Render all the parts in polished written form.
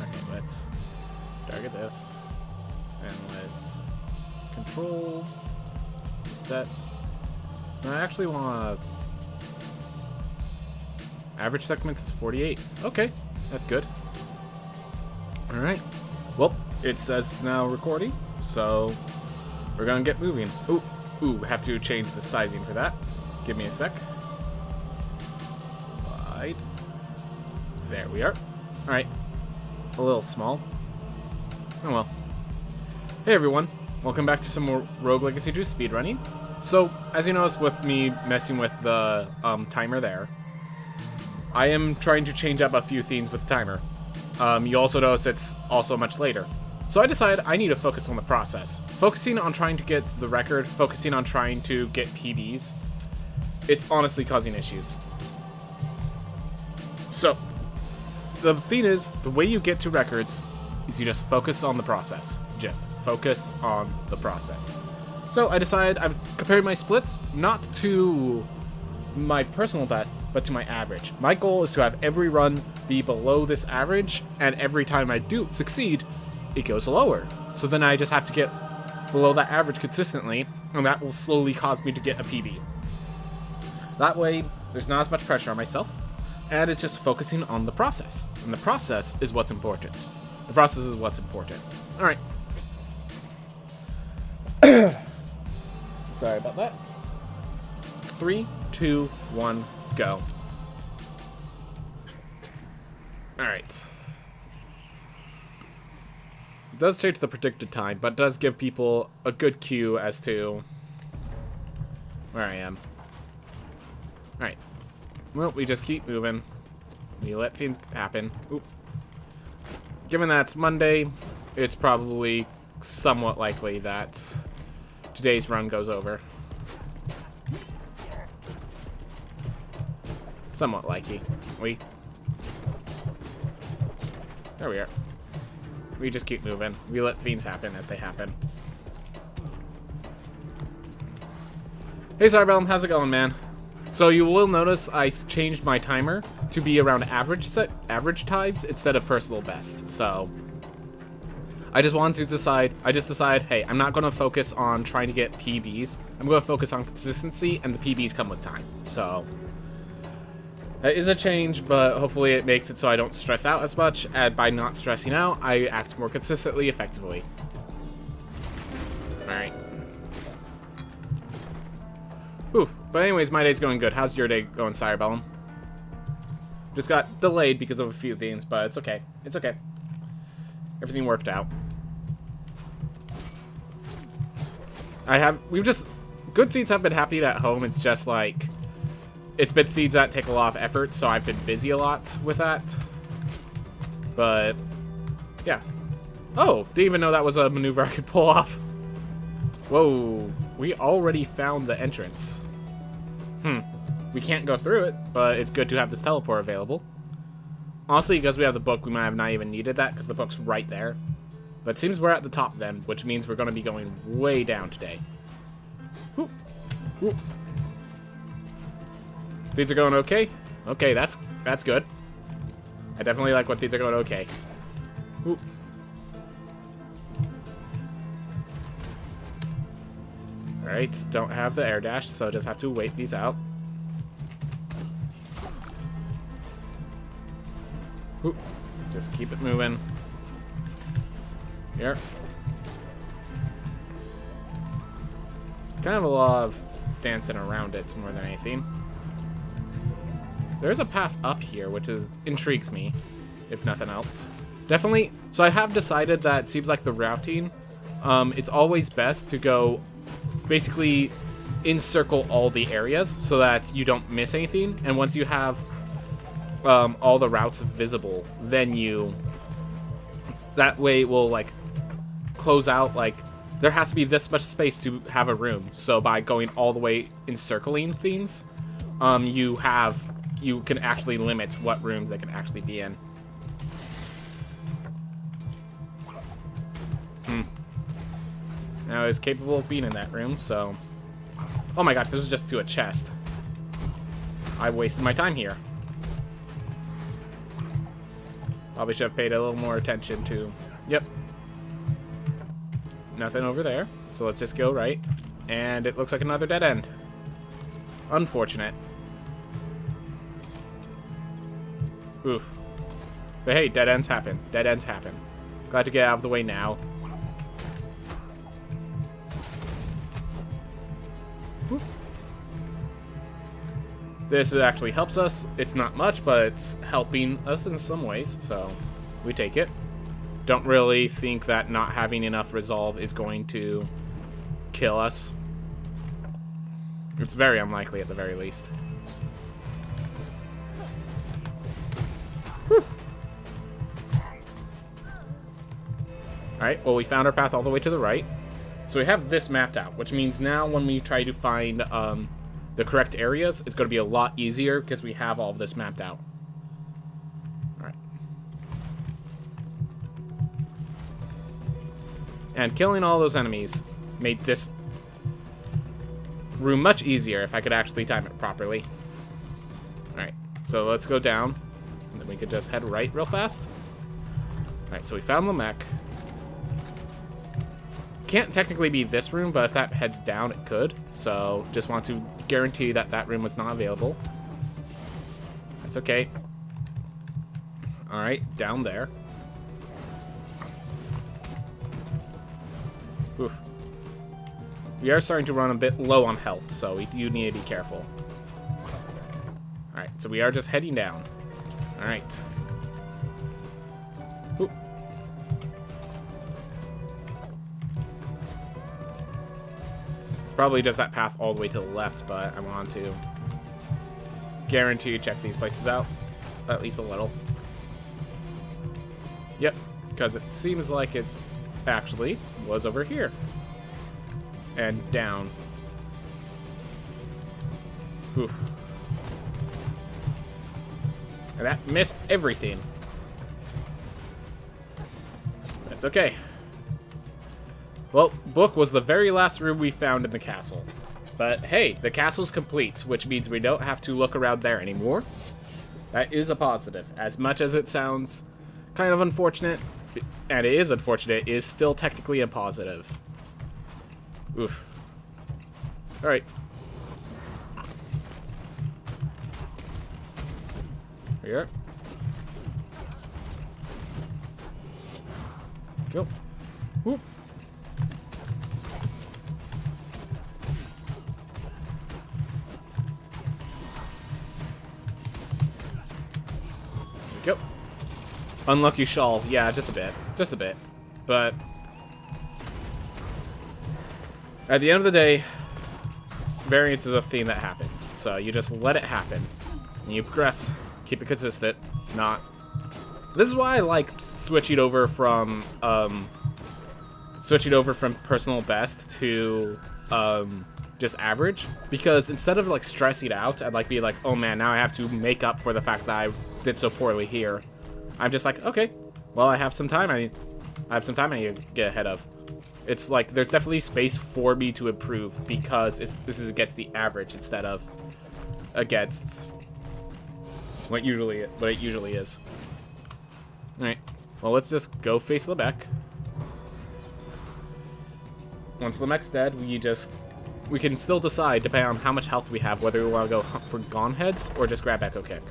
Okay, let's target this. And let's control, reset. I actually want to... Average segments is 48. Okay, that's good. Alright. Well, it says it's now recording, so we're gonna get moving. Ooh, have to change the sizing for that. Give me a sec. Slide. There we are. Alright. A little small. Oh well. Hey everyone. Welcome back to some more Rogue Legacy 2 speedrunning. So, as you noticed with me messing with the timer there, I am trying to change up a few things with the timer. You also notice it's also much later. So I decided I need to focus on the process. Focusing on trying to get the record, focusing on trying to get PBs, it's honestly causing issues. So, the thing is, the way you get to records is you just focus on the process. Just focus on the process. So I decided I would compare my splits, not to my personal best, but to my average. My goal is to have every run be below this average, and every time I do succeed, it goes lower. So then I just have to get below that average consistently, and that will slowly cause me to get a PB. That way, there's not as much pressure on myself, and it's just focusing on the process. And the process is what's important. The process is what's important. Alright. Sorry about that. 3, 2, 1, go. Alright. It does change the predicted time, but does give people a good cue as to where I am. Alright. Well, we just keep moving. We let things happen. Oop. Given that it's Monday, it's probably somewhat likely that today's run goes over. Somewhat likely. There we are. We just keep moving. We let things happen as they happen. Hey Cyberbellum, how's it going, man? So you will notice I changed my timer to be around average times instead of personal best. So I just wanted to decide, hey, I'm not going to focus on trying to get PBs. I'm going to focus on consistency, and the PBs come with time. So that is a change, but hopefully it makes it so I don't stress out as much, and by not stressing out, I act more consistently, effectively. Alright. Whew. But anyways, my day's going good. How's your day going, Cyberbellum? Just got delayed because of a few things, but it's okay. It's okay. Everything worked out. Good things have been happening at home. It's just like, it's been things that take a lot of effort, so I've been busy a lot with that. But, yeah. Oh, didn't even know that was a maneuver I could pull off. Whoa, we already found the entrance. We can't go through it, but it's good to have this teleport available. Honestly, because we have the book, we might have not even needed that, because the book's right there. But it seems we're at the top then, which means we're going to be going way down today. Whoop. Whoop. Things are going okay? Okay, that's good. I definitely like when things are going okay. Whoop. Alright, don't have the air dash, so just have to wait these out. Oop. Just keep it moving. Here. Kind of a lot of dancing around it more than anything. There's a path up here, which intrigues me, if nothing else. Definitely. So I have decided that it seems like the routing, it's always best to go basically encircle all the areas so that you don't miss anything. And once you have all the routes visible, then that way it will like close out, like there has to be this much space to have a room. So by going all the way encircling things, you can actually limit what rooms they can actually be in. Now it's capable of being in that room, so... Oh my gosh, this was just to a chest. I wasted my time here. Probably should have paid a little more attention to... Yep. Nothing over there. So let's just go right. And it looks like another dead end. Unfortunate. Oof. But hey, dead ends happen. Dead ends happen. Glad to get out of the way now. Whew. This actually helps us. It's not much, but it's helping us in some ways, so we take it. Don't really think that not having enough resolve is going to kill us. It's very unlikely at the very least. Whew. Alright, well, we found our path all the way to the right. So we have this mapped out, which means now when we try to find the correct areas, it's going to be a lot easier because we have all of this mapped out. Alright. And killing all those enemies made this room much easier if I could actually time it properly. Alright, so let's go down, and then we could just head right real fast. Alright, so we found the mech. Can't technically be this room, but if that heads down, it could. So just want to guarantee that that room was not available. That's okay. Alright, down there. Oof. We are starting to run a bit low on health, so we do need to be careful. Alright, so we are just heading down. Alright. Oop. It's probably just that path all the way to the left, but I want to guarantee you check these places out. At least a little. Yep, because it seems like it actually was over here. And down. Oof. And that missed everything. That's okay. Well, book was the very last room we found in the castle. But hey, the castle's complete, which means we don't have to look around there anymore. That is a positive. As much as it sounds kind of unfortunate, and it is unfortunate, it is still technically a positive. Oof. Alright. Here. Go. Whoop. Go. Unlucky shawl. Yeah, just a bit. Just a bit. But at the end of the day, variance is a thing that happens. So you just let it happen. And you progress. Keep it consistent. Not. This is why I like switching over from personal best to just average, because instead of like stressing out, I'd like be like, oh man, now I have to make up for the fact that I did so poorly here. I'm just like, okay, well, I have some time. I have some time I need to get ahead of. It's like there's definitely space for me to improve because this is against the average instead of against what it usually is. All right. Well, let's just go face Lebek. Once Lebek's dead, we can still decide, depending on how much health we have, whether we want to go hunt for Gone Heads or just grab Echo Kick.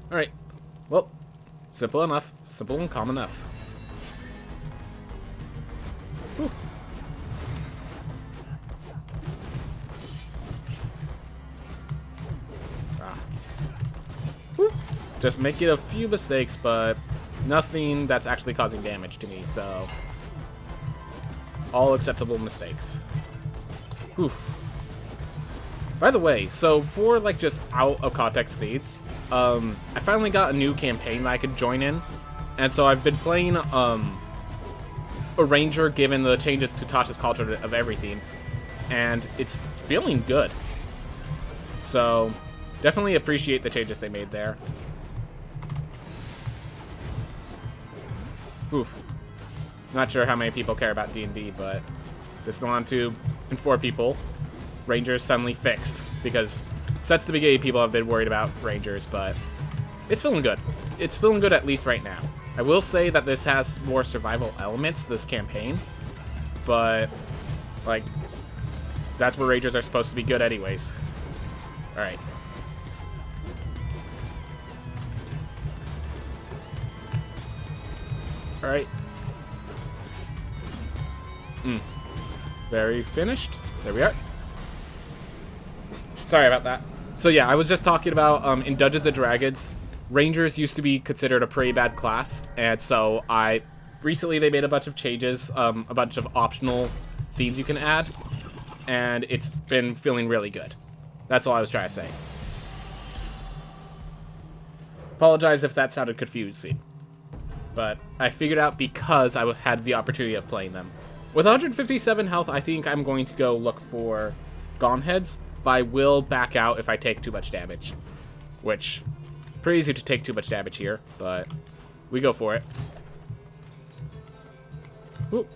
Alright. Well, simple enough. Simple and calm enough. Whew. Whew. Just making a few mistakes, but nothing that's actually causing damage to me, so all acceptable mistakes. Whew. By the way, so for like just out of context feeds, I finally got a new campaign that I could join in, and so I've been playing a ranger given the changes to Tasha's Culture of everything, and it's feeling good. So definitely appreciate the changes they made there. Oof. Not sure how many people care about D&D, but just want to inform people. Rangers suddenly fixed, because since the beginning people have been worried about Rangers, but it's feeling good. It's feeling good at least right now. I will say that this has more survival elements, this campaign, but, like, that's where Ragers are supposed to be good anyways. Alright. Alright. Very finished. There we are. Sorry about that. So yeah, I was just talking about, in Dungeons & Dragons, Rangers used to be considered a pretty bad class, and so recently they made a bunch of changes, a bunch of optional themes you can add, and it's been feeling really good. That's all I was trying to say. Apologize if that sounded confusing, but I figured out because I had the opportunity of playing them. With 157 health, I think I'm going to go look for Gone Heads, but I will back out if I take too much damage, which, pretty easy to take too much damage here, but we go for it. Ooh.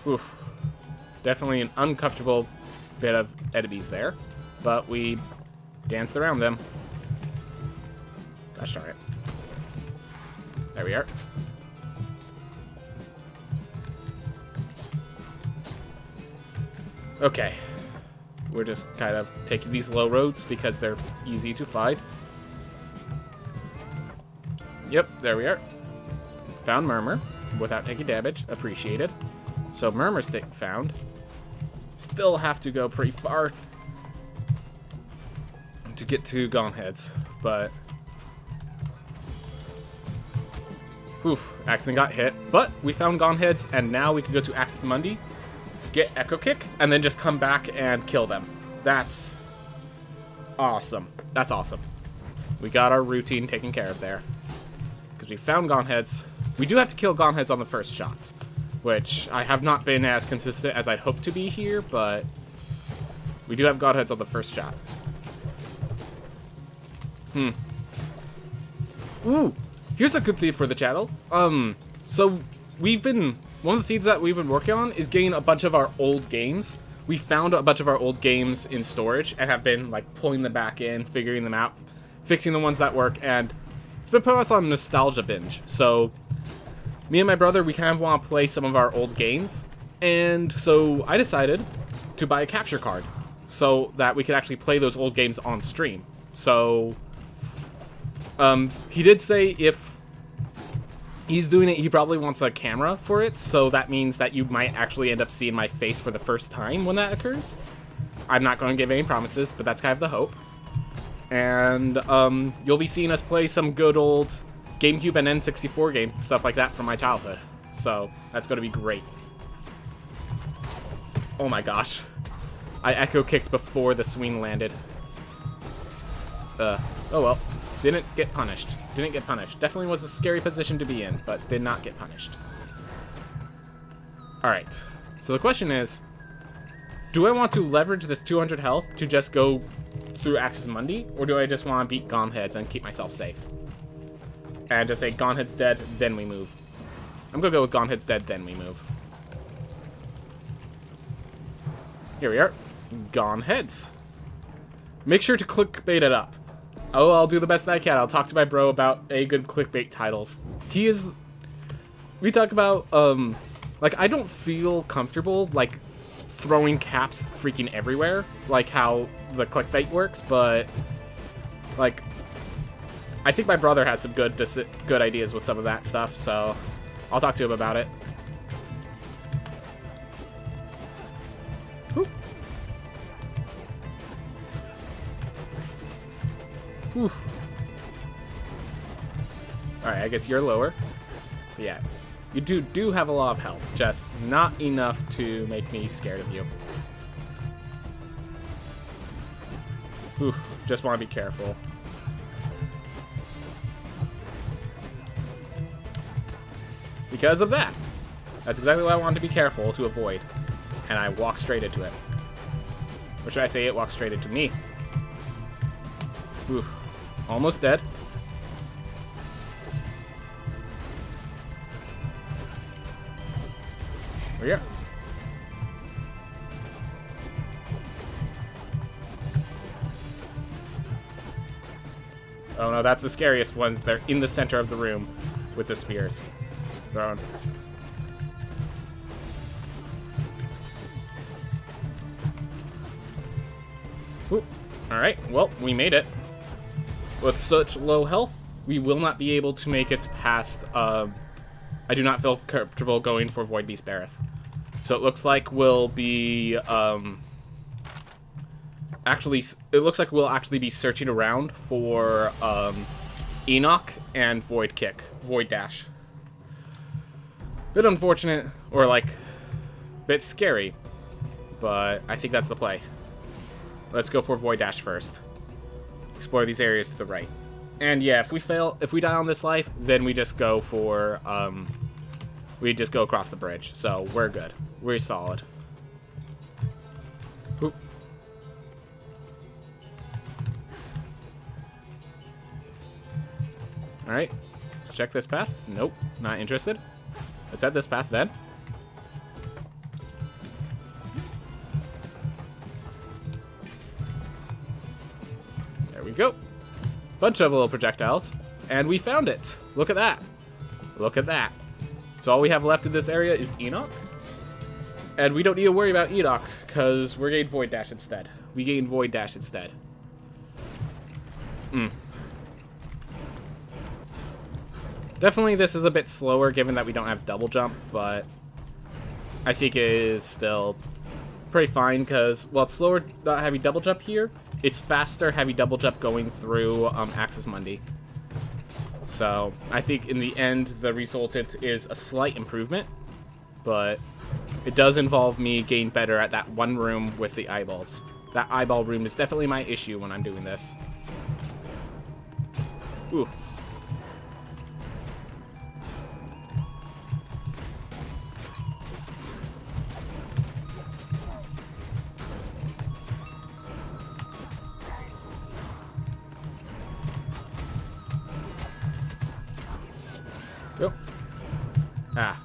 Oof. Definitely an uncomfortable bit of enemies there, but we danced around them. Gosh darn it. There we are. Okay. We're just kind of taking these low roads because they're easy to find. Yep, there we are. Found Murmur without taking damage. Appreciated. So Murmur stick found. Still have to go pretty far to get to Gone Heads, but oof, accident got hit. But we found Gone Heads, and now we can go to Axis Mundi, get Echo Kick, and then just come back and kill them. That's awesome. That's awesome. We got our routine taken care of there. Because we found Gone Heads. We do have to kill Gone Heads on the first shot, which I have not been as consistent as I'd hoped to be here, but we do have Gone Heads on the first shot. Ooh, here's a good theme for the channel. So one of the themes that we've been working on is getting a bunch of our old games. We found a bunch of our old games in storage and have been like pulling them back in, figuring them out, fixing the ones that work, and it's been putting us on a nostalgia binge. So me and my brother, we kind of want to play some of our old games, and so I decided to buy a capture card so that we could actually play those old games on stream. So he did say if he's doing it, he probably wants a camera for it, so that means that you might actually end up seeing my face for the first time when that occurs. I'm not going to give any promises, but that's kind of the hope. And you'll be seeing us play some good old GameCube and N64 games and stuff like that from my childhood. So that's going to be great. Oh my gosh. I echo kicked before the swing landed. Oh well. Didn't get punished. Didn't get punished. Definitely was a scary position to be in, but did not get punished. Alright. So the question is, do I want to leverage this 200 health to just go through Axis Mundi, or do I just want to beat Gone Heads and keep myself safe? And just say Gone Heads dead, then we move. I'm gonna go with Gone Heads dead, then we move. Here we are. Gone Heads. Make sure to clickbait it up. Oh, I'll do the best that I can. I'll talk to my bro about a good clickbait titles. We talk about, like, I don't feel comfortable, like, throwing caps freaking everywhere, like how the clickbait works, but, like, I think my brother has some good ideas with some of that stuff, so I'll talk to him about it. Whew. Whew. Alright, I guess you're lower. But yeah, you do have a lot of health, just not enough to make me scared of you. Whew. Just want to be careful. Because of that. That's exactly what I wanted to be careful to avoid. And I walked straight into it. Or should I say it walked straight into me? Ooh. Almost dead. Here we are. Oh no, that's the scariest one. They're in the center of the room with the spears thrown. Ooh. Alright, well, we made it. With such low health, we will not be able to make it past, I do not feel comfortable going for Void Beast Bareth. So it looks like we'll be, it looks like we'll actually be searching around for, Enoch and Void Kick, Void Dash. Bit unfortunate, or like, bit scary, but I think that's the play. Let's go for Void Dash first. Explore these areas to the right. And yeah, if we die on this life, then we just go for, we just go across the bridge. So we're good. We're solid. Oop. Alright. Check this path. Nope. Not interested. Let's head this path then. There we go. Bunch of little projectiles. And we found it. Look at that. Look at that. So all we have left in this area is Enoch. And we don't need to worry about Enoch, because we're getting Void Dash instead. We gain Void Dash instead. Definitely this is a bit slower given that we don't have double jump, but I think it is still pretty fine because, well, it's slower not having double jump here. It's faster heavy double jump going through Axis Mundi. So I think in the end the resultant is a slight improvement, but it does involve me getting better at that one room with the eyeballs. That eyeball room is definitely my issue when I'm doing this. Ooh. Go. Ah.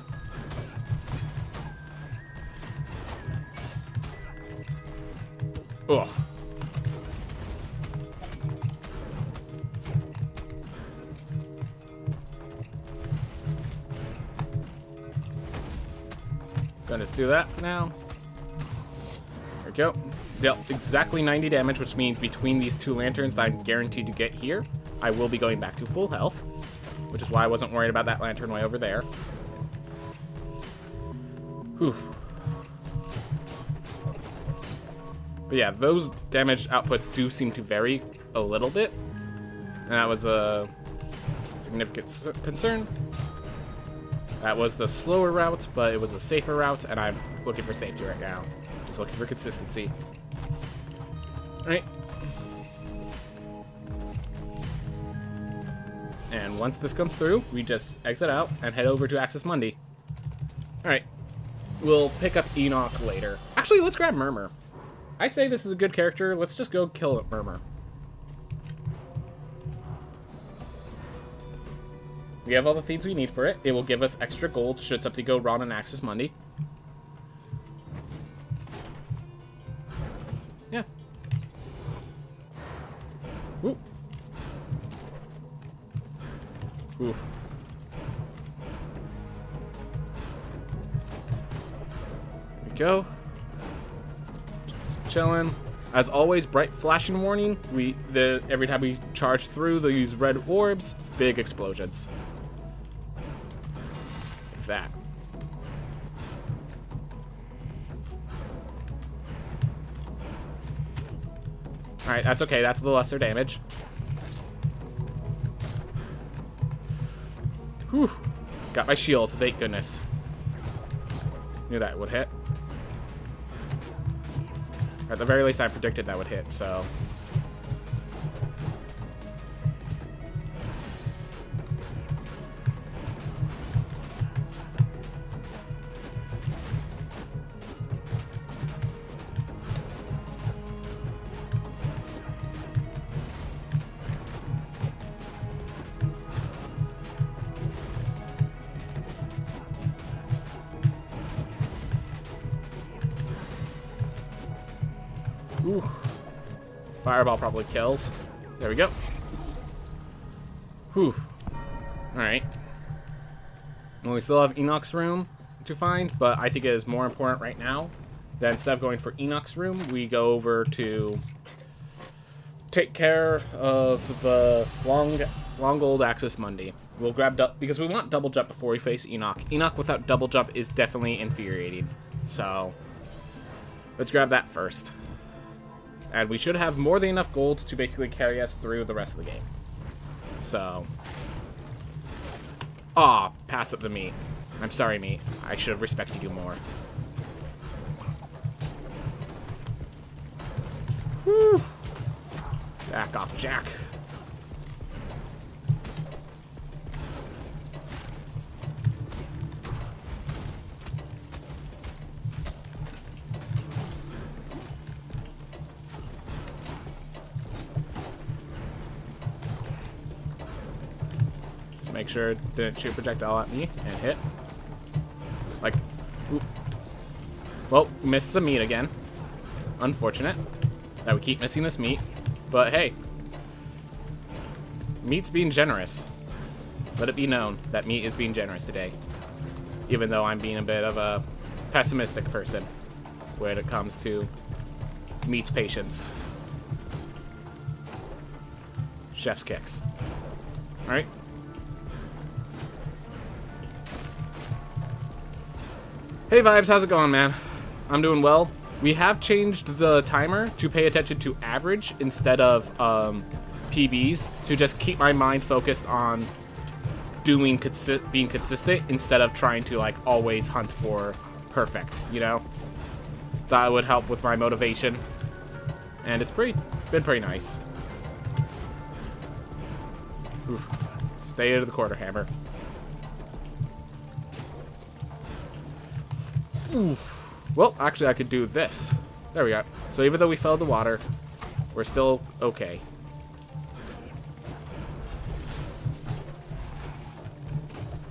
Ugh. Gonna just do that for now. There we go. Dealt exactly 90 damage, which means between these two lanterns that I'm guaranteed to get here, I will be going back to full health. Which is why I wasn't worried about that lantern way over there. Whew. But yeah, those damage outputs do seem to vary a little bit. And that was a significant concern. That was the slower route, but it was the safer route, and I'm looking for safety right now. Just looking for consistency. Alright. And once this comes through, we just exit out and head over to Axis Mundi. Alright. We'll pick up Enoch later. Actually, let's grab Murmur. I say this is a good character. Let's just go kill Murmur. We have all the things we need for it. It will give us extra gold should something go wrong in Axis Mundi. Yeah. Ooh. Oof. There we go. Just chilling. As always, bright flashing warning. Every time we charge through, they'll use red orbs, big explosions. Like that. Alright, that's okay. That's the lesser damage. Whew. Got my shield, thank goodness. Knew that would hit. At the very least, I predicted that would hit, so. Ooh. Fireball probably kills. There we go. Whew. Alright. Well, we still have Enoch's room to find, but I think it is more important right now that instead of going for Enoch's room, we go over to take care of the long old Axis Mundi. We'll grab because we want double jump before we face Enoch. Enoch without double jump is definitely infuriating. So let's grab that first. And we should have more than enough gold to basically carry us through the rest of the game. So, pass up the meat. I'm sorry, meat. I should have respected you more. Whew. Back off, Jack. Just make sure it didn't shoot projectile at me and hit. Like, oop. Well, missed some meat again. Unfortunate that we keep missing this meat. But hey, meat's being generous. Let it be known that meat is being generous today. Even though I'm being a bit of a pessimistic person when it comes to meat's patience. Chef's kicks. Alright. Hey Vibes, how's it going, man? I'm doing well. We have changed the timer to pay attention to average instead of PBs to just keep my mind focused on being consistent instead of trying to like always hunt for perfect, you know? That would help with my motivation. And it's been pretty nice. Oof. Stay out of the quarter hammer. Oof. Well, actually, I could do this. There we go. So even though we fell in the water, we're still okay.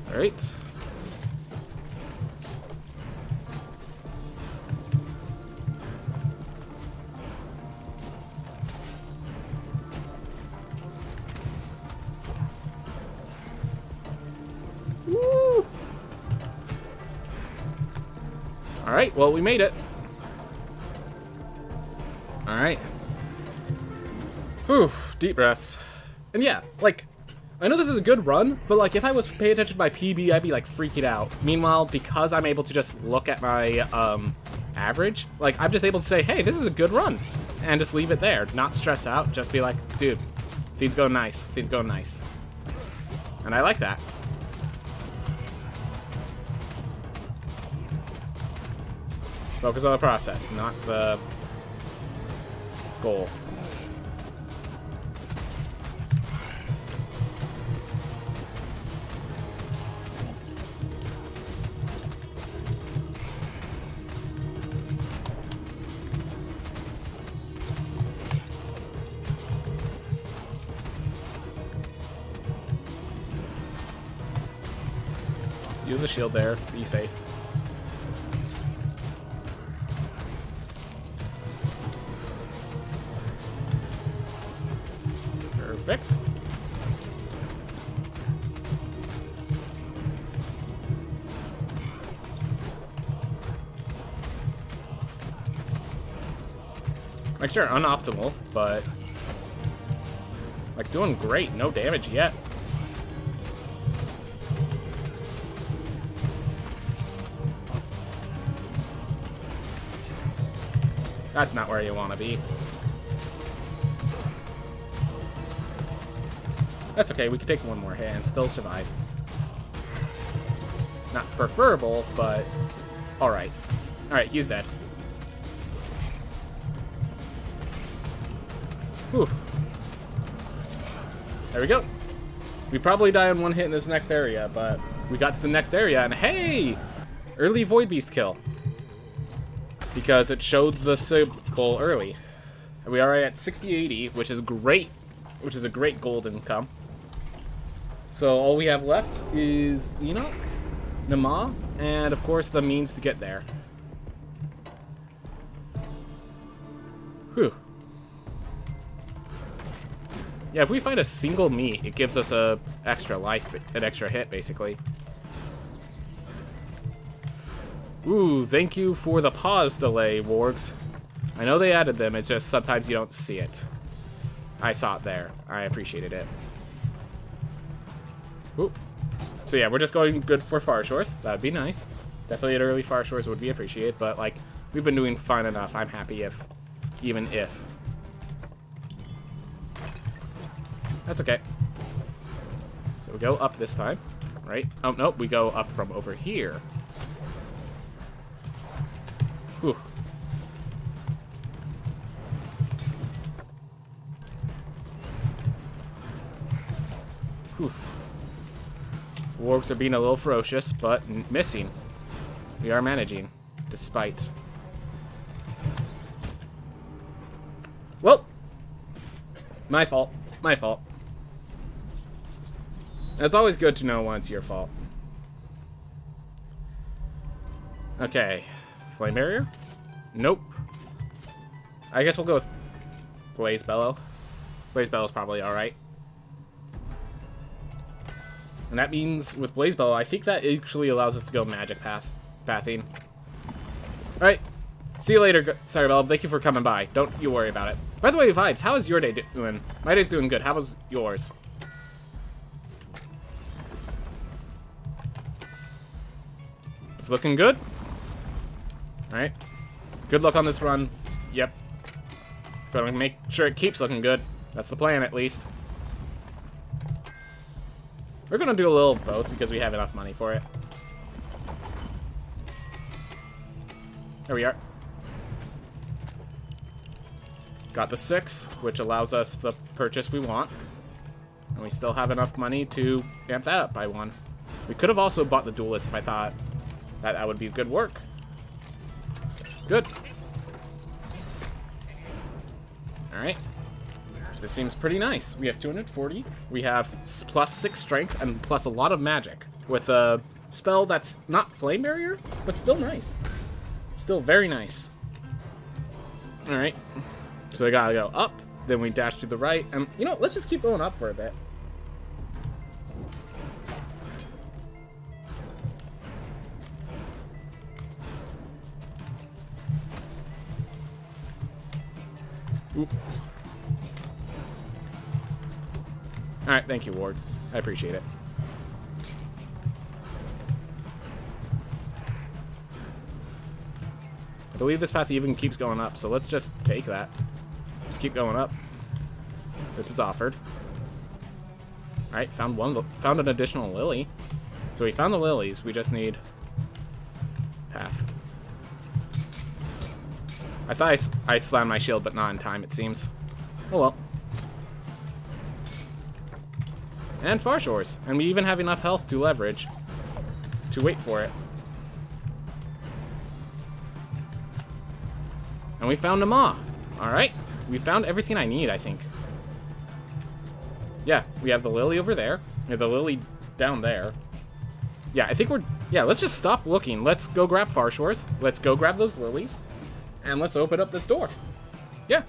All right. Woo! All right, well, we made it. All right. Whew, deep breaths. And yeah, like, I know this is a good run, but like, if I was paying attention to my PB, I'd be like freaking out. Meanwhile, because I'm able to just look at my average, like, I'm just able to say, hey, this is a good run, and just leave it there. Not stress out, just be like, dude, things go nice, things go nice. And I like that. Focus on the process, not the goal. Just use the shield there, be safe. Perfect. Like, sure, unoptimal, but like doing great. No damage yet. That's not where you want to be. That's okay, we can take one more hit and still survive. Not preferable, but alright. Alright, he's dead. Whew. There we go. We probably die in one hit in this next area, but we got to the next area, and hey! Early Void Beast kill. Because it showed the symbol early. We are at 6080, which is great. Which is a great gold income. So all we have left is Enoch, Nama, and of course the means to get there. Whew. Yeah, if we find a single meat, it gives us a extra life, an extra hit, basically. Ooh, thank you for the pause delay, wargs. I know they added them, it's just sometimes you don't see it. I saw it there. I appreciated it. Ooh. So yeah, we're just going good for Far Shores. That'd be nice. Definitely an early Far Shores would be appreciated, but like, we've been doing fine enough. I'm happy if, even if. That's okay. So we go up this time, right? Oh, nope, we go up from over here. Whew. Whew. Wargs are being a little ferocious, but missing. We are managing, despite. Well, my fault. My fault. It's always good to know when it's your fault. Okay. Flame barrier? Nope. I guess we'll go with Blaze Bellow. Blaze Bellow's probably alright. And that means with Blaze Bellow, I think that actually allows us to go magic pathing. Alright. See you later, Sorry, Bellow. Thank you for coming by. Don't you worry about it. By the way, Vibes, how is your day doing? My day's doing good. How was yours? It's looking good. Alright. Good luck on this run. Yep. Gotta make sure it keeps looking good. That's the plan, at least. We're gonna do a little of both because we have enough money for it. There we are. Got the 6, which allows us the purchase we want. And we still have enough money to amp that up by 1. We could have also bought the Duelist if I thought that would be good work. This is good. Alright. This seems pretty nice. We have 240. We have plus 6 strength and plus a lot of magic. With a spell that's not Flame Barrier, but still nice. Still very nice. Alright. So we gotta go up, then we dash to the right, and you know, let's just keep going up for a bit. Oop. Alright, thank you, Ward. I appreciate it. I believe this path even keeps going up, so let's just take that. Let's keep going up, since it's offered. Alright, found an additional lily. So we found the lilies, we just need path. I thought I slammed my shield, but not in time, it seems. Oh well. And Far Shores. And we even have enough health to leverage. To wait for it. And we found a maw. Alright. We found everything I need, I think. Yeah, we have the lily over there. We have the lily down there. Yeah, I think we're... Yeah, let's just stop looking. Let's go grab Far Shores. Let's go grab those lilies. And let's open up this door. Yeah.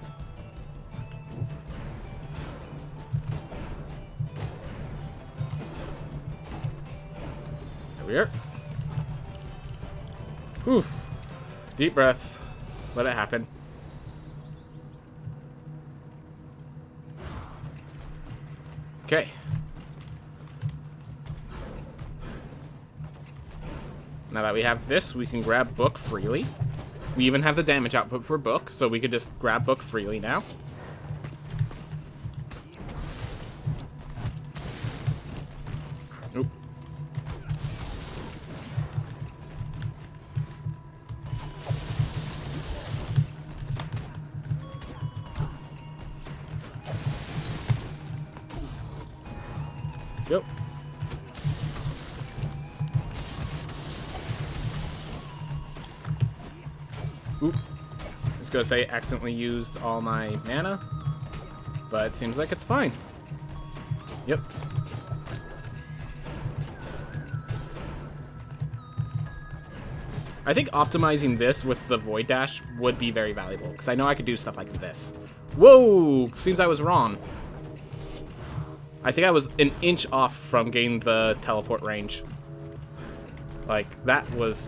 There we are. Whew. Deep breaths. Let it happen. Okay. Now that we have this, we can grab book freely. We even have the damage output for book, so we could just grab book freely now. Oop. Yep. Oop. I was gonna say accidentally used all my mana, but it seems like it's fine. Yep. I think optimizing this with the Void Dash would be very valuable, because I know I could do stuff like this. Whoa! Seems I was wrong. I think I was an inch off from getting the teleport range. Like, that was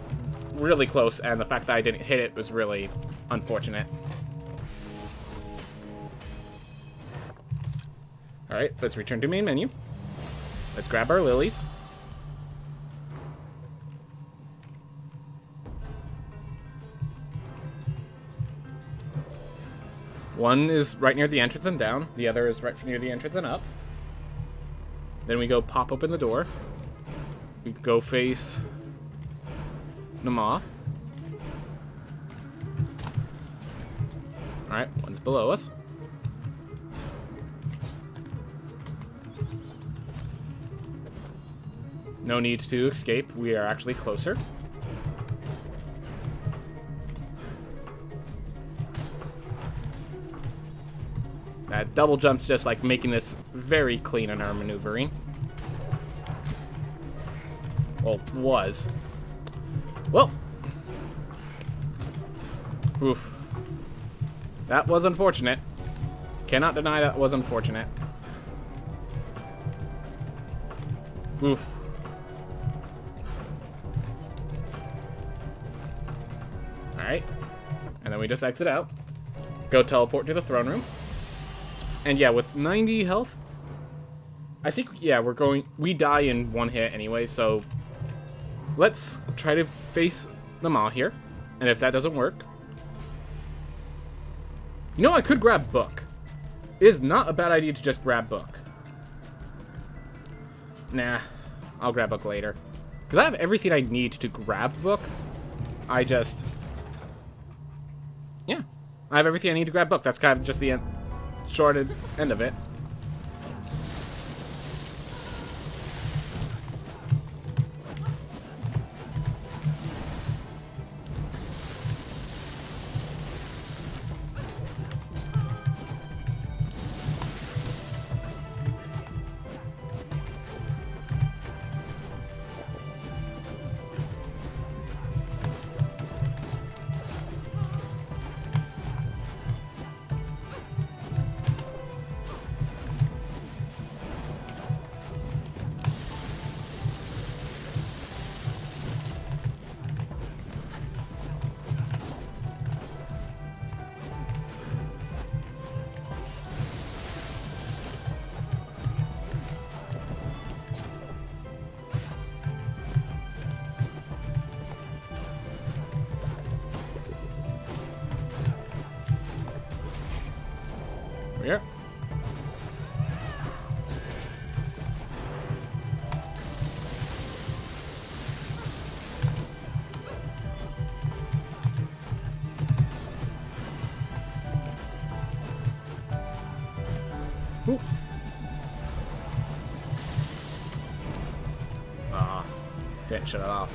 really close, and the fact that I didn't hit it was really unfortunate. Alright, let's return to main menu. Let's grab our lilies. One is right near the entrance and down. The other is right near the entrance and up. Then we go pop open the door. We go face Nama. Alright, one's below us. No need to escape. We are actually closer. That double jump's just like making this very clean in our maneuvering. Well, was. Well. Oof. That was unfortunate. Cannot deny that was unfortunate. Oof. Alright. And then we just exit out. Go teleport to the throne room. And yeah, with 90 health, I think, yeah, we die in one hit anyway, so let's try to face the Maw here. And if that doesn't work, you know, I could grab Book. It is not a bad idea to just grab Book. Nah, I'll grab Book later. Because I have everything I need to grab Book. I have everything I need to grab Book. That's kind of just the shorted end of it. Here. Ooh. Didn't shut it off.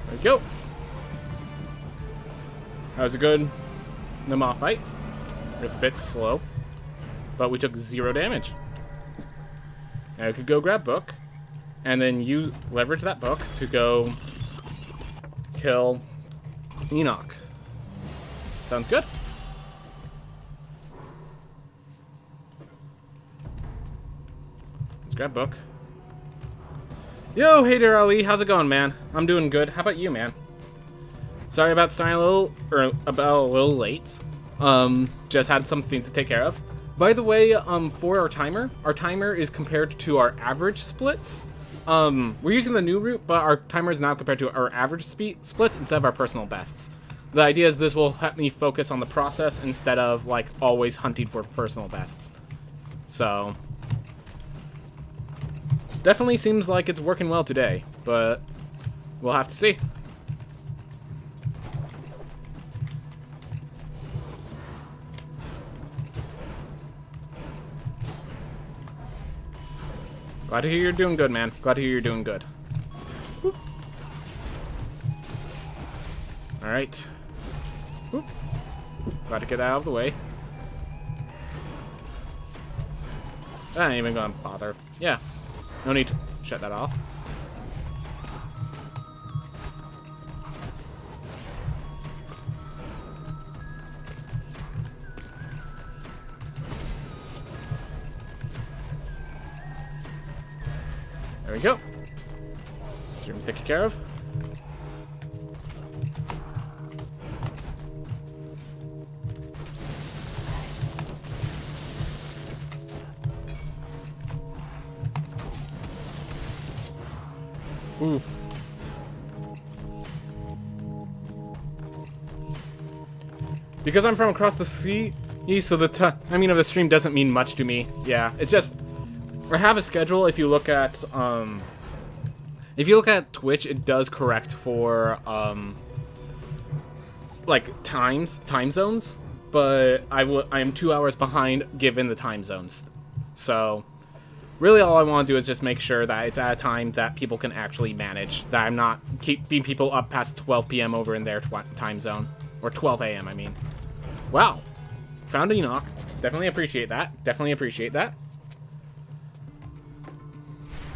There we go. That was a good Nama fight. A bit slow, but we took 0 damage. Now we could go grab Book, and then you leverage that Book to go kill Enoch. Sounds good. Let's grab Book. Yo, hey there, Ali. How's it going, man? I'm doing good. How about you, man? Sorry about starting a little late. Just had some things to take care of. By the way, for our timer is compared to our average splits. We're using the new route, but our timer is now compared to our average splits instead of our personal bests. the idea is this will help me focus on the process instead of like always hunting for personal bests. So definitely seems like it's working well today, but we'll have to see. Glad to hear you're doing good, man. Glad to hear you're doing good. Alright. Glad to get out of the way. I ain't even gonna bother. Yeah. No need to shut that off. There we go. Stream's taken care of. Ooh. Because I'm from across the sea, so the timing of the stream doesn't mean much to me. Yeah, it's just I have a schedule. If you look at Twitch, it does correct for like time zones, but I am 2 hours behind given the time zones. So really all I want to do is just make sure that it's at a time that people can actually manage, that I'm not keeping people up past 12 p.m. over in their time zone, or 12 a.m. I mean. Wow, found Enoch. Definitely appreciate that. Definitely appreciate that.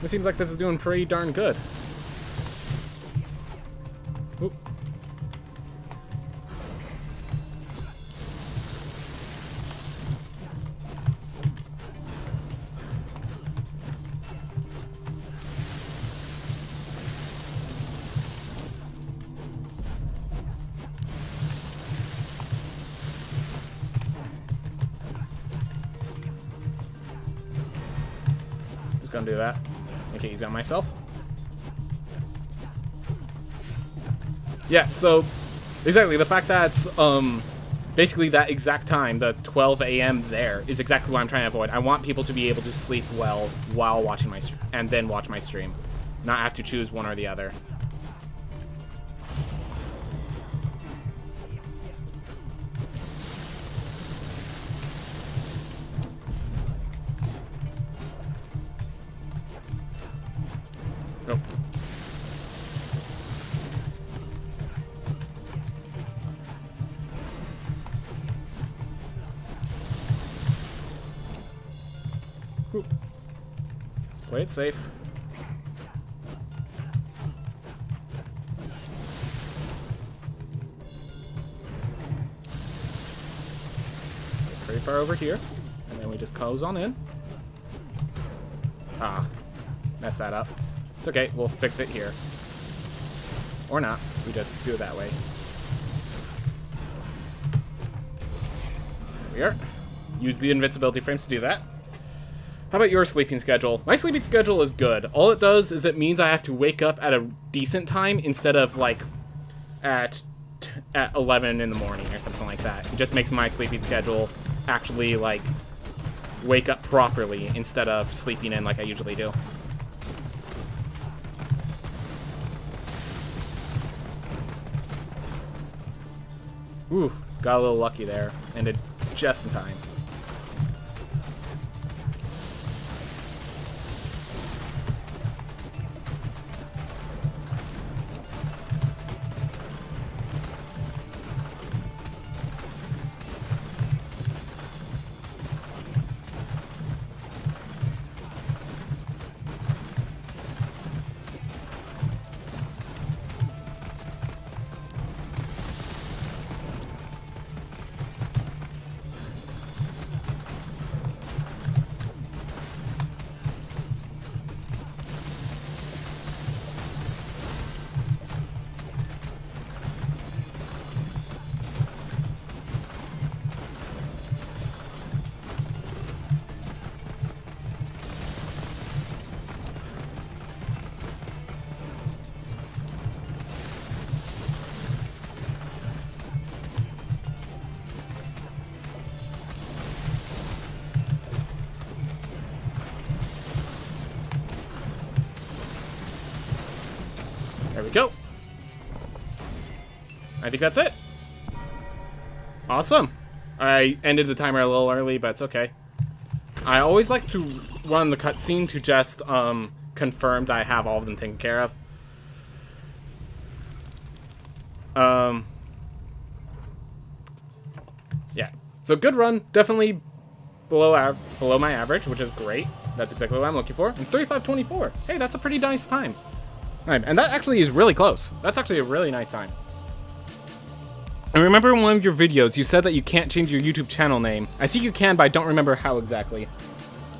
It seems like this is doing pretty darn good. Oop. Just gonna do that. Make it easy on myself. Yeah, so exactly the fact that basically that exact time, the 12 a.m. there, is exactly what I'm trying to avoid. I want people to be able to sleep well while watching my stream, and then watch my stream, not have to choose one or the other. Nope. Let's play it safe. Pretty far over here, and then we just close on in. Ah, messed that up. It's okay, we'll fix it here. Or not, we just do it that way. There we are. Use the invincibility frames to do that. How about your sleeping schedule? My sleeping schedule is good. All it does is it means I have to wake up at a decent time instead of like at 11 in the morning or something like that. It just makes my sleeping schedule actually like wake up properly instead of sleeping in like I usually do. Ooh, got a little lucky there. Ended just in time. There we go. I think that's it. Awesome. I ended the timer a little early, but it's okay. I always like to run the cutscene to just confirm that I have all of them taken care of. Yeah. So good run. Definitely below my average, which is great. That's exactly what I'm looking for. And 35:24. Hey, that's a pretty nice time. Right, and that actually is really close. That's actually a really nice time. I remember in one of your videos, you said that you can't change your YouTube channel name. I think you can, but I don't remember how exactly.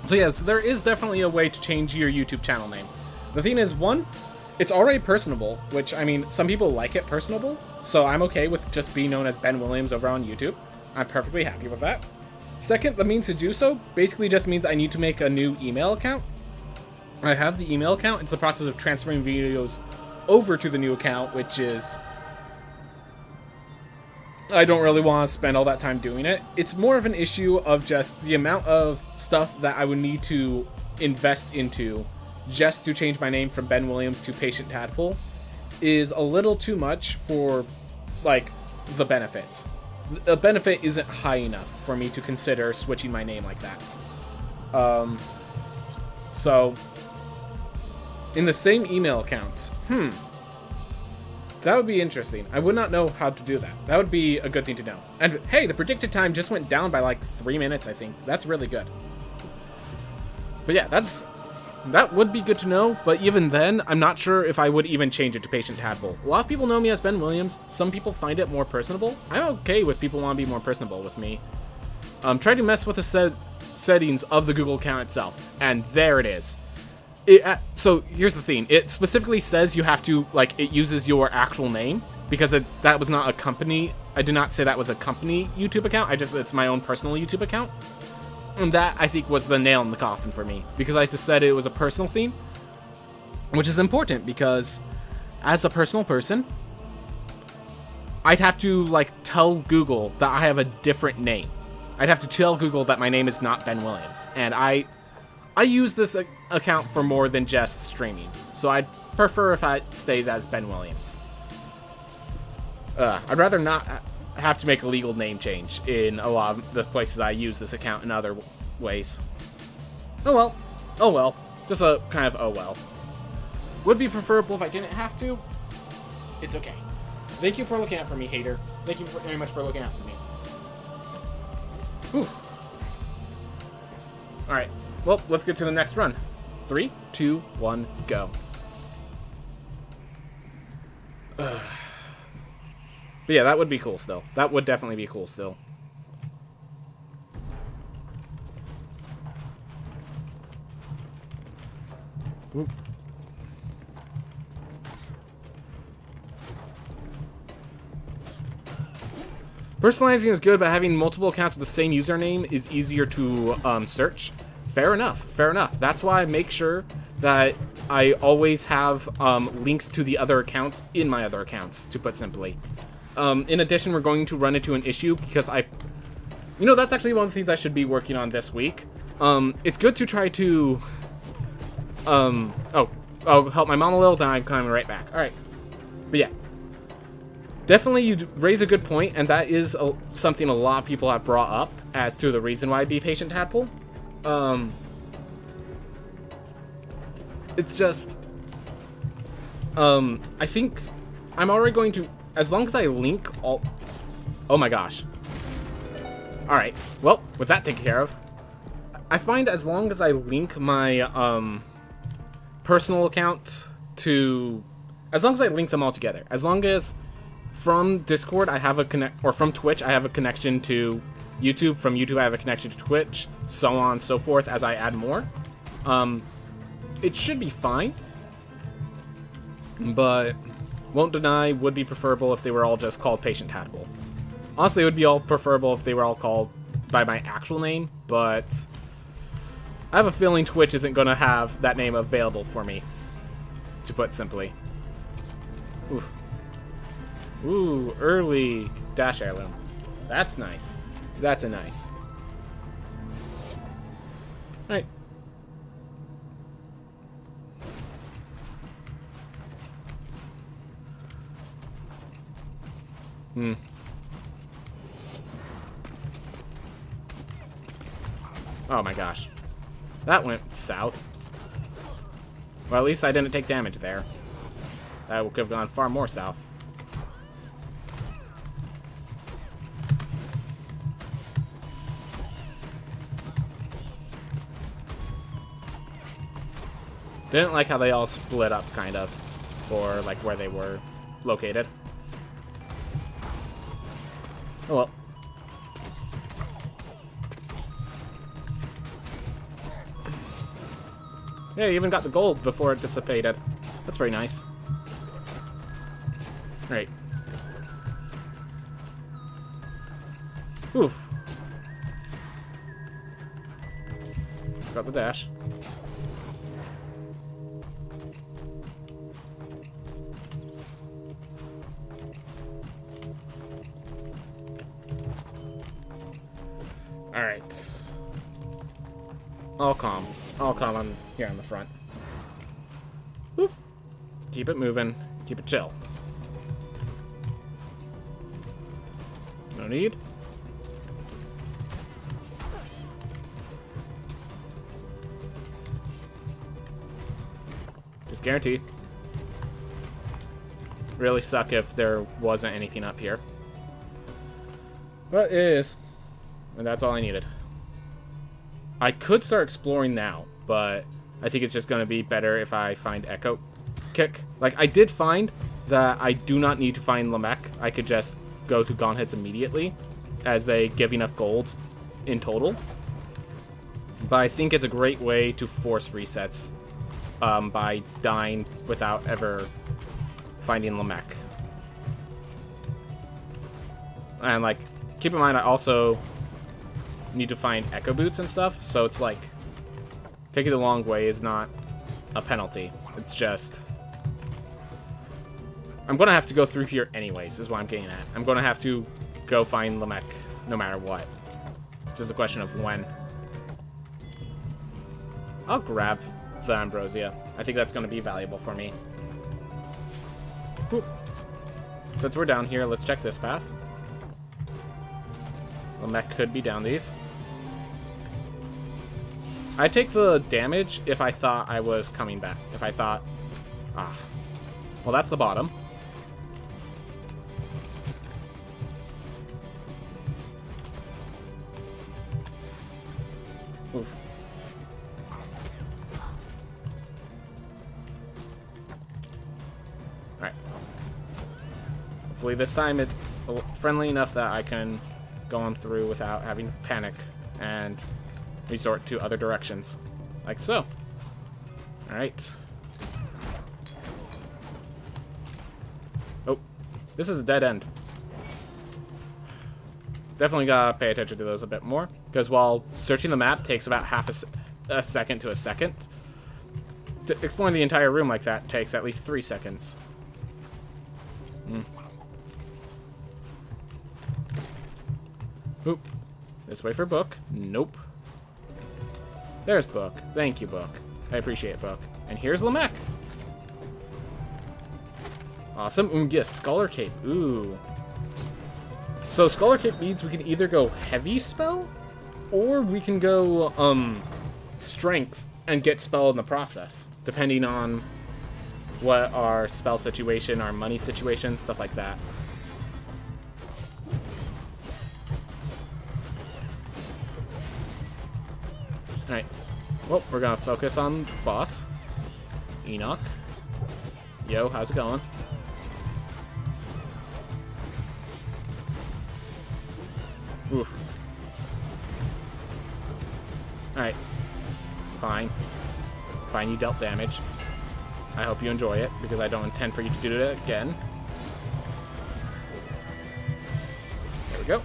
So yes, there is definitely a way to change your YouTube channel name. The thing is, one, it's already personable, which, I mean, some people like it personable, so I'm okay with just being known as Ben Williams over on YouTube. I'm perfectly happy with that. Second, the means to do so basically just means I need to make a new email account. I have the email account. It's the process of transferring videos over to the new account, which is... I don't really want to spend all that time doing it. It's more of an issue of just the amount of stuff that I would need to invest into just to change my name from Ben Williams to Patient Tadpole is a little too much for, like, the benefits. The benefit isn't high enough for me to consider switching my name like that. So, in the same email accounts, that would be interesting. I would not know how to do that. That would be a good thing to know. And hey, the predicted time just went down by like 3 minutes, I think. That's really good. But yeah, that would be good to know, but even then, I'm not sure if I would even change it to Patient Tadpole. A lot of people know me as Ben Williams. Some people find it more personable. I'm okay with people want to be more personable with me. Try to mess with the settings of the Google account itself, and there it is. So here's the thing. It specifically says you have to, like, it uses your actual name, because that was not a company. I did not say that was a company YouTube account. It's my own personal YouTube account. And that, I think, was the nail in the coffin for me, because I just said it was a personal theme, which is important, because as a personal person, I'd have to, like, tell Google that I have a different name. I'd have to tell Google that my name is not Ben Williams, and I use this account for more than just streaming, so I'd prefer if it stays as Ben Williams. I'd rather not have to make a legal name change in a lot of the places I use this account in other ways. Oh well. Oh well. Just a kind of oh well. Would be preferable if I didn't have to. It's okay. Thank you for looking out for me, hater. Thank you very much for looking out for me. Whew. Alright. Well, let's get to the next run. 3, 2, 1, go. But yeah, that would be cool still. That would definitely be cool still. Oop. Personalizing is good, but having multiple accounts with the same username is easier to search. Fair enough, fair enough. That's why I make sure that I always have links to the other accounts in my other accounts, to put simply. In addition, we're going to run into an issue because that's actually one of the things I should be working on this week. It's good to try to, I'll help my mom a little, then I'm coming right back. All right, but yeah, definitely you raise a good point, and that is something a lot of people have brought up as to the reason why I'd be Patient Tadpole. It's just, I think I'm already going to, as long as I link all... Oh my gosh. Alright, well, with that taken care of, I find as long as I link my, personal account to... As long as I link them all together. As long as from Discord I have or from Twitch I have a connection to YouTube, from YouTube I have a connection to Twitch, so on and so forth as I add more. It should be fine. But... won't deny, would be preferable if they were all just called Patient Tadpole. Honestly, it would be all preferable if they were all called by my actual name, but I have a feeling Twitch isn't going to have that name available for me, to put simply. Oof. Ooh, early dash heirloom. That's nice. That's a nice. Alright. Oh my gosh. That went south. Well, at least I didn't take damage there. That could have gone far more south. Didn't like how they all split up, kind of, for like where they were located. Oh well. Yeah, you even got the gold before it dissipated. That's very nice. Alright. Whew. It's got the dash. Alright. All calm. All calm on here on the front. Whoop. Keep it moving. Keep it chill. No need. Just guarantee. Really suck if there wasn't anything up here. But it is. And that's all I needed. I could start exploring now, but I think it's just going to be better if I find Echo Kick. Like, I did find that I do not need to find Lamech. I could just go to Gauntlets immediately, as they give enough gold in total. But I think it's a great way to force resets by dying without ever finding Lamech. And, like, keep in mind, I also need to find Echo Boots and stuff, so it's like, taking the long way is not a penalty. It's just, I'm gonna have to go through here anyways, is what I'm getting at. I'm gonna have to go find Lamech no matter what. It's just a question of when. I'll grab the Ambrosia. I think that's gonna be valuable for me. Whoop. Since we're down here, let's check this path. Lamech could be down these. I'd take the damage if I thought I was coming back. If I thought... Ah. Well, that's the bottom. Oof. Alright. Hopefully this time it's friendly enough that I can go on through without having to panic and resort to other directions. Like so. Alright. Oh. This is a dead end. Definitely gotta pay attention to those a bit more, because while searching the map takes about half a second to a second, exploring the entire room like that takes at least 3 seconds. Oop. This way for Book. Nope. There's Book. Thank you, Book. I appreciate Book. And here's Lamech. Awesome. Ooh, get a Scholar Cape. Ooh. So Scholar Cape means we can either go heavy spell, or we can go strength and get spell in the process, depending on what our spell situation, our money situation, stuff like that. Alright. Well, we're gonna focus on boss. Enoch. Yo, how's it going? Oof. Alright. Fine. Fine, you dealt damage. I hope you enjoy it, because I don't intend for you to do it again. There we go.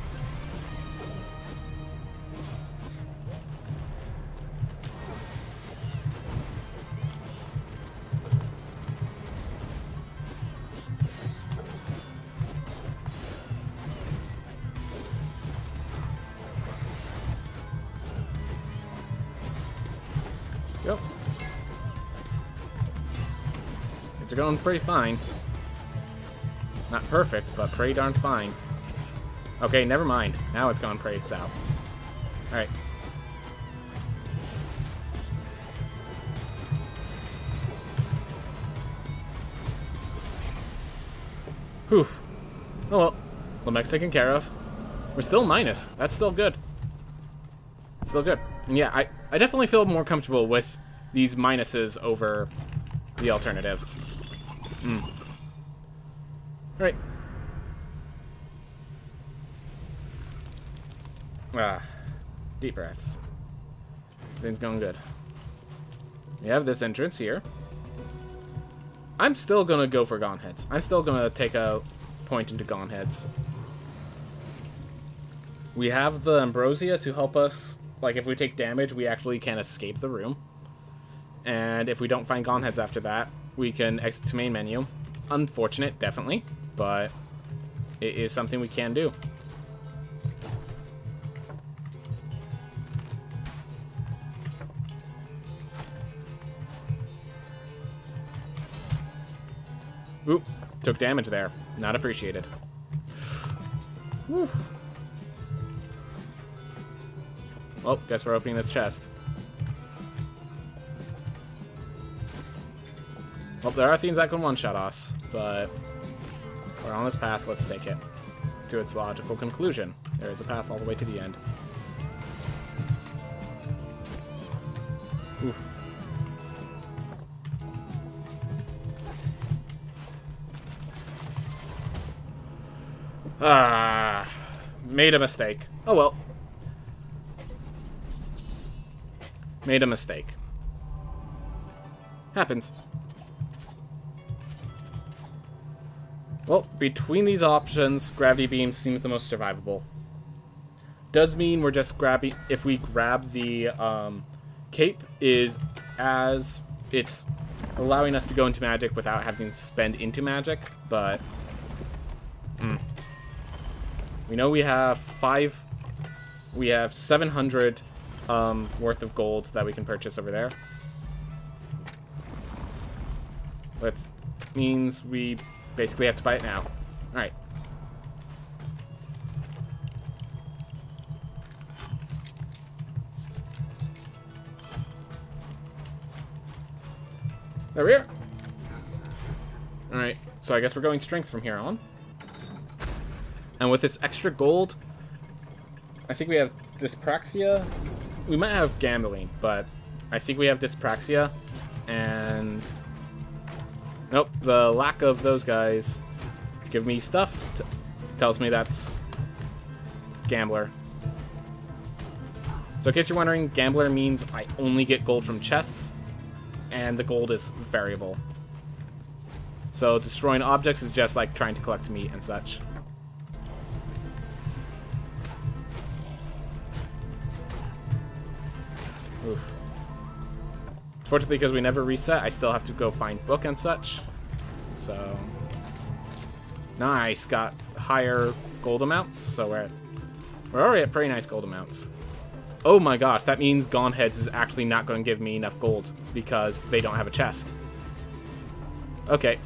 Go. Things are going pretty fine. Not perfect, but pretty darn fine. Okay, never mind. Now it's gone pretty south. Alright. Whew. Oh well. Lamec's taken care of. We're still minus. That's still good. Still good. And yeah, I definitely feel more comfortable with these minuses over the alternatives. Alright. Deep breaths. Everything's going good. We have this entrance here. I'm still gonna go for Gone Heads. I'm still gonna take a point into Gone Heads. We have the Ambrosia to help us. Like, if we take damage, we actually can escape the room. And if we don't find Gone Heads after that, we can exit to main menu. Unfortunate, definitely, but it is something we can do. Oop, took damage there. Not appreciated. Whew. Well, guess we're opening this chest. Well, there are things that can one-shot us, but we're on this path. Let's take it to its logical conclusion. There is a path all the way to the end. Ooh. Made a mistake. Oh well. Made a mistake. Happens. Well, between these options, Gravity Beam seems the most survivable. Does mean we're just grabbing... If we grab the cape, is as it's allowing us to go into magic without having to spend into magic, but... We know we have 700 worth of gold that we can purchase over there. That means we basically have to buy it now. Alright. There we are. Alright, so I guess we're going strength from here on. And with this extra gold, I think we have Dyspraxia. We might have Gambling, but I think we have Dyspraxia. And... Nope, the lack of those guys give me stuff. Tells me that's Gambler. So in case you're wondering, Gambler means I only get gold from chests, and the gold is variable. So destroying objects is just like trying to collect meat and such. Oof. Fortunately, because we never reset, I still have to go find book and such. So, nice, got higher gold amounts. So we're already at pretty nice gold amounts. Oh my gosh, that means Gone Heads is actually not going to give me enough gold because they don't have a chest. Okay.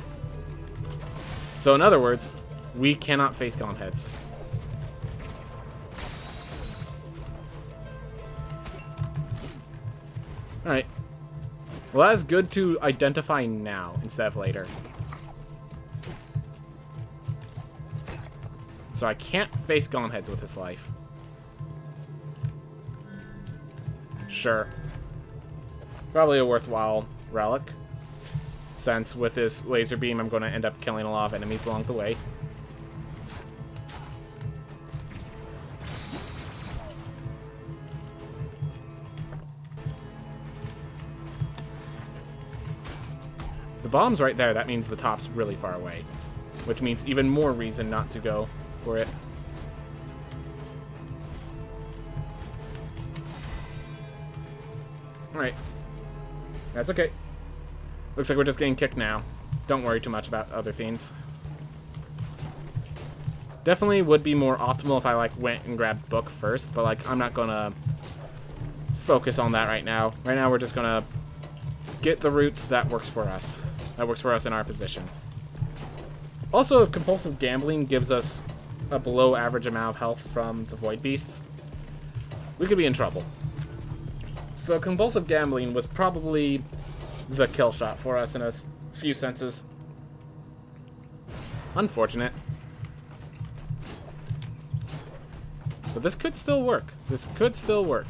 So in other words, we cannot face Gone Heads. Alright. Well, that's good to identify now instead of later. So I can't face Gone Heads with this life. Sure. Probably a worthwhile relic. Since with this laser beam, I'm going to end up killing a lot of enemies along the way. The bomb's right there. That means the top's really far away. Which means even more reason not to go for it. Alright. That's okay. Looks like we're just getting kicked now. Don't worry too much about other fiends. Definitely would be more optimal if I like went and grabbed book first, but like I'm not gonna focus on that right now. Right now we're just gonna get the route that works for us. That works for us in our position. Also, if compulsive gambling gives us a below average amount of health from the void beasts, we could be in trouble. So compulsive gambling was probably the kill shot for us in a few senses. Unfortunate. But this could still work. This could still work.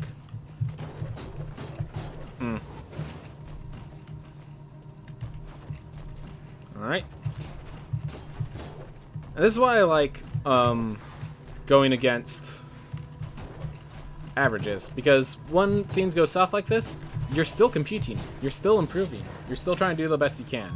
Alright. And this is why I like going against averages, because when things go south like this, you're still competing, you're still improving, you're still trying to do the best you can.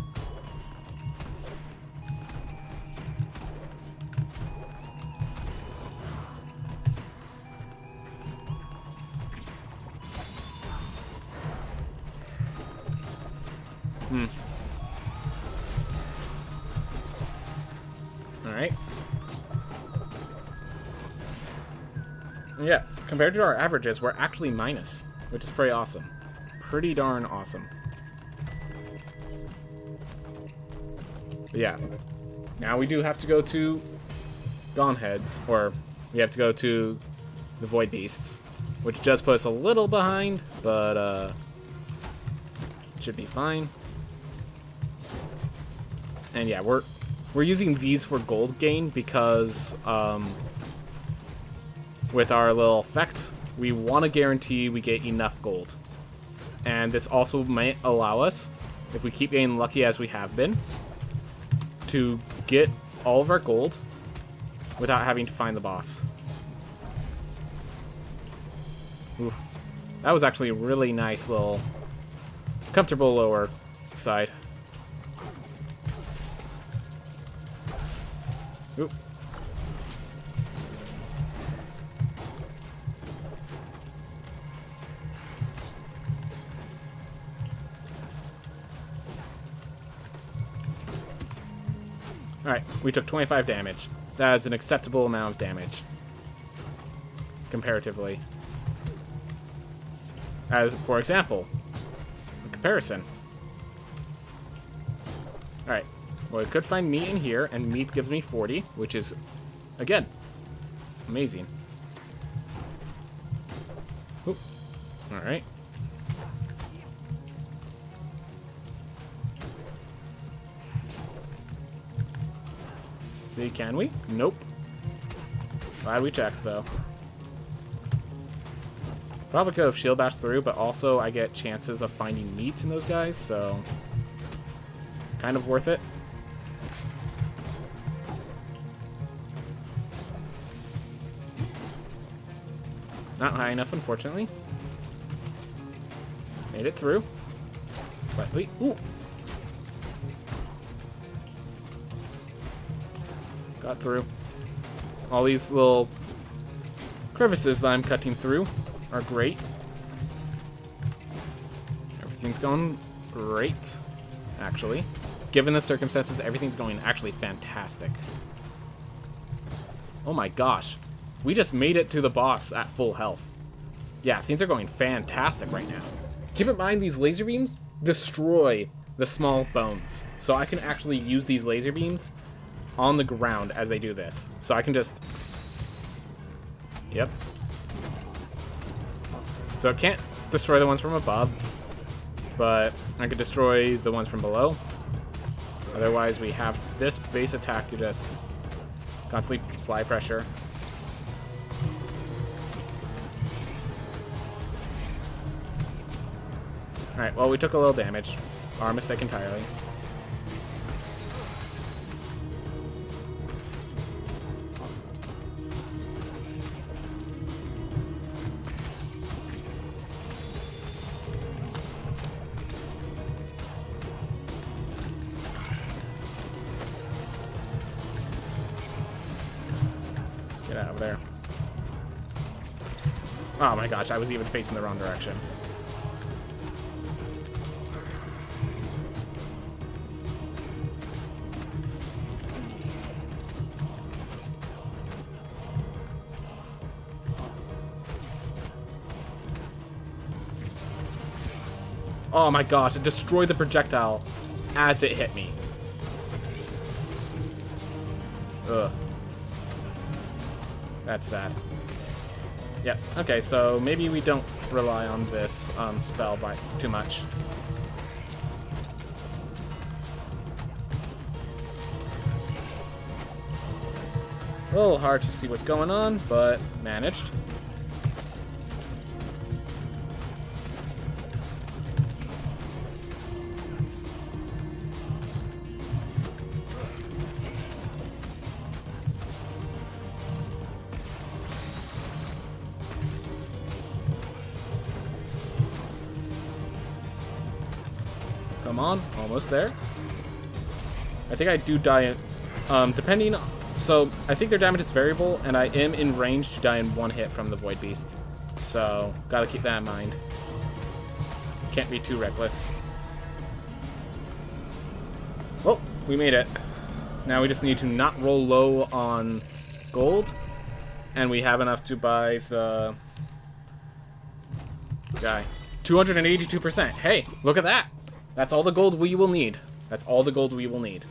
Alright. Yeah, compared to our averages, we're actually minus, which is pretty awesome. Pretty darn awesome. But yeah, now we do have to go to Dawnheads, or we have to go to the Void Beasts, which does put us a little behind, but should be fine. And yeah, we're using these for gold gain because with our little effect, we want to guarantee we get enough gold. And this also might allow us, if we keep getting lucky as we have been, to get all of our gold without having to find the boss. Ooh, that was actually a really nice little comfortable lower side. Oop. Alright, we took 25 damage. That is an acceptable amount of damage. Comparatively. As, for example, a comparison. Alright, well, I could find meat in here, and meat gives me 40, which is, again, amazing. Oop. Alright. See, can we? Nope. Glad we checked, though. Probably could have shield bashed through, but also I get chances of finding meat in those guys, so kind of worth it. Not high enough, unfortunately. Made it through. Slightly. Ooh. Got through. All these little crevices that I'm cutting through are great. Everything's going great, actually. Given the circumstances, everything's going actually fantastic. Oh my gosh. We just made it to the boss at full health. Yeah, things are going fantastic right now. Keep in mind, these laser beams destroy the small bones. So I can actually use these laser beams on the ground as they do this. So I can just... Yep. So it can't destroy the ones from above, but I could destroy the ones from below. Otherwise, we have this base attack to just constantly apply pressure. Alright, well, we took a little damage. Our mistake entirely. Let's get out of there. Oh my gosh, I was even facing the wrong direction. Oh my gosh, it destroyed the projectile as it hit me. Ugh. That's sad. Yep. Okay, so maybe we don't rely on this spell by too much. A little hard to see what's going on, but managed. Come on, almost there. I think I do die in, depending. So I think their damage is variable, and I am in range to die in one hit from the Void Beast. So gotta keep that in mind. Can't be too reckless. Well, we made it. Now we just need to not roll low on gold, and we have enough to buy the guy. 282%. Hey, look at that. That's all the gold we will need. That's all the gold we will need.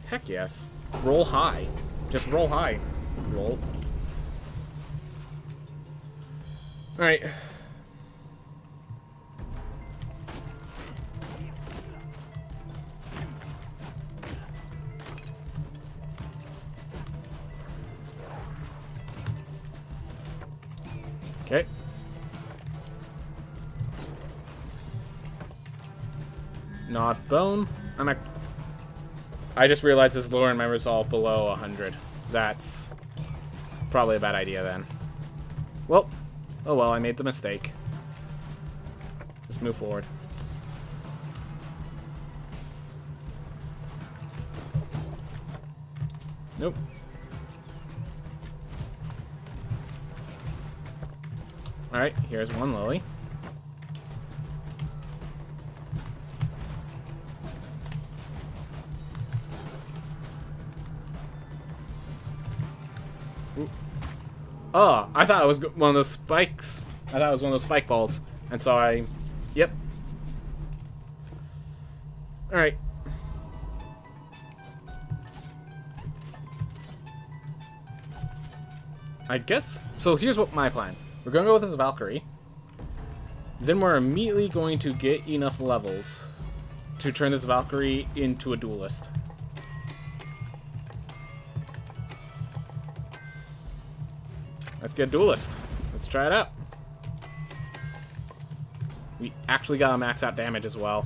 Heck yes. Roll high. Just roll high. Roll. Alright. Okay. Not bone. I just realized this is lowering my resolve below 100. That's probably a bad idea then. Well, oh well, I made the mistake. Let's move forward. Nope. Alright, here's one lily. Oh, I thought it was one of those spikes. I thought it was one of those spike balls. And so I... Yep. Alright. I guess... So here's what my plan. We're going to go with this Valkyrie. Then we're immediately going to get enough levels to turn this Valkyrie into a duelist. Let's get a duelist. Let's try it out. We actually got to max out damage as well.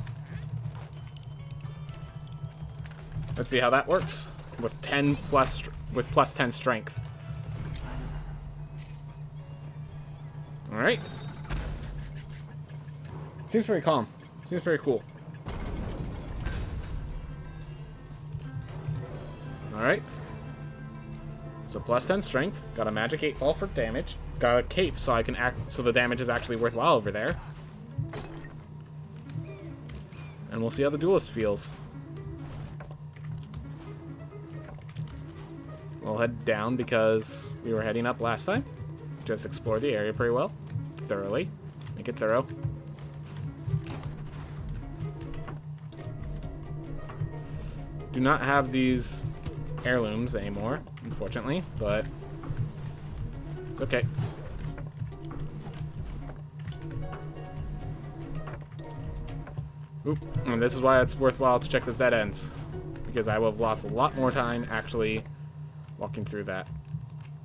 Let's see how that works with plus 10 strength. All right. Seems very calm. Seems very cool. All right. So plus 10 strength. Got a magic 8 ball for damage. Got a cape so I can act. So the damage is actually worthwhile over there. And we'll see how the duelist feels. We'll head down because we were heading up last time. Just explore the area pretty well. Thoroughly. Make it thorough. Do not have these heirlooms anymore, unfortunately, but it's okay. Oop. And this is why it's worthwhile to check those dead ends, because I will have lost a lot more time actually walking through that.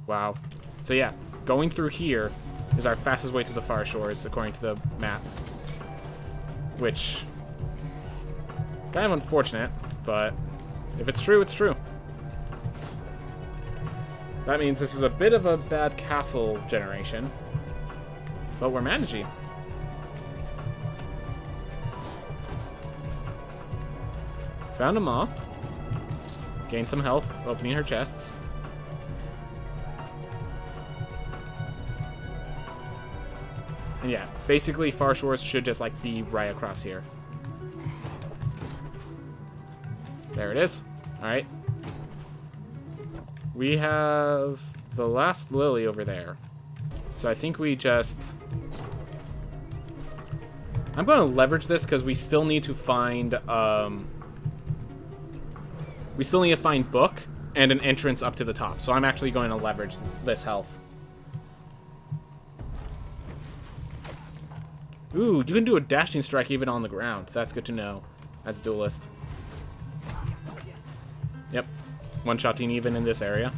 Wow. So yeah, going through here is our fastest way to the far shores, according to the map. Which, kind of unfortunate, but if it's true, it's true. That means this is a bit of a bad castle generation, but we're managing. Found a maw. Gained some health, opening her chests. And yeah, basically Far Shores should just like be right across here. There it is. Alright. We have the last lily over there. So I think we just... I'm going to leverage this because we still need to find we still need to find book and an entrance up to the top. So I'm actually going to leverage this health. Ooh, you can do a dashing strike even on the ground. That's good to know as a duelist. Yep. One-shotting even in this area.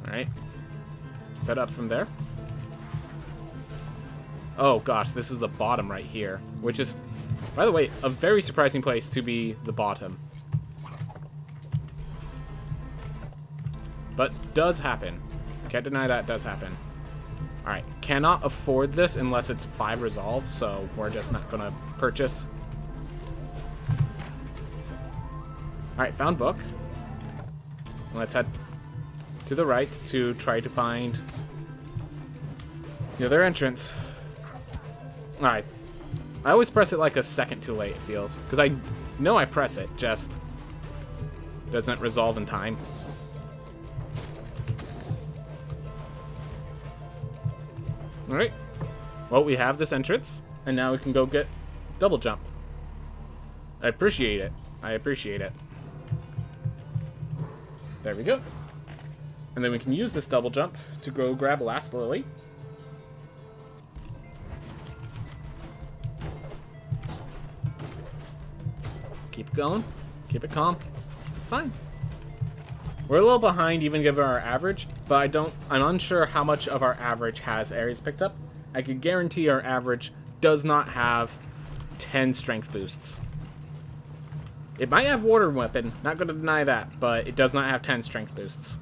Alright. Set up from there. Oh gosh, this is the bottom right here. Which is, by the way, a very surprising place to be the bottom. But does happen. Can't deny that does happen. Alright, cannot afford this unless it's 5 resolve, so we're just not gonna purchase. Alright, found book. Let's head to the right to try to find the other entrance. Alright. I always press it like a second too late, it feels. Because I know I press it, just doesn't resolve in time. Alright. Well, we have this entrance, and now we can go get double jump. I appreciate it. I appreciate it. There we go. And then we can use this double jump to go grab last lily. Keep going. Keep it calm. Fine. We're a little behind even given our average, but I'm unsure how much of our average has areas picked up. I can guarantee our average does not have 10 strength boosts. It might have water weapon, not going to deny that, but it does not have 10 strength boosts.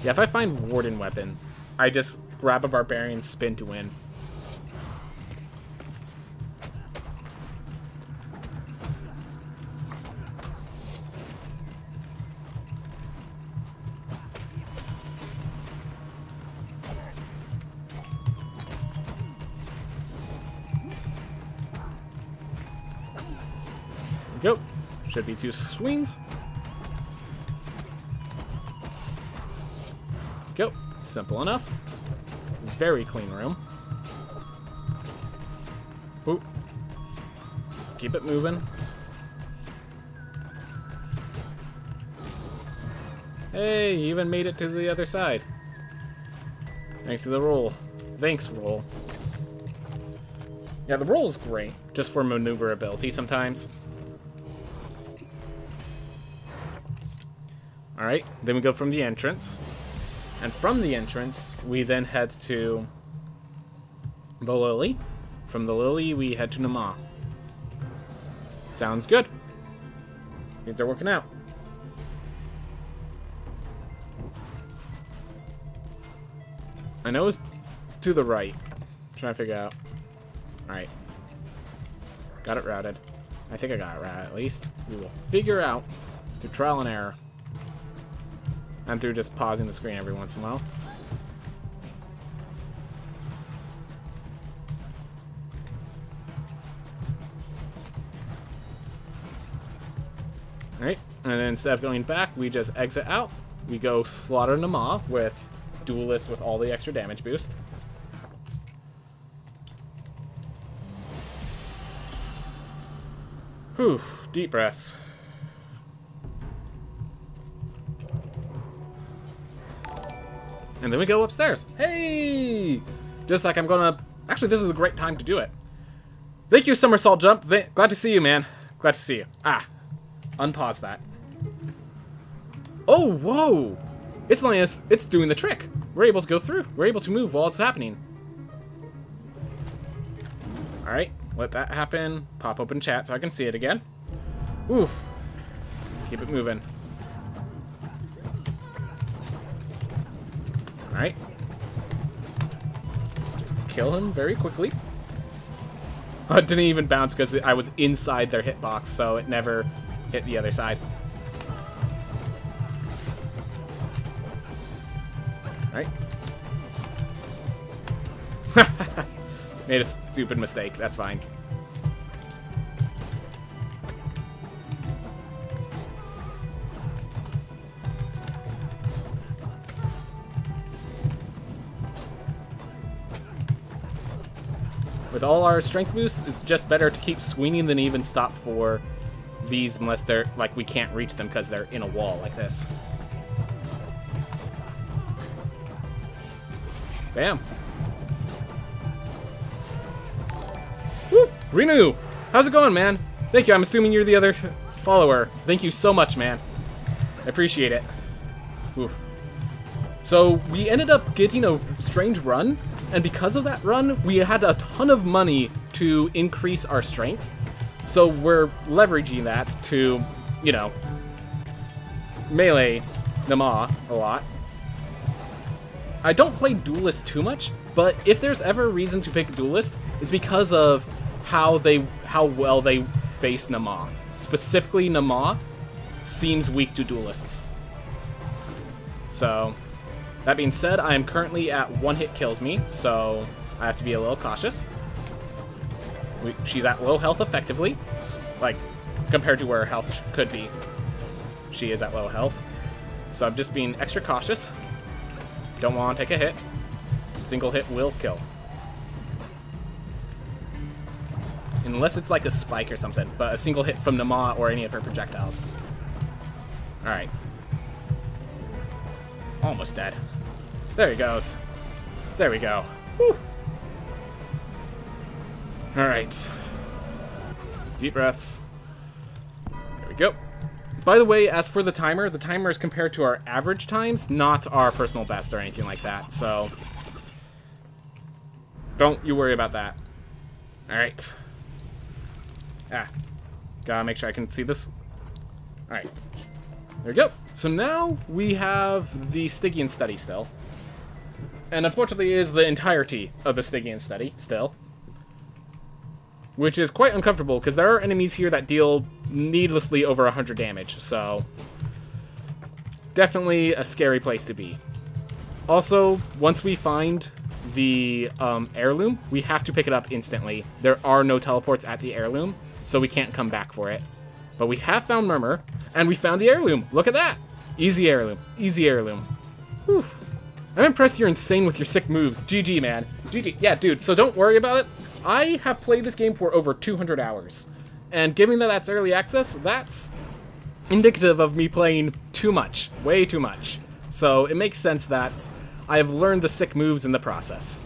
Yeah, if I find warden weapon, I just grab a barbarian spin to win. Go. Should be 2 swings. Go. Simple enough. Very clean room. Oop. Just keep it moving. Hey, you even made it to the other side. Thanks to the roll. Thanks, roll. Yeah, the roll is great, just for maneuverability sometimes. Alright, then we go from the entrance. And from the entrance, we then head to the Lily. From the Lily, we head to Nama. Sounds good. Things are working out. I know it's to the right. I'm trying to figure out. Alright. Got it routed. I think I got it routed at least. We will figure out through trial and error. And through just pausing the screen every once in a while. Alright, and then instead of going back, we just exit out. We go slaughter Nama with Duelist with all the extra damage boost. Whew, deep breaths. And then we go upstairs. Hey! Just like I'm gonna... Actually, this is a great time to do it. Thank you, Somersault Jump. Glad to see you, man. Glad to see you. Ah. Unpause that. Oh, whoa! It's letting us... It's doing the trick. We're able to go through. We're able to move while it's happening. Alright. Let that happen. Pop open chat so I can see it again. Ooh. Keep it moving. Alright. Just kill him very quickly. Oh, it didn't even bounce because I was inside their hitbox, so it never hit the other side. Alright. Made a stupid mistake. That's fine. with all our strength boosts, it's just better to keep swinging than even stop for these unless they're, like, we can't reach them because they're in a wall like this. Bam. Woo! Renew! How's it going, man? Thank you, I'm assuming you're the other follower. Thank you so much, man. I appreciate it. Ooh. So, we ended up getting a strange run, and because of that run, we had a ton of money to increase our strength. So we're leveraging that to, you know, melee Nama a lot. I don't play Duelist too much, but if there's ever a reason to pick Duelist, it's because of how well they face Nama. Specifically, Nama seems weak to Duelists. So, that being said, I am currently at 1 hit kills me, so I have to be a little cautious. She's at low health effectively, like, compared to where her health could be. She is at low health. So I'm just being extra cautious. Don't want to take a hit. Single hit will kill. Unless it's like a spike or something, but a single hit from Nama or any of her projectiles. Alright. Almost dead. There he goes. There we go. Whew. Alright. Deep breaths. There we go. By the way, as for the timer is compared to our average times, not our personal best or anything like that, so don't you worry about that. Alright. Gotta make sure I can see this. Alright. There we go. So now we have the Stygian study still. And unfortunately it is the entirety of the Stygian study still. Which is quite uncomfortable, because there are enemies here that deal needlessly over 100 damage, so definitely a scary place to be. Also, once we find the heirloom, we have to pick it up instantly. There are no teleports at the heirloom, so we can't come back for it. But we have found Murmur, and we found the heirloom. Look at that! Easy heirloom. Easy heirloom. Whew. I'm impressed you're insane with your sick moves. GG, man. GG. Yeah, dude, so don't worry about it. I have played this game for over 200 hours, and given that that's early access, that's indicative of me playing too much, way too much. So it makes sense that I have learned the sick moves in the process.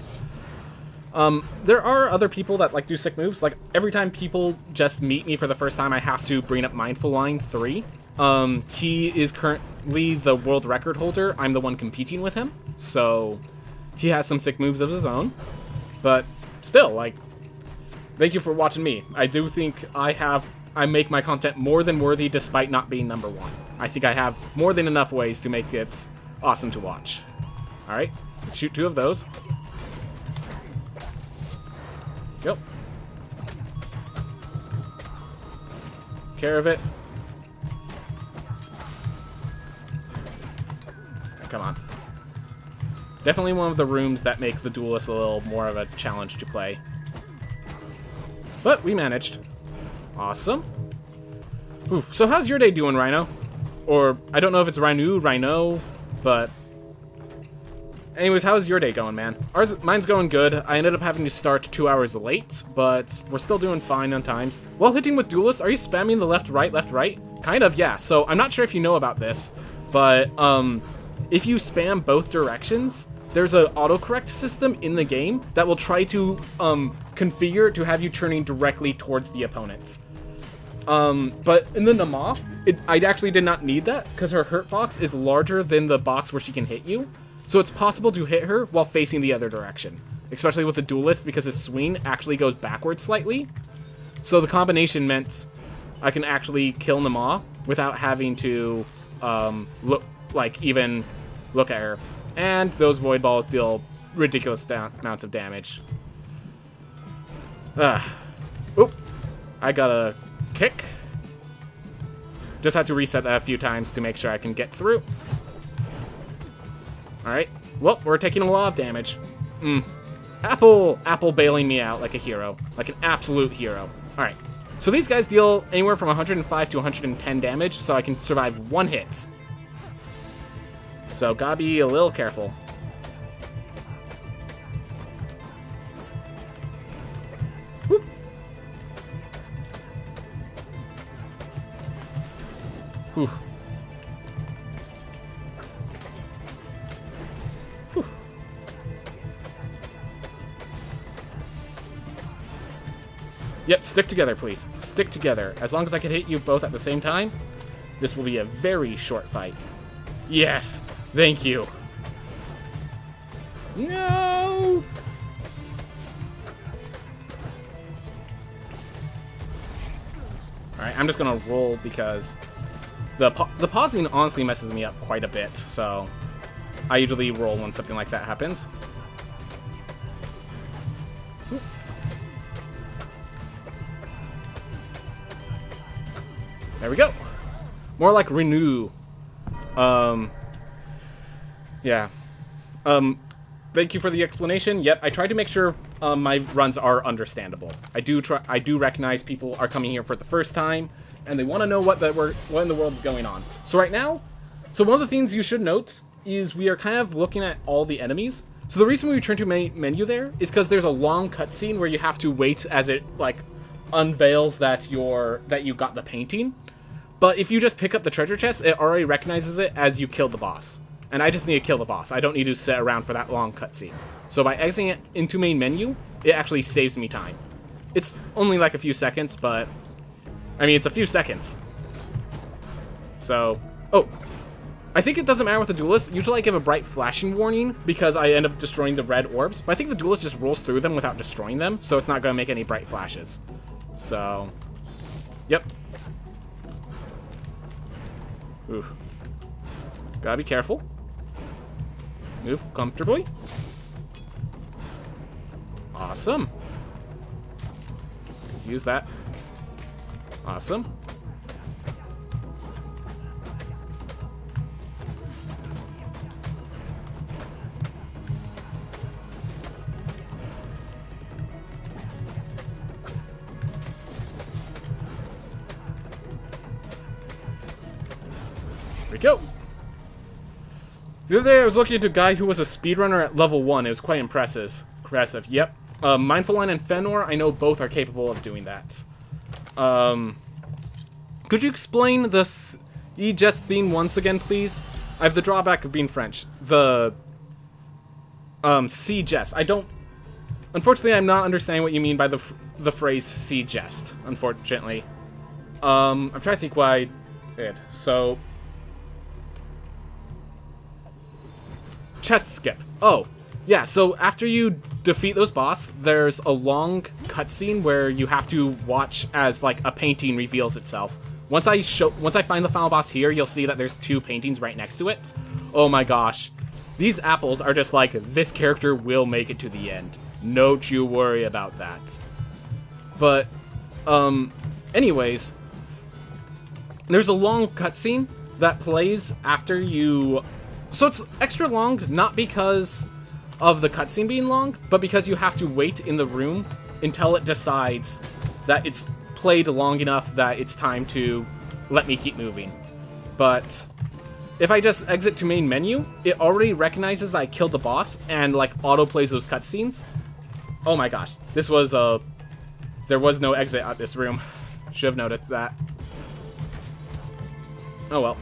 There are other people that like do sick moves. Like every time people just meet me for the first time, I have to bring up Mindful Line 3. He is currently the world record holder. I'm the one competing with him, so he has some sick moves of his own. But still, like, thank you for watching me. I do think I make my content more than worthy despite not being number 1. I think I have more than enough ways to make it awesome to watch. Alright, let's shoot 2 of those. Yep. Care of it. Come on. Definitely one of the rooms that make the Duelist a little more of a challenge to play. But we managed. Awesome. Ooh, so how's your day doing, Rhino? Or, I don't know if it's Rhino, but anyways, how's your day going, man? Mine's going good. I ended up having to start 2 hours late, but we're still doing fine on times. While hitting with Duelist, are you spamming the left, right? Kind of, yeah. So I'm not sure if you know about this, but if you spam both directions, there's an autocorrect system in the game that will try to configure to have you turning directly towards the opponent. But in the Nama, I actually did not need that, because her hurt box is larger than the box where she can hit you. So it's possible to hit her while facing the other direction. Especially with the Duelist, because his swing actually goes backwards slightly. So the combination meant I can actually kill Nama without having to even look at her. And those Void Balls deal ridiculous amounts of damage. Oop. I got a kick. Just had to reset that a few times to make sure I can get through. Alright. Well, we're taking a lot of damage. Apple bailing me out like a hero. Like an absolute hero. Alright. So these guys deal anywhere from 105 to 110 damage, so I can survive 1 hit. So gotta be a little careful. Whew. Whew. Yep, stick together, please. Stick together. As long as I can hit you both at the same time, this will be a very short fight. Yes! Thank you. No! Alright, I'm just gonna roll because the pausing honestly messes me up quite a bit, so I usually roll when something like that happens. There we go. More like renew. Yeah. Thank you for the explanation. Yep, I tried to make sure my runs are understandable. I do recognize people are coming here for the first time, and they want to know what in the world is going on. So right now, one of the things you should note is we are kind of looking at all the enemies. So the reason we return to main menu there is because there's a long cutscene where you have to wait as it like unveils that you got the painting. But if you just pick up the treasure chest, it already recognizes it as you killed the boss. And I just need to kill the boss. I don't need to sit around for that long cutscene. So by exiting it into main menu, it actually saves me time. It's only like a few seconds, but... I mean, it's a few seconds. So... Oh. I think it doesn't matter with the duelist. Usually I give a bright flashing warning because I end up destroying the red orbs. But I think the duelist just rolls through them without destroying them, so it's not going to make any bright flashes. So... Yep. Ooh. Just gotta be careful. Move comfortably. Awesome. Let's use that. Awesome. Here we go. The other day I was looking at a guy who was a speedrunner at level 1. It was quite impressive. Yep. Mindful Line and Fenor, I know both are capable of doing that. Could you explain the E-Jest theme once again, please? I have the drawback of being French. The C-Jest. I don't... Unfortunately, I'm not understanding what you mean by the phrase C-Jest, unfortunately. I'm trying to think why I did. So... Chest skip. Oh, yeah, so after you defeat those boss, there's a long cutscene where you have to watch as, like, a painting reveals itself. Once I find the final boss here, you'll see that there's 2 paintings right next to it. Oh my gosh. These apples are just like, this character will make it to the end. Don't you worry about that. But, anyways, there's a long cutscene that plays after you... So it's extra long, not because of the cutscene being long, but because you have to wait in the room until it decides that it's played long enough that it's time to let me keep moving. But if I just exit to main menu, it already recognizes that I killed the boss and like auto plays those cutscenes. Oh my gosh, this was there was no exit at this room. Should have noted that. Oh well.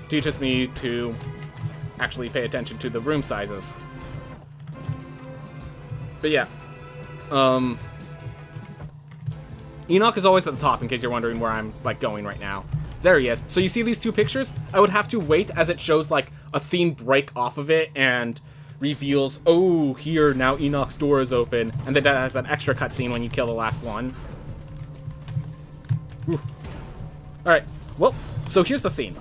Teaches me to actually pay attention to the room sizes. But yeah. Enoch is always at the top, in case you're wondering where I'm like going right now. There he is. So you see these 2 pictures? I would have to wait as it shows like a theme break off of it and reveals, oh, here, now Enoch's door is open. And then that has an extra cutscene when you kill the last one. Alright, well, so here's the theme.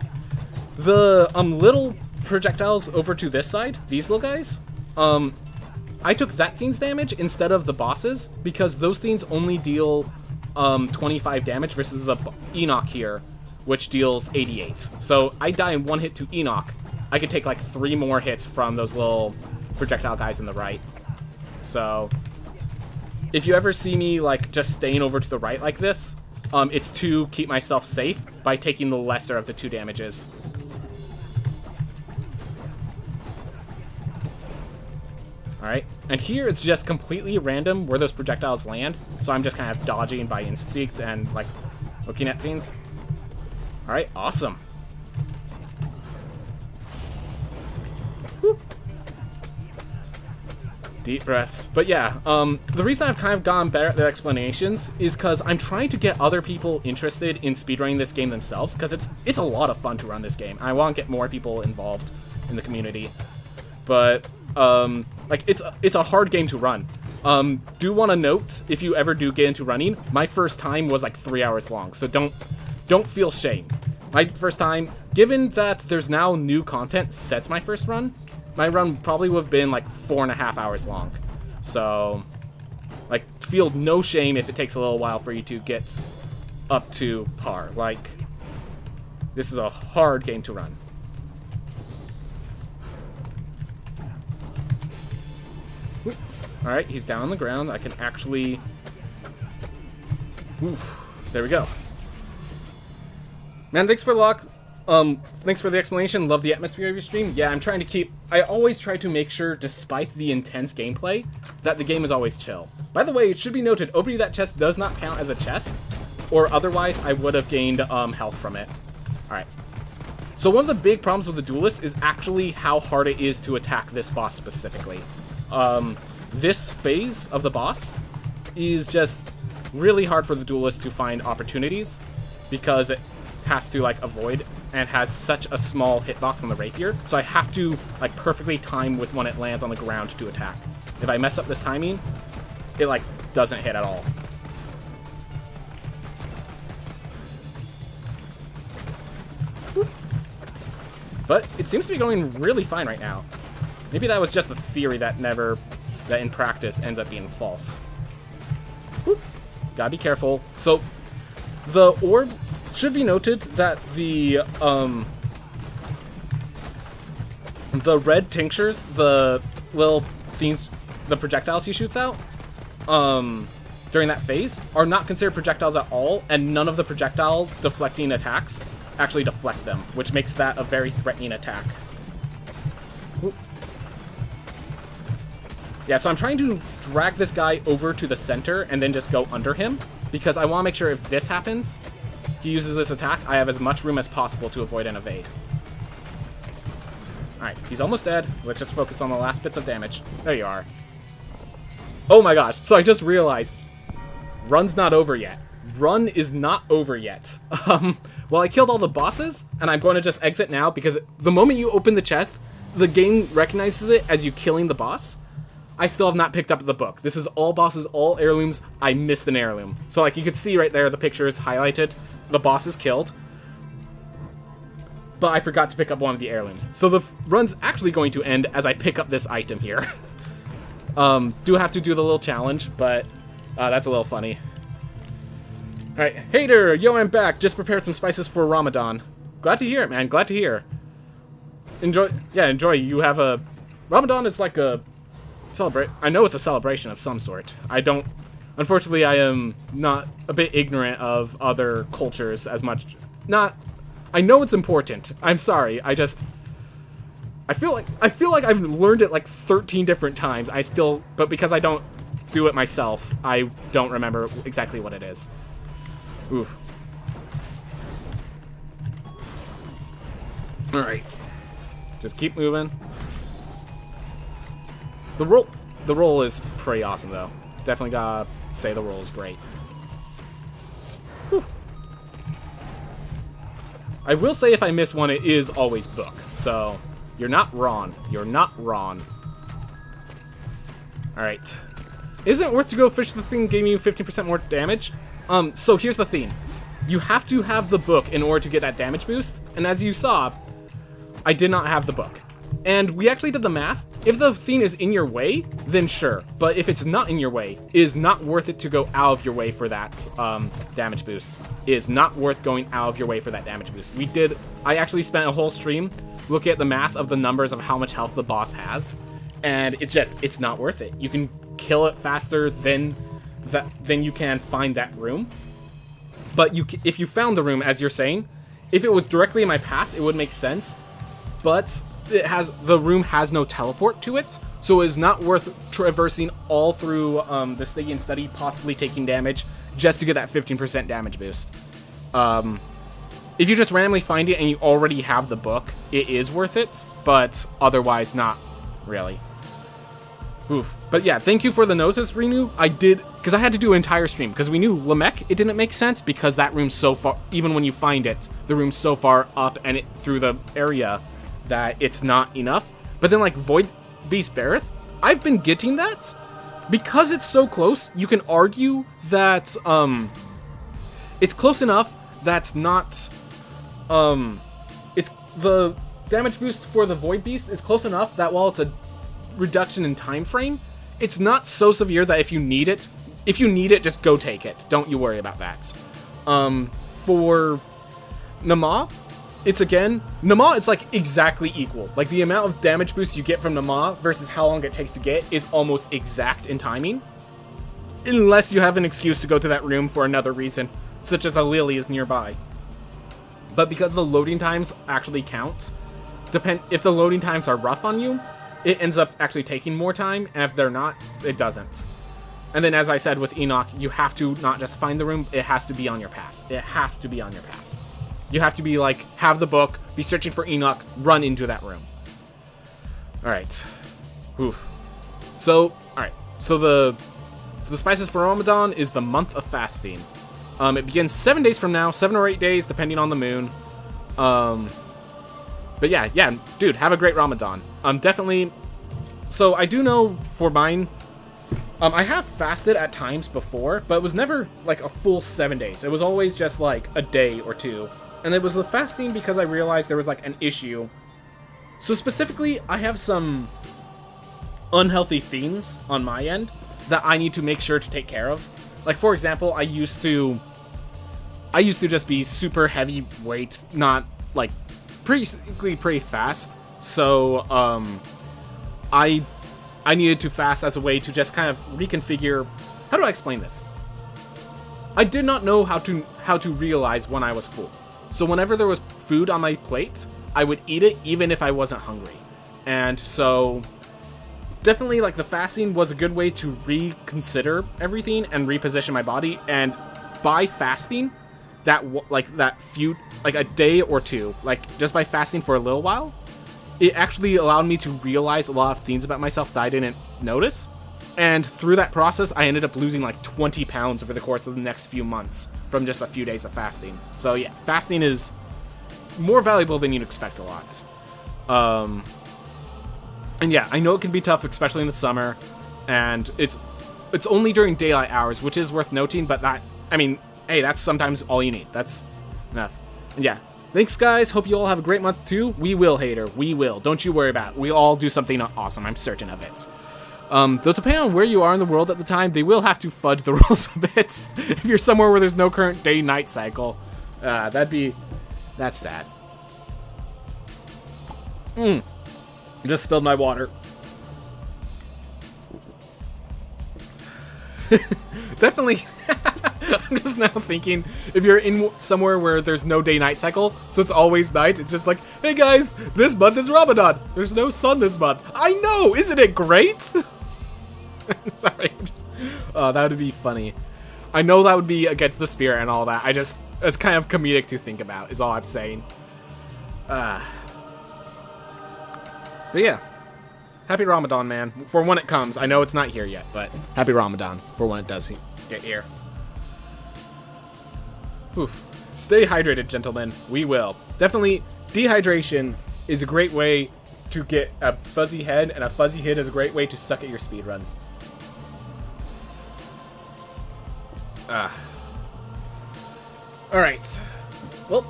The little projectiles over to this side, these little guys, I took that thing's damage instead of the boss's because those things only deal 25 damage versus the Enoch here, which deals 88. So I die in 1 hit to Enoch. I could take like 3 more hits from those little projectile guys in the right. So if you ever see me like just staying over to the right like this, it's to keep myself safe by taking the lesser of the 2 damages. Alright, and here it's just completely random where those projectiles land, so I'm just kind of dodging by instinct and, like, looking at things. Alright, awesome. Deep breaths. But yeah, the reason I've kind of gone better at the explanations is because I'm trying to get other people interested in speedrunning this game themselves, because it's a lot of fun to run this game. I want to get more people involved in the community. But, like, it's a hard game to run. Do want to note, if you ever do get into running, my first time was like 3 hours long, so don't feel shame. My first time, given that there's now new content since my first run, my run probably would have been like 4.5 hours long. So, like, feel no shame if it takes a little while for you to get up to par. Like, this is a hard game to run. Alright, he's down on the ground. I can actually... Oof, there we go. Man, thanks for luck. Thanks for the explanation. Love the atmosphere of your stream. Yeah, I'm trying to keep... I always try to make sure, despite the intense gameplay, that the game is always chill. By the way, it should be noted, opening that chest does not count as a chest, or otherwise I would have gained health from it. Alright. So one of the big problems with the Duelist is actually how hard it is to attack this boss specifically. This phase of the boss is just really hard for the Duelist to find opportunities, because it has to, like, avoid and has such a small hitbox on the rapier, so I have to, like, perfectly time with when it lands on the ground to attack. If I mess up this timing, it, like, doesn't hit at all. But it seems to be going really fine right now. Maybe that was just a theory that in practice ends up being false. Whoop. Gotta be careful. So, the orb... should be noted that the red tinctures, the little things, the projectiles he shoots out, during that phase, are not considered projectiles at all, and none of the projectile deflecting attacks actually deflect them, which makes that a very threatening attack. Ooh. Yeah, so I'm trying to drag this guy over to the center and then just go under him, because I want to make sure if this happens, he uses this attack, I have as much room as possible to avoid and evade. Alright, he's almost dead. Let's just focus on the last bits of damage. There you are. Oh my gosh, so I just realized, run's not over yet. Run is not over yet. Well, I killed all the bosses, and I'm going to just exit now, because the moment you open the chest, the game recognizes it as you killing the boss. I still have not picked up the book. This is all bosses, all heirlooms. I missed an heirloom. So, like, you could see right there, the picture is highlighted. The boss is killed. But I forgot to pick up one of the heirlooms. So the run's actually going to end as I pick up this item here. Do have to do the little challenge, but that's a little funny. Alright, Hater, yo, I'm back. Just prepared some spices for Ramadan. Glad to hear it, man. Glad to hear. Enjoy. Yeah, enjoy. You have a... Ramadan is like a... I know it's a celebration of some sort. I don't... Unfortunately, I am not a bit ignorant of other cultures as much. I know it's important. I'm sorry. I feel like I've learned it like 13 different times. But because I don't do it myself, I don't remember exactly what it is. Oof. All right. Just keep moving. The roll is pretty awesome, though. Definitely gotta say the roll is great. Whew. I will say if I miss one, it is always book. So, you're not wrong. You're not wrong. Alright. Isn't it worth to go fish the thing giving you 15% more damage? So here's the thing. You have to have the book in order to get that damage boost. And as you saw, I did not have the book. And we actually did the math. If the thing is in your way, then sure. But if it's not in your way, it is not worth it to go out of your way for that damage boost. It is not worth going out of your way for that damage boost. I actually spent a whole stream looking at the math of the numbers of how much health the boss has. And it's not worth it. You can kill it faster than you can find that room. But if you found the room, as you're saying, if it was directly in my path, it would make sense. But the room has no teleport to it, so it is not worth traversing all through the Stygian study, possibly taking damage, just to get that 15% damage boost. If you just randomly find it and you already have the book, it is worth it, but otherwise not really. Oof. But yeah, thank you for the notice, Renu. I did, because I had to do an entire stream, because we knew Lamech, it didn't make sense, because that room's so far, even when you find it, the room's so far up and it through the area that it's not enough. But then, like, Void Beast Bareth, I've been getting that. Because it's so close, you can argue that, it's close enough that's not, it's the damage boost for the Void Beast is close enough that while it's a reduction in time frame, it's not so severe that if you need it, just go take it. Don't you worry about that. For Nama, it's like exactly equal. Like the amount of damage boost you get from Nama versus how long it takes to get is almost exact in timing. Unless you have an excuse to go to that room for another reason, such as a Lily is nearby. But because the loading times actually count, if the loading times are rough on you, it ends up actually taking more time, and if they're not, it doesn't. And then, as I said with Enoch, you have to not just find the room, it has to be on your path. It has to be on your path. You have to be like, have the book, be searching for Enoch, run into that room. Alright. So the spices for Ramadan is the month of fasting. It begins 7 days from now, 7 or 8 days, depending on the moon. But yeah, dude, have a great Ramadan. Definitely. So I do know for mine, I have fasted at times before, but it was never like a full 7 days. It was always just like a day or two. And it was the fasting because I realized there was like an issue. So specifically, I have some unhealthy things on my end that I need to make sure to take care of. Like, for example, I used to just be super heavyweight, not like pretty fast. So I needed to fast as a way to just kind of reconfigure. How do I explain this? I did not know how to realize when I was full. So whenever there was food on my plate, I would eat it even if I wasn't hungry. And so definitely, like, the fasting was a good way to reconsider everything and reposition my body. And by fasting, that a day or two, like just by fasting for a little while, it actually allowed me to realize a lot of things about myself that I didn't notice. And through that process, I ended up losing like 20 pounds over the course of the next few months from just a few days of fasting. So yeah, fasting is more valuable than you'd expect a lot. And yeah, I know it can be tough, especially in the summer, and it's only during daylight hours, which is worth noting, but hey, that's sometimes all you need. That's enough. And yeah, thanks guys, hope you all have a great month too. We will, Hater, we will. Don't you worry about it. We'll all do something awesome, I'm certain of it. Though depending on where you are in the world at the time, they will have to fudge the rules a bit. If you're somewhere where there's no current day-night cycle, that's sad. Just spilled my water. Definitely. I'm just now thinking, if you're in somewhere where there's no day-night cycle, so it's always night, it's just like, hey guys, this month is Ramadan. There's no sun this month. I know, isn't it great? Sorry, that would be funny. I know that would be against the spirit and all that. It's kind of comedic to think about, is all I'm saying. But yeah, happy Ramadan, man. For when it comes. I know it's not here yet, but happy Ramadan for when it does get here. Whew. Stay hydrated, gentlemen. We will. Definitely, dehydration is a great way to get a fuzzy head, and a fuzzy head is a great way to suck at your speedruns. Alright. Well,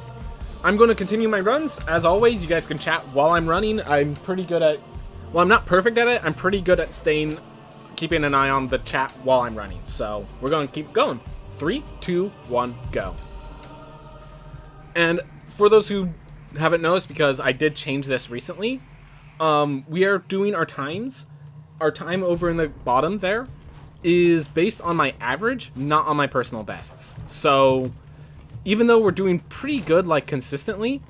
I'm going to continue my runs. As always, you guys can chat while I'm running. I'm pretty good at... Well, I'm not perfect at it. I'm pretty good at keeping an eye on the chat while I'm running. So, we're going to keep going. 3, 2, 1, go. And for those who haven't noticed, because I did change this recently, we are doing our times. Our time over in the bottom there is based on my average, not on my personal bests. So even though we're doing pretty good, like, consistently,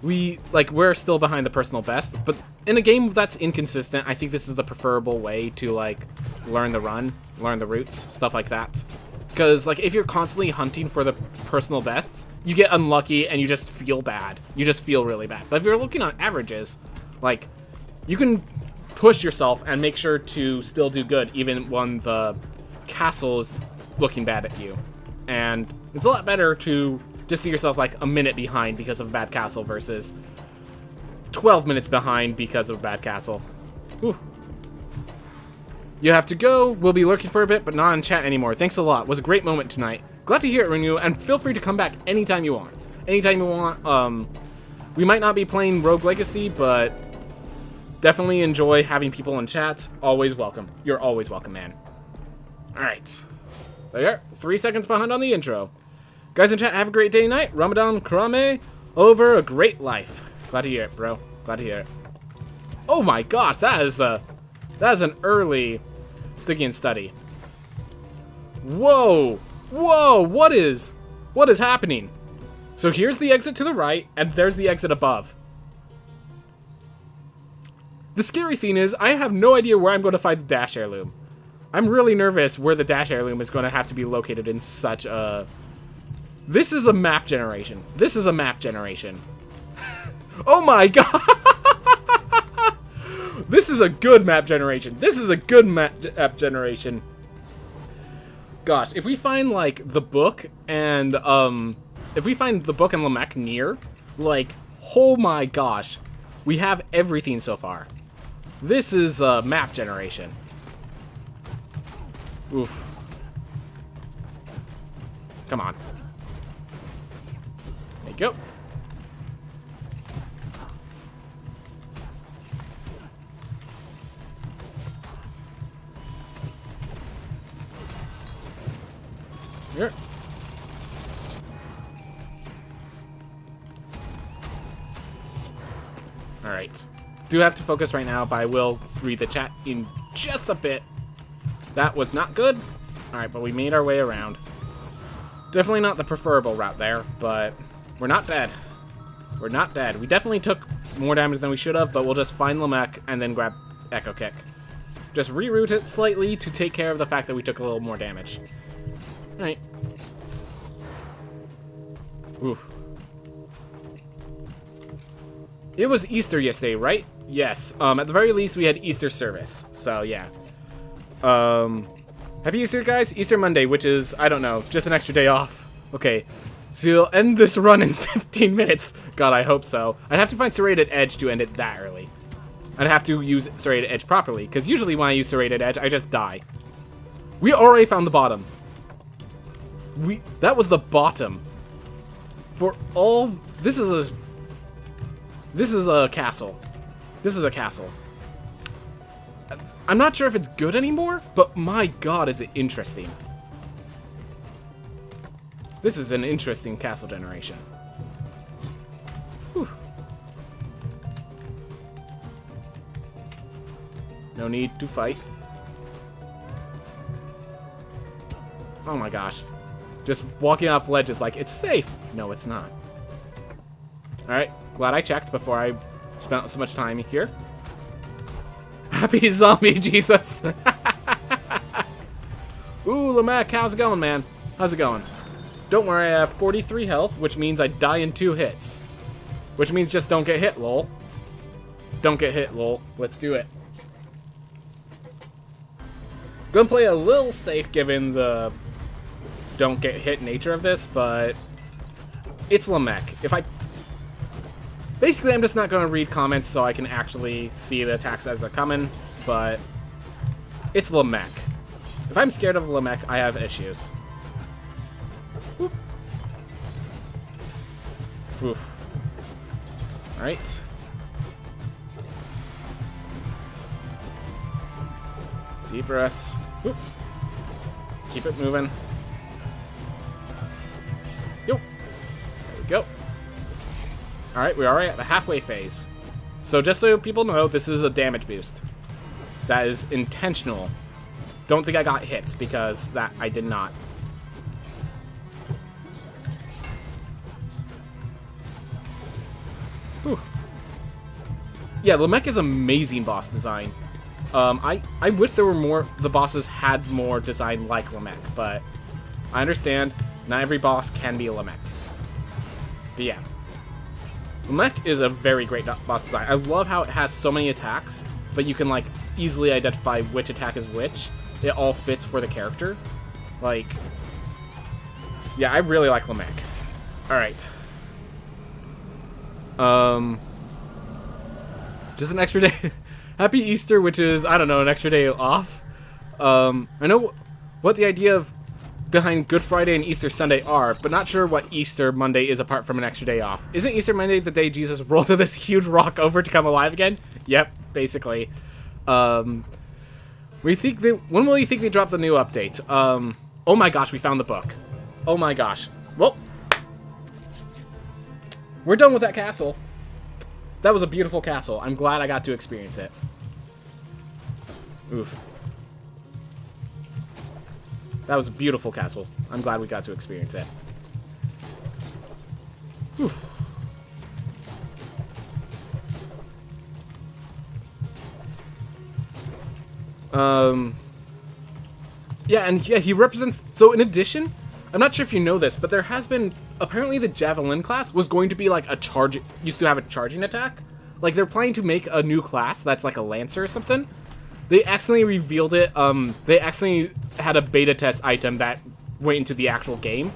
we're still behind the personal best. But in a game that's inconsistent, I think this is the preferable way to, like, learn the run, learn the routes, stuff like that. Because, like, if you're constantly hunting for the personal bests, you get unlucky and you just feel bad. You just feel really bad. But if you're looking on averages, like, you can push yourself and make sure to still do good even when the castle is looking bad at you. And it's a lot better to just see yourself, like, a minute behind because of a bad castle versus 12 minutes behind because of a bad castle. Whew. You have to go. We'll be lurking for a bit, but not in chat anymore. Thanks a lot. Was a great moment tonight. Glad to hear it, Renew, and feel free to come back anytime you want. Anytime you want. We might not be playing Rogue Legacy, but definitely enjoy having people in chats. Always welcome. You're always welcome, man. Alright. There you are. 3 seconds behind on the intro. Guys in chat, have a great day tonight. Ramadan Krame over a great life. Glad to hear it, bro. Glad to hear it. Oh my god, that is an early Sticky and Study. Whoa! Whoa! What is happening? So here's the exit to the right, and there's the exit above. The scary thing is, I have no idea where I'm going to find the dash heirloom. I'm really nervous where the dash heirloom is going to have to be located in such a... This is a map generation. This is a map generation. Oh my god! This is a good map generation. This is a good map generation. Gosh, if we find, like, the book and, if we find the book and Lamech near, like, oh my gosh. We have everything so far. This is a map generation. Oof. Come on. There you go. Here. Alright. Do have to focus right now, but I will read the chat in just a bit. That was not good. Alright, but we made our way around. Definitely not the preferable route there, but we're not dead. We're not dead. We definitely took more damage than we should have, but we'll just find Lamech and then grab Echo Kick. Just reroute it slightly to take care of the fact that we took a little more damage. Alright. Oof. It was Easter yesterday, right? Yes. At the very least, we had Easter service. So, yeah. Happy Easter, guys. Easter Monday, which is, I don't know, just an extra day off. Okay. So you'll end this run in 15 minutes. God, I hope so. I'd have to find Serrated Edge to end it that early. I'd have to use Serrated Edge properly, because usually when I use Serrated Edge, I just die. We already found the bottom. That was the bottom. For all... This is a castle. This is a castle. I'm not sure if it's good anymore, but my god, is it interesting. This is an interesting castle generation. Whew. No need to fight. Oh my gosh. Just walking off ledges like, it's safe. No, it's not. Alright, glad I checked before I spent so much time here. Happy zombie Jesus. Ooh, Lamech, how's it going, man? How's it going? Don't worry, I have 43 health, which means I die in 2 hits. Which means just don't get hit, lol. Don't get hit, lol. Let's do it. Gonna play a little safe given the don't get hit nature of this, but it's Lamech. Basically, I'm just not going to read comments so I can actually see the attacks as they're coming, but it's Lamech. If I'm scared of Lamech, I have issues. Whoop. Whew. Alright. Deep breaths. Whoop. Keep it moving. Yo. There we go. Alright, we're already at the halfway phase. So just so people know, this is a damage boost. That is intentional. Don't think I got hits, because that I did not. Whew. Yeah, Lamech is amazing boss design. I wish there were more, the bosses had more design like Lamech, but I understand not every boss can be a Lamech. But yeah. Lamech is a very great boss design. I love how it has so many attacks, but you can, like, easily identify which attack is which. It all fits for the character. Like, yeah, I really like Lamech. Alright. Just an extra day. Happy Easter, which is, I don't know, an extra day off. I know what the idea of behind Good Friday and Easter Sunday are, but not sure what Easter Monday is apart from an extra day off. Isn't Easter Monday the day Jesus rolled this huge rock over to come alive again? Yep, basically. When will you think they drop the new update? Oh my gosh, we found the book. Oh my gosh. Well, we're done with that castle. That was a beautiful castle. I'm glad I got to experience it. Oof. That was a beautiful castle. I'm glad we got to experience it. Whew. Yeah, and yeah, he represents... So in addition, I'm not sure if you know this, but there has been... Apparently the Javelin class was going to be like a charge... Used to have a charging attack. Like, they're planning to make a new class that's like a Lancer or something. They accidentally revealed it. They accidentally had a beta test item that went into the actual game.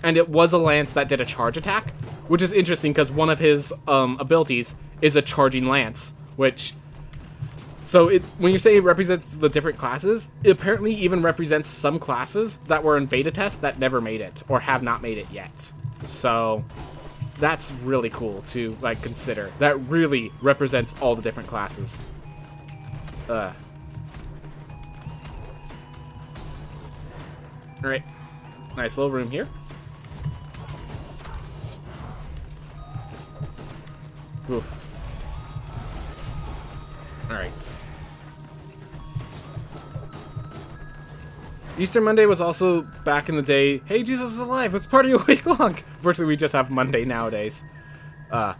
And it was a lance that did a charge attack. Which is interesting because one of his abilities is a charging lance. Which... So when you say it represents the different classes, it apparently even represents some classes that were in beta test that never made it, or have not made it yet. So that's really cool to, like, consider. That really represents all the different classes. Alright. Nice little room here. Oof. Alright. Easter Monday was also back in the day. Hey, Jesus is alive. Let's party a week long. Fortunately, we just have Monday nowadays. I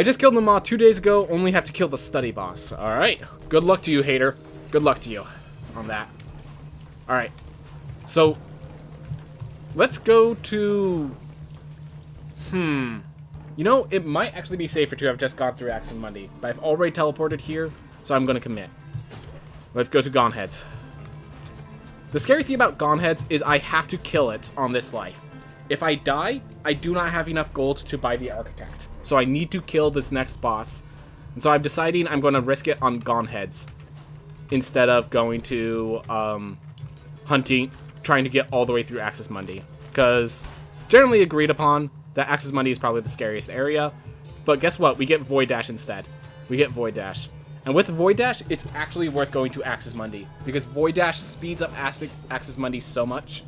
just killed the Maw 2 days ago. Only have to kill the study boss. Alright. Good luck to you, hater. Good luck to you on that. Alright. So, let's go to... You know, it might actually be safer to have just gone through Axis Monday, but I've already teleported here, so I'm going to commit. Let's go to Goneheads. The scary thing about Goneheads is I have to kill it on this life. If I die, I do not have enough gold to buy the Architect, so I need to kill this next boss. And so I'm deciding I'm going to risk it on Goneheads instead of going to hunting, trying to get all the way through Axis Monday, because it's generally agreed upon that Axis Monday is probably the scariest area, but guess what? We get Void Dash instead. We get Void Dash. And with Void Dash, it's actually worth going to Axis Monday, because Void Dash speeds up Axis Monday so much.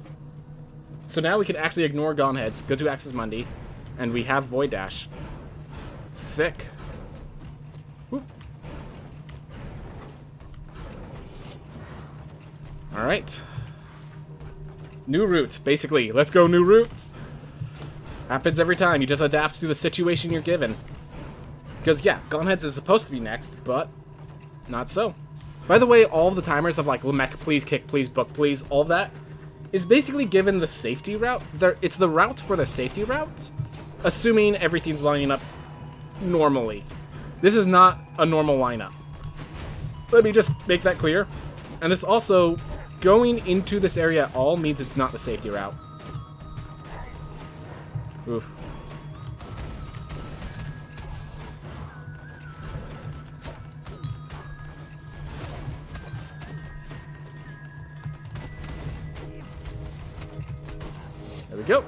So now we can actually ignore Goneheads, go to Axis Monday, and we have Void Dash. Sick. Whoop. Alright. New route, basically. Let's go, new routes. Happens every time. You just adapt to the situation you're given. Because, yeah, Goneheads is supposed to be next, but not so. By the way, all of the timers of, like, Lamech, please, kick, please, book, please, all of that is basically given the safety route. It's the route for the safety route, assuming everything's lining up normally. This is not a normal lineup. Let me just make that clear. And this also, going into this area at all means it's not the safety route. Oof. There we go.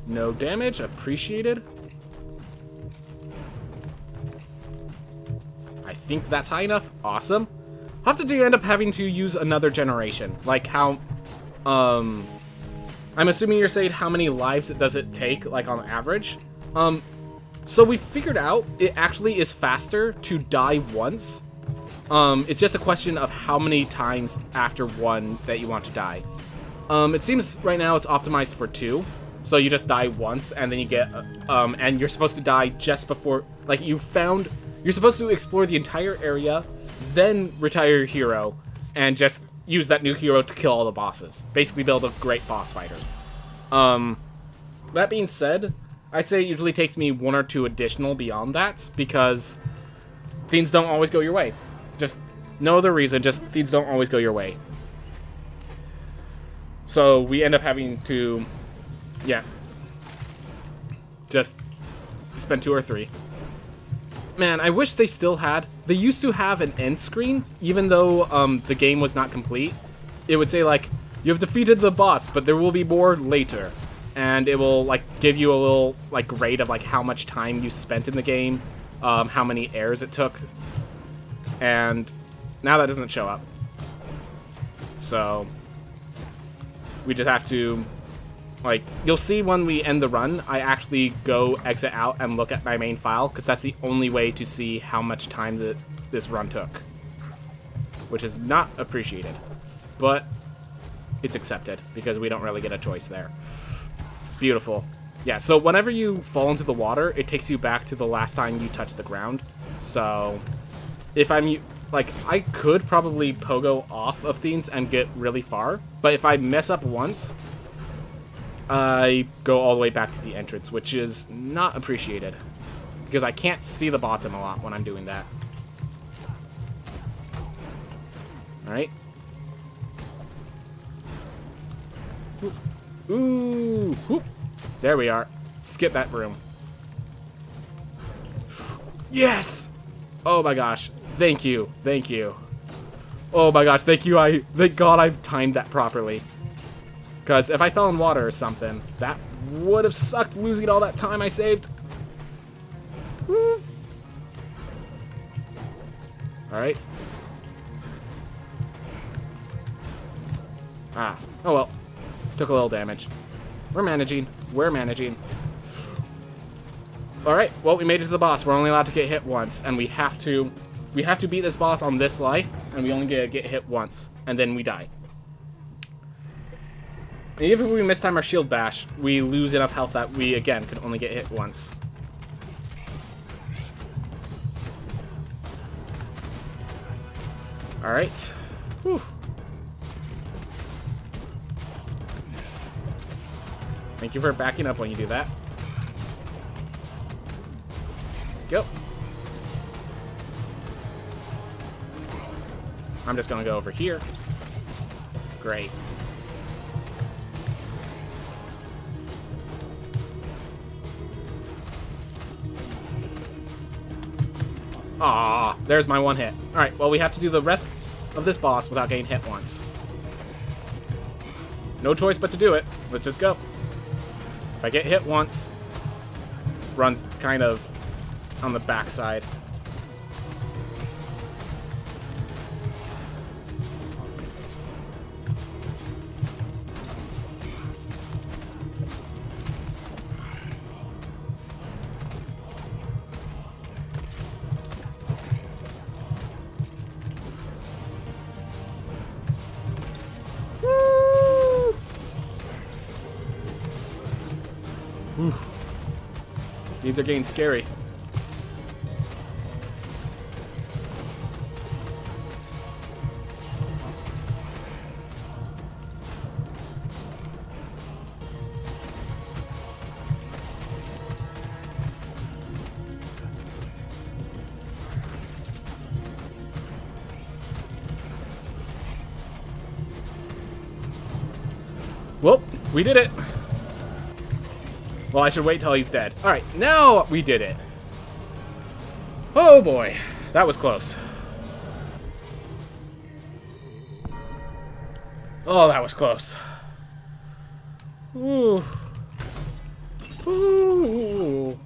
No damage. Appreciated. I think that's high enough. Awesome. How often do you end up having to use another generation? Like how... I'm assuming you're saying how many lives does it take, like, on average? So we figured out it actually is faster to die once. It's just a question of how many times after one that you want to die. It seems right now it's optimized for 2. So you just die once, and then you get, and you're supposed to die just before, like, you're supposed to explore the entire area, then retire your hero, and just use that new hero to kill all the bosses. Basically build a great boss fighter. That being said, I'd say it usually takes me 1 or 2 additional beyond that, because things don't always go your way. Just no other reason, just things don't always go your way. So we end up having to, yeah, just spend 2 or 3. Man, I wish they still had, they used to have an end screen, even though the game was not complete. It would say like, you have defeated the boss, but there will be more later. And it will like give you a little like grade of like how much time you spent in the game, how many errors it took. And now that doesn't show up. So we just have to, like, you'll see when we end the run, I actually go exit out and look at my main file, because that's the only way to see how much time this run took. Which is not appreciated. But it's accepted, because we don't really get a choice there. Beautiful. Yeah, so whenever you fall into the water, it takes you back to the last time you touched the ground. So if I'm, like, I could probably pogo off of things and get really far, but if I mess up once, I go all the way back to the entrance, which is not appreciated, because I can't see the bottom a lot when I'm doing that. Alright. Ooh, whoop. There we are. Skip that room. Yes! Oh my gosh. Thank you. Thank you. Oh my gosh, thank you. Thank God I've timed that properly. Because if I fell in water or something, that would have sucked, losing all that time I saved. Alright. Ah. Oh well. Took a little damage. We're managing. We're managing. Alright, well, we made it to the boss. We're only allowed to get hit once, and we have to beat this boss on this life, and we only get hit once, and then we die. And even if we mistime our shield bash, we lose enough health that we, again, could only get hit once. Alright. Whew. Thank you for backing up when you do that. Go. I'm just gonna go over here. Great. Ah, there's my one hit. Alright, well, we have to do the rest of this boss without getting hit once. No choice but to do it. Let's just go. If I get hit once, run's kind of on the backside. Woo. These are getting scary. Well, we did it. Well, I should wait till he's dead. Alright, now we did it. Oh boy, that was close. Oh, that was close. Ooh. Ooh.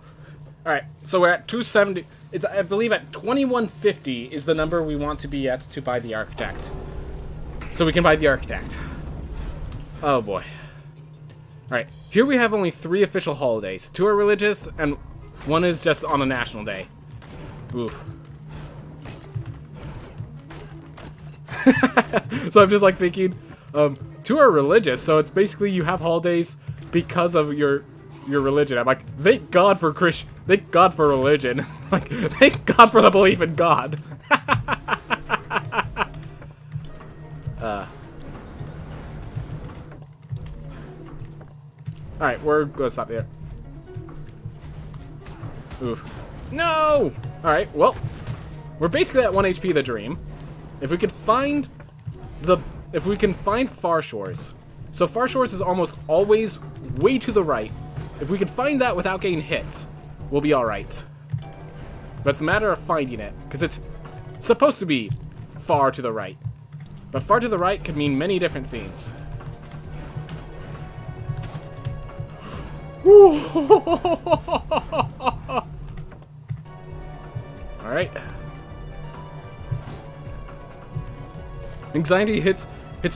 Alright, so we're at 270. It's, I believe at 2150 is the number we want to be at to buy the Architect. So we can buy the Architect. Oh boy. Alright, here we have only 3 official holidays. 2 are religious, and 1 is just on a national day. Ooh. So I'm just like thinking, 2 are religious, so it's basically you have holidays because of your religion. I'm like, thank God for thank God for religion. Like, thank God for the belief in God. Alright, we're gonna stop there. Oof. No! Alright, well, we're basically at 1 HP the dream. If we can find Far Shores. So Far Shores is almost always way to the right. If we can find that without getting hit, we'll be alright. But it's a matter of finding it, because it's supposed to be far to the right. But far to the right could mean many different things. Alright. Anxiety hits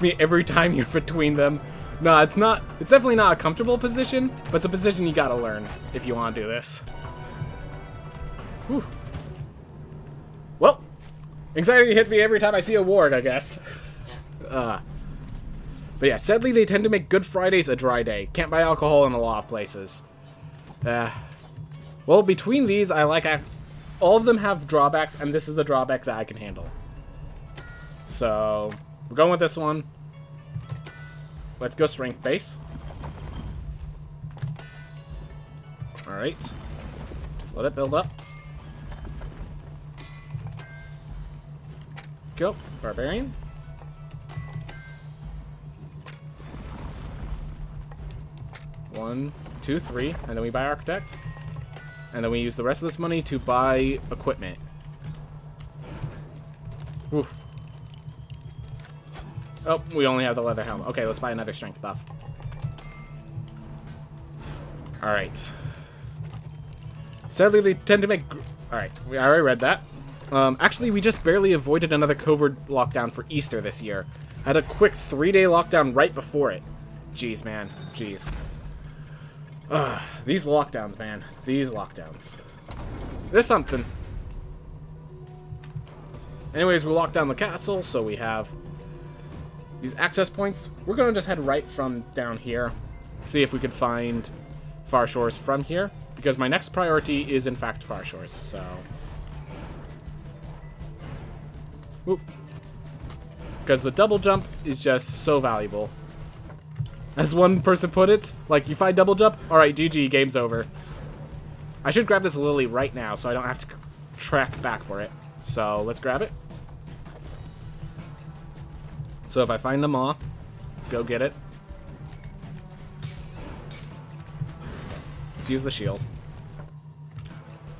me every time you're between them. No, it's not. It's definitely not a comfortable position, but it's a position you gotta learn if you want to do this. Whew. Well, anxiety hits me every time I see a ward, I guess. But yeah, sadly they tend to make Good Fridays a dry day. Can't buy alcohol in a lot of places. Well, between these, all of them have drawbacks, and this is the drawback that I can handle. So, we're going with this one. Let's go strength base. Alright. Just let it build up. Go. Barbarian. One, two, three. And then we buy Architect. And then we use the rest of this money to buy equipment. Whew. Oh, we only have the leather helmet. Okay, let's buy another strength buff. Alright. Sadly, they tend to make... Alright, I already read that. Actually, we just barely avoided another covert lockdown for Easter this year. I had a quick 3-day lockdown right before it. Jeez, man. Jeez. These lockdowns, man. These lockdowns. There's something. Anyways, we locked down the castle, so we have these access points. We're going to just head right from down here. See if we could find Far Shores from here. Because my next priority is, in fact, Far Shores, so... Whoop. Because the double jump is just so valuable. As one person put it, like, you find double jump, alright, GG, game's over. I should grab this lily right now, so I don't have to track back for it. So, let's grab it. So if I find the maw, go get it. Let's use the shield.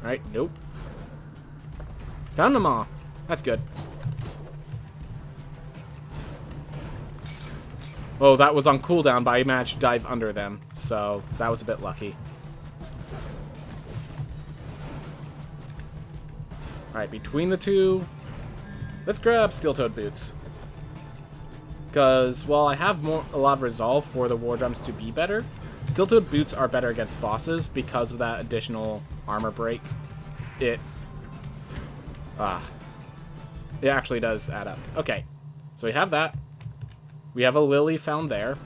Alright, nope. Found the maw. That's good. Oh, that was on cooldown, but I managed to dive under them, so that was a bit lucky. Alright, between the two, let's grab steel-toed boots. Because while I have a lot of resolve for the war drums to be better, steel-toed boots are better against bosses because of that additional armor break. It actually does add up. Okay, so we have that. We have a lily found there.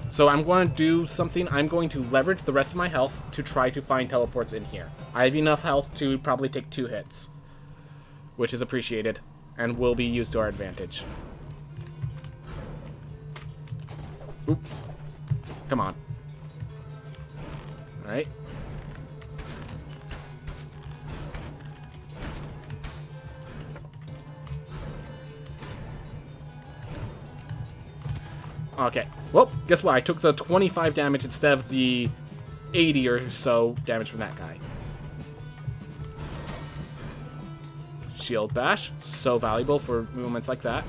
So I'm going to do something. I'm going to leverage the rest of my health to try to find teleports in here. I have enough health to probably take 2 hits, which is appreciated and will be used to our advantage. Oop. Come on. Alright. Okay. Well, guess what? I took the 25 damage instead of the 80 or so damage from that guy. Shield bash. So valuable for movements like that.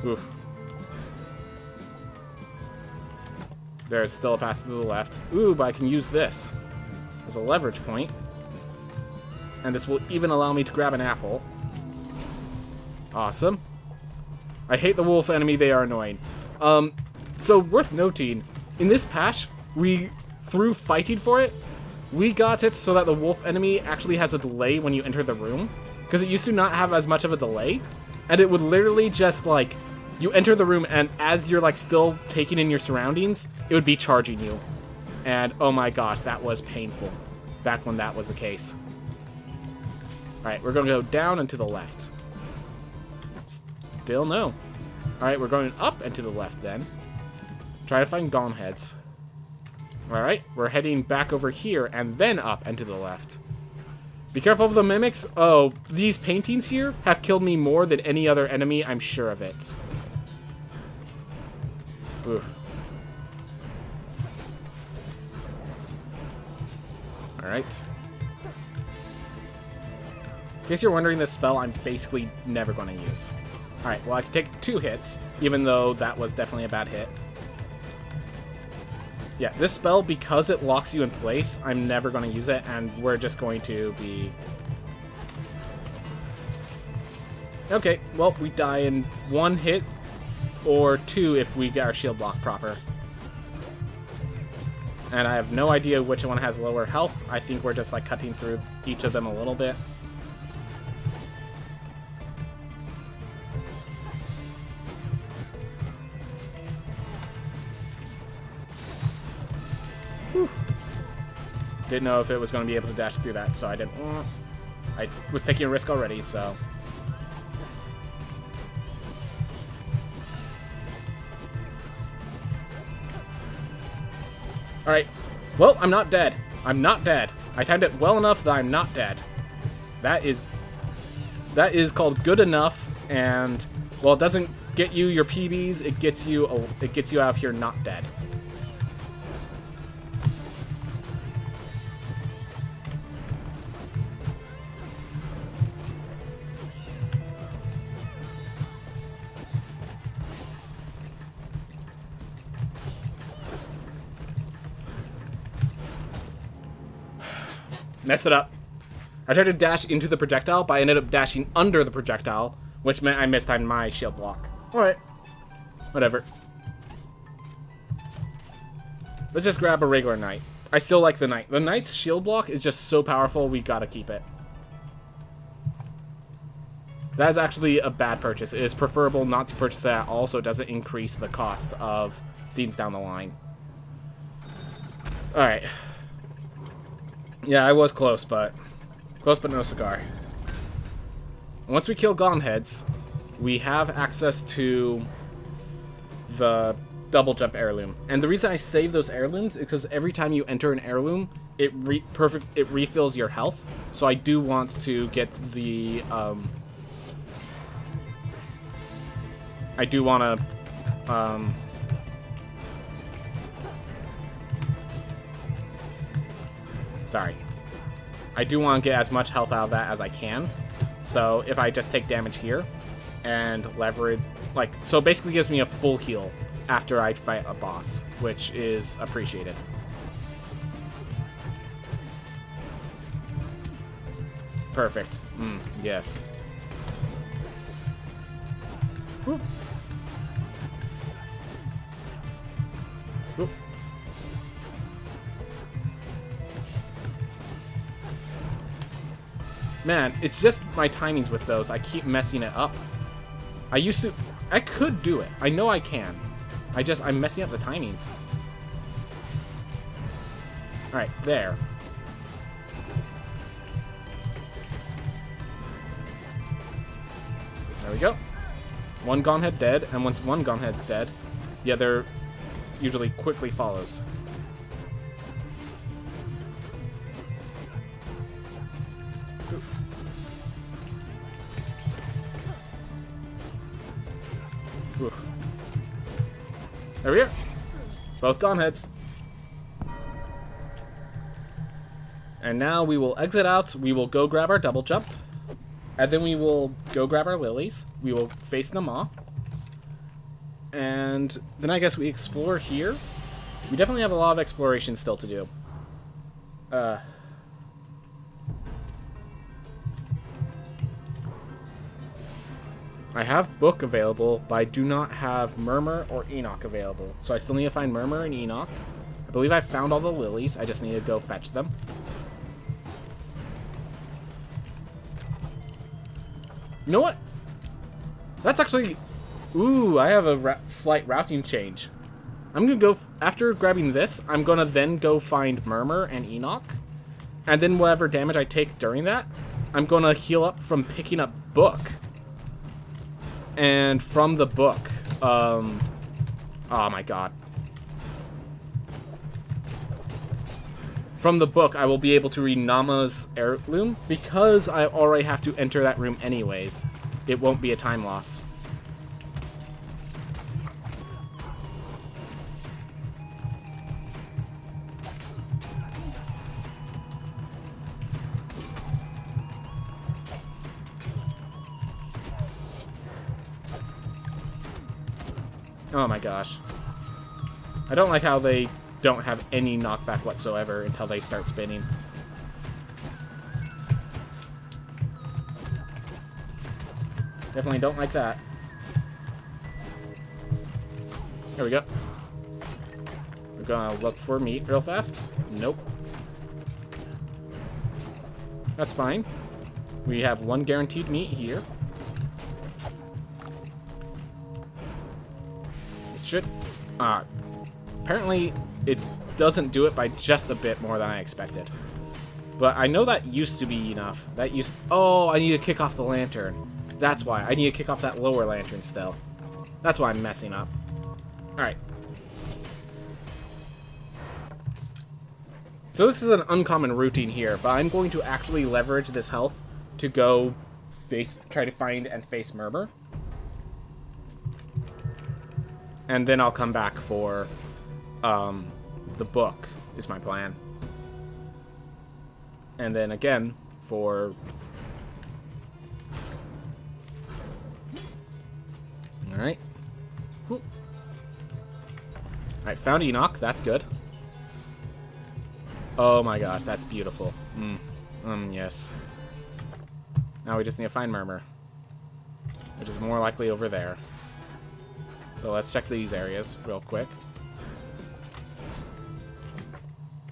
Oof. There's still a path to the left. Ooh, but I can use this as a leverage point. And this will even allow me to grab an apple. Awesome. I hate the wolf enemy, they are annoying. So worth noting, in this patch, through fighting for it, we got it so that the wolf enemy actually has a delay when you enter the room. Because it used to not have as much of a delay. And it would literally just, like, you enter the room and as you're, like, still taking in your surroundings, it would be charging you. And, oh my gosh, that was painful. Back when that was the case. Alright, we're going to go down and to the left. Still no. Alright, we're going up and to the left then. Try to find gone heads. Alright, we're heading back over here and then up and to the left. Be careful of the mimics. Oh, these paintings here have killed me more than any other enemy, I'm sure of it. Ooh. Alright. In case you're wondering, this spell I'm basically never going to use. Alright, well I can take 2 hits, even though that was definitely a bad hit. Yeah, this spell, because it locks you in place, I'm never going to use it, and we're just going to be... Okay, well, we die in 1 hit, or 2 if we get our shield block proper. And I have no idea which one has lower health. I think we're just, like, cutting through each of them a little bit. Whew. Didn't know if it was going to be able to dash through that, so I didn't... I was taking a risk already, so... Alright. Well, I'm not dead. I'm not dead. I timed it well enough that I'm not dead. That is called good enough, and while it doesn't get you your PBs, it gets you out of here not dead. Messed it up. I tried to dash into the projectile, but I ended up dashing under the projectile, which meant I mistimed my shield block. Alright. Whatever. Let's just grab a regular knight. I still like the knight. The knight's shield block is just so powerful, we gotta keep it. That is actually a bad purchase. It is preferable not to purchase it at all, so it doesn't increase the cost of things down the line. Alright. Yeah, I was close but no cigar. Once we kill gone heads, we have access to the double jump heirloom. And the reason I save those heirlooms is because every time you enter an heirloom, it refills your health. So I do want to get the I do want to sorry. I do want to get as much health out of that as I can. So if I just take damage here and leverage, like, so it basically gives me a full heal after I fight a boss, which is appreciated. Perfect. Yes. Whoop. Whoop. Man, it's just my timings with those. I keep messing it up. I could do it. I know I can. I'm messing up the timings. Alright, there. There we go. One gone head dead, and once one gone head's dead, the other usually quickly follows. Ooh. There we are. Both gone heads. And now we will exit out. We will go grab our double jump. And then we will go grab our lilies. We will face them off. And then I guess we explore here. We definitely have a lot of exploration still to do. I have Book available, but I do not have Murmur or Enoch available. So I still need to find Murmur and Enoch. I believe I found all the lilies. I just need to go fetch them. You know what? That's actually... Ooh, I have a slight routing change. I'm going to go... After grabbing this, I'm going to then go find Murmur and Enoch. And then whatever damage I take during that, I'm going to heal up from picking up Book. And from the book, oh my god. from the book, I will be able to read Nama's heirloom. Because I already have to enter that room anyways, it won't be a time loss. Oh my gosh. I don't like how they don't have any knockback whatsoever until they start spinning. Definitely don't like that. There we go. We're gonna look for meat real fast. Nope. That's fine. We have one guaranteed meat here. Should apparently it doesn't do it by just a bit more than I expected, but I know that used to be enough. Oh, I need to kick off the lantern. That's why I need to kick off that lower lantern still. That's why I'm messing up. All right, so this is an uncommon routine here, but I'm going to actually leverage this health to go try to find and face Murmur. And then I'll come back for the book, is my plan. And then again for... Alright. Alright, found Enoch. That's good. Oh my gosh, that's beautiful. Yes. Now we just need to find Murmur, which is more likely over there. So let's check these areas real quick.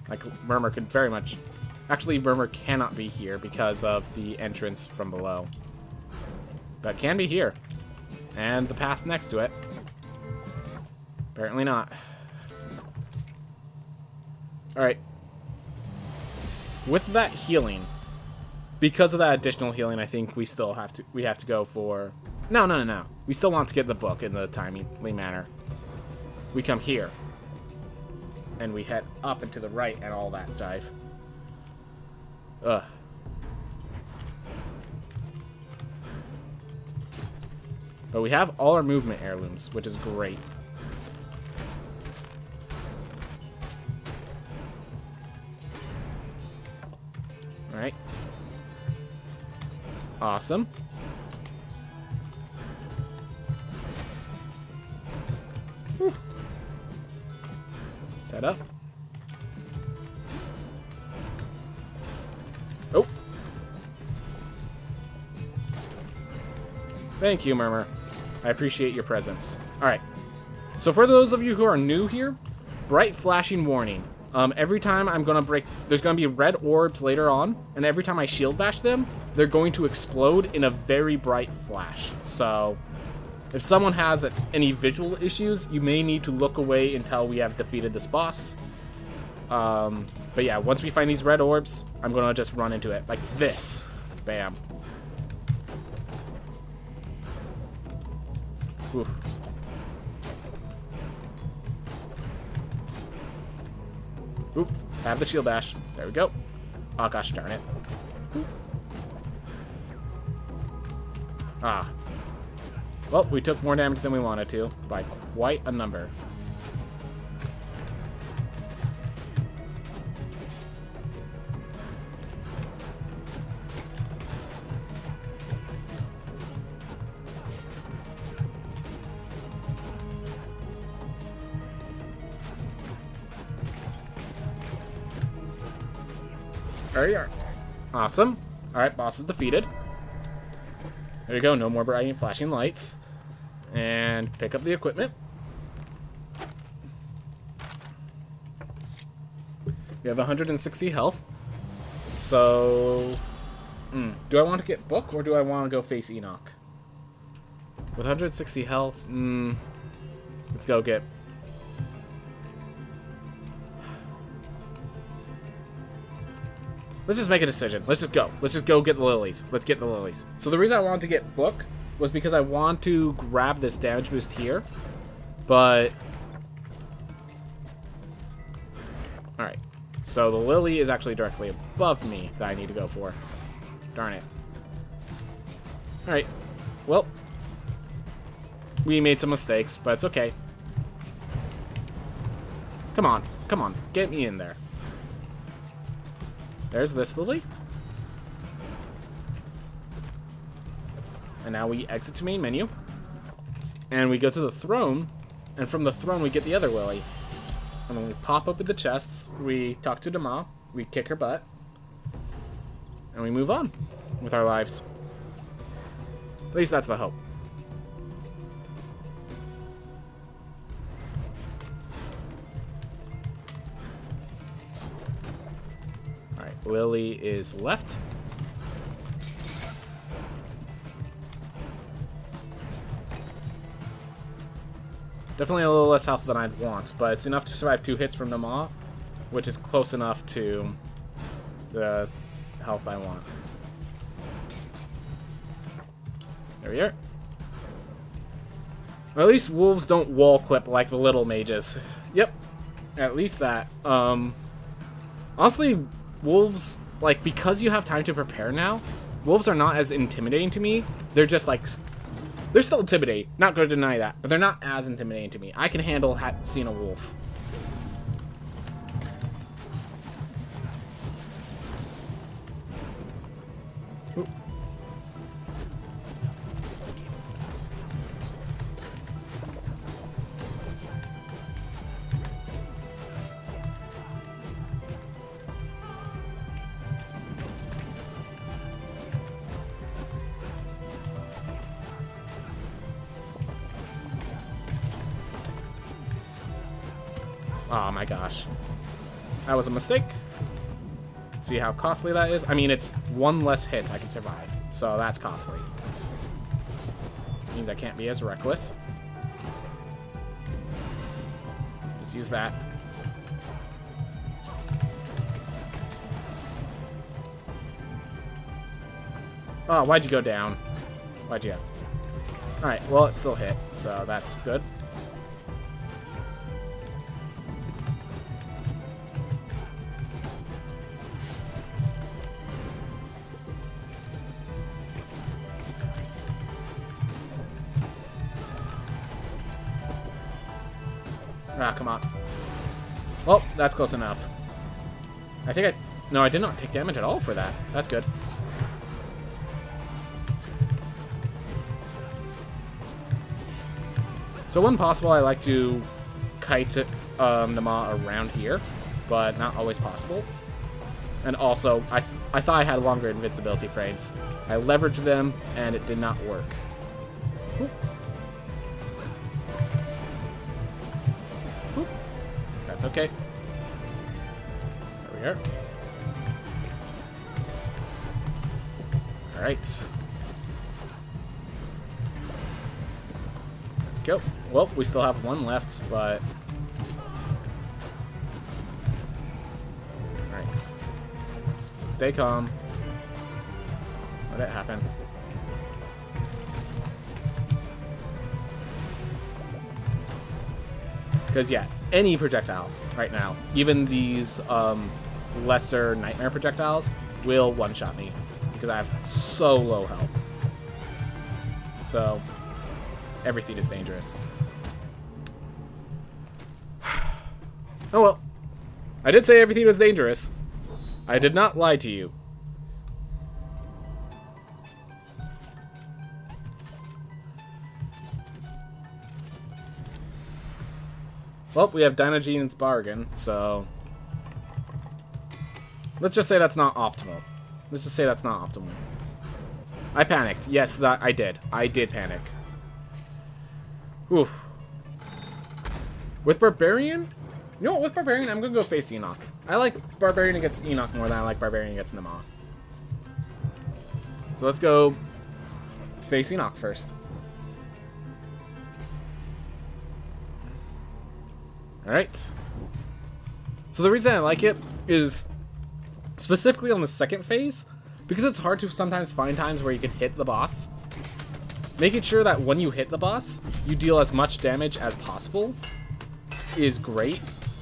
Like, Murmur could very much... Actually, Murmur cannot be here because of the entrance from below. But can be here. And the path next to it. Apparently not. Alright. With that healing, because of that additional healing, I think we have to go for... No. We still want to get the book in the timely manner. We come here. And we head up and to the right and all that jive. Ugh. But we have all our movement heirlooms, which is great. Alright. Awesome. Whew. Set up. Oh. Thank you, Murmur. I appreciate your presence. Alright. So for those of you who are new here, bright flashing warning. Every time I'm going to break... There's going to be red orbs later on, and every time I shield bash them, they're going to explode in a very bright flash. So, if someone has any visual issues, you may need to look away until we have defeated this boss. But yeah, once we find these red orbs, I'm going to just run into it. Like this. Bam. Whew. Oop, have the shield bash. There we go. Oh, gosh darn it. Oop. Ah. Well, we took more damage than we wanted to, by quite a number. There you are. Awesome. Alright, boss is defeated. There you go, no more bright flashing lights. And pick up the equipment. We have 160 health. So... do I want to get Book, or do I want to go face Enoch? With 160 health, let's go get... Let's just make a decision. Let's just go. Let's just go get the lilies. Let's get the lilies. So the reason I wanted to get Book was because I want to grab this damage boost here. But... Alright. So the Lily is actually directly above me that I need to go for. Darn it. Alright. Well, we made some mistakes, but it's okay. Come on. Come on. Get me in there. There's this Lily. And now we exit to main menu. And we go to the throne. And from the throne, we get the other Lily. And when we pop open the chests, we talk to Dama. We kick her butt. And we move on with our lives. At least that's the hope. Alright, Lily is left. Definitely a little less health than I'd want, but it's enough to survive 2 hits from Nama, which is close enough to the health I want. There we are. Well, at least wolves don't wall clip like the little mages. Yep, at least that. Honestly, wolves, like, because you have time to prepare now, wolves are not as intimidating to me. They're just like... They're still intimidating, not going to deny that, but they're not as intimidating to me. I can handle seeing a wolf. Ooh. Oh my gosh. That was a mistake. See how costly that is? I mean, it's 1 less hit I can survive, so that's costly. Means I can't be as reckless. Just use that. Oh, why'd you go down? Why'd you have... Alright, well, it still hit, so that's good. Ah, come on. Well, that's close enough. I think no, I did not take damage at all for that. That's good. So when possible, I like to kite Nama around here, but not always possible. And also, I thought I had longer invincibility frames. I leveraged them, and it did not work. Oop. Oop. That's okay. There we are. Alright. Go. Well, we still have 1 left, but... Alright. Stay calm. Let it happen. Because, yeah, any projectile right now, even these lesser nightmare projectiles, will one-shot me. Because I have so low health. So, everything is dangerous. Oh well. I did say everything was dangerous. I did not lie to you. Well, we have Dynagene's bargain, so... Let's just say that's not optimal. Let's just say that's not optimal. I panicked. Yes, that I did. I did panic. Oof. With Barbarian? You know what, with Barbarian, I'm gonna go face Enoch. I like Barbarian against Enoch more than I like Barbarian against Nama. So let's go face Enoch first. Alright. So the reason I like it is specifically on the second phase, because it's hard to sometimes find times where you can hit the boss. Making sure that when you hit the boss, you deal as much damage as possible is great.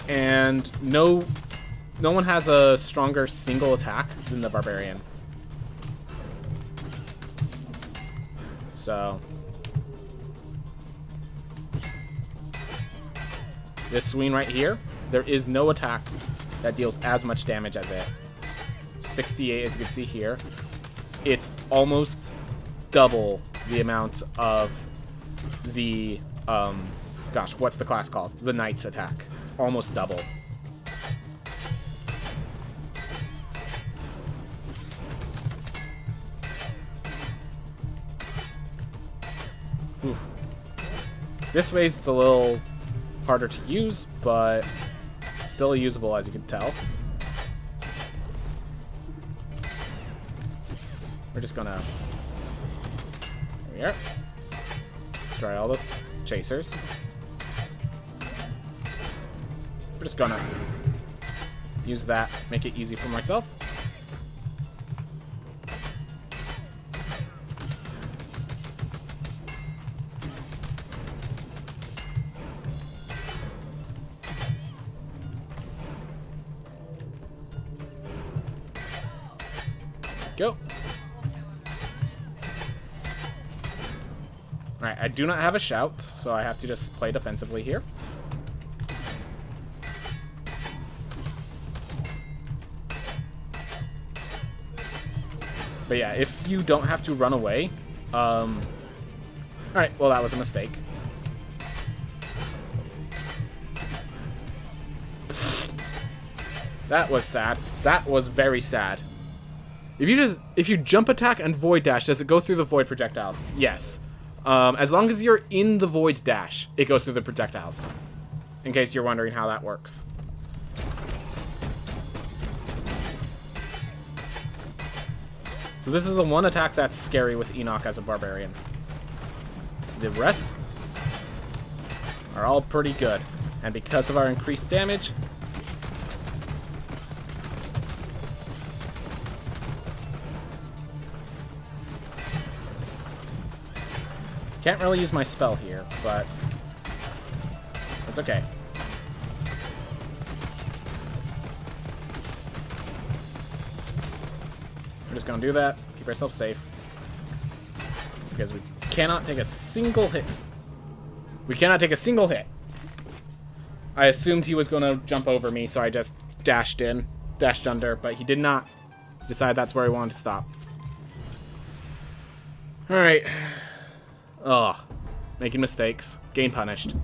And no no one has a stronger single attack than the barbarian. So this swing right here, there is no attack that deals as much damage as it. 68, as you can see here. It's almost double the amount of the, gosh, what's the class called? The Knight's attack. It's almost double. Ooh. This way it's a little harder to use, but still usable, as you can tell. We're just gonna... There we are. Destroy all the chasers. We're just gonna use that, make it easy for myself. Go. Alright, I do not have a shout, so I have to just play defensively here. But yeah, if you don't have to run away, alright, well that was a mistake. That was sad. That was very sad. If you jump attack and void dash, does it go through the void projectiles? Yes. As long as you're in the void dash, it goes through the projectiles. In case you're wondering how that works. So this is the one attack that's scary with Enoch as a barbarian. The rest are all pretty good. And because of our increased damage, can't really use my spell here, but it's okay. We're just gonna do that, keep ourselves safe, because we cannot take a single hit. We cannot take a single hit. I assumed he was gonna jump over me, so I just dashed under, but he did not decide that's where he wanted to stop. Alright. Ugh. Making mistakes. Getting punished.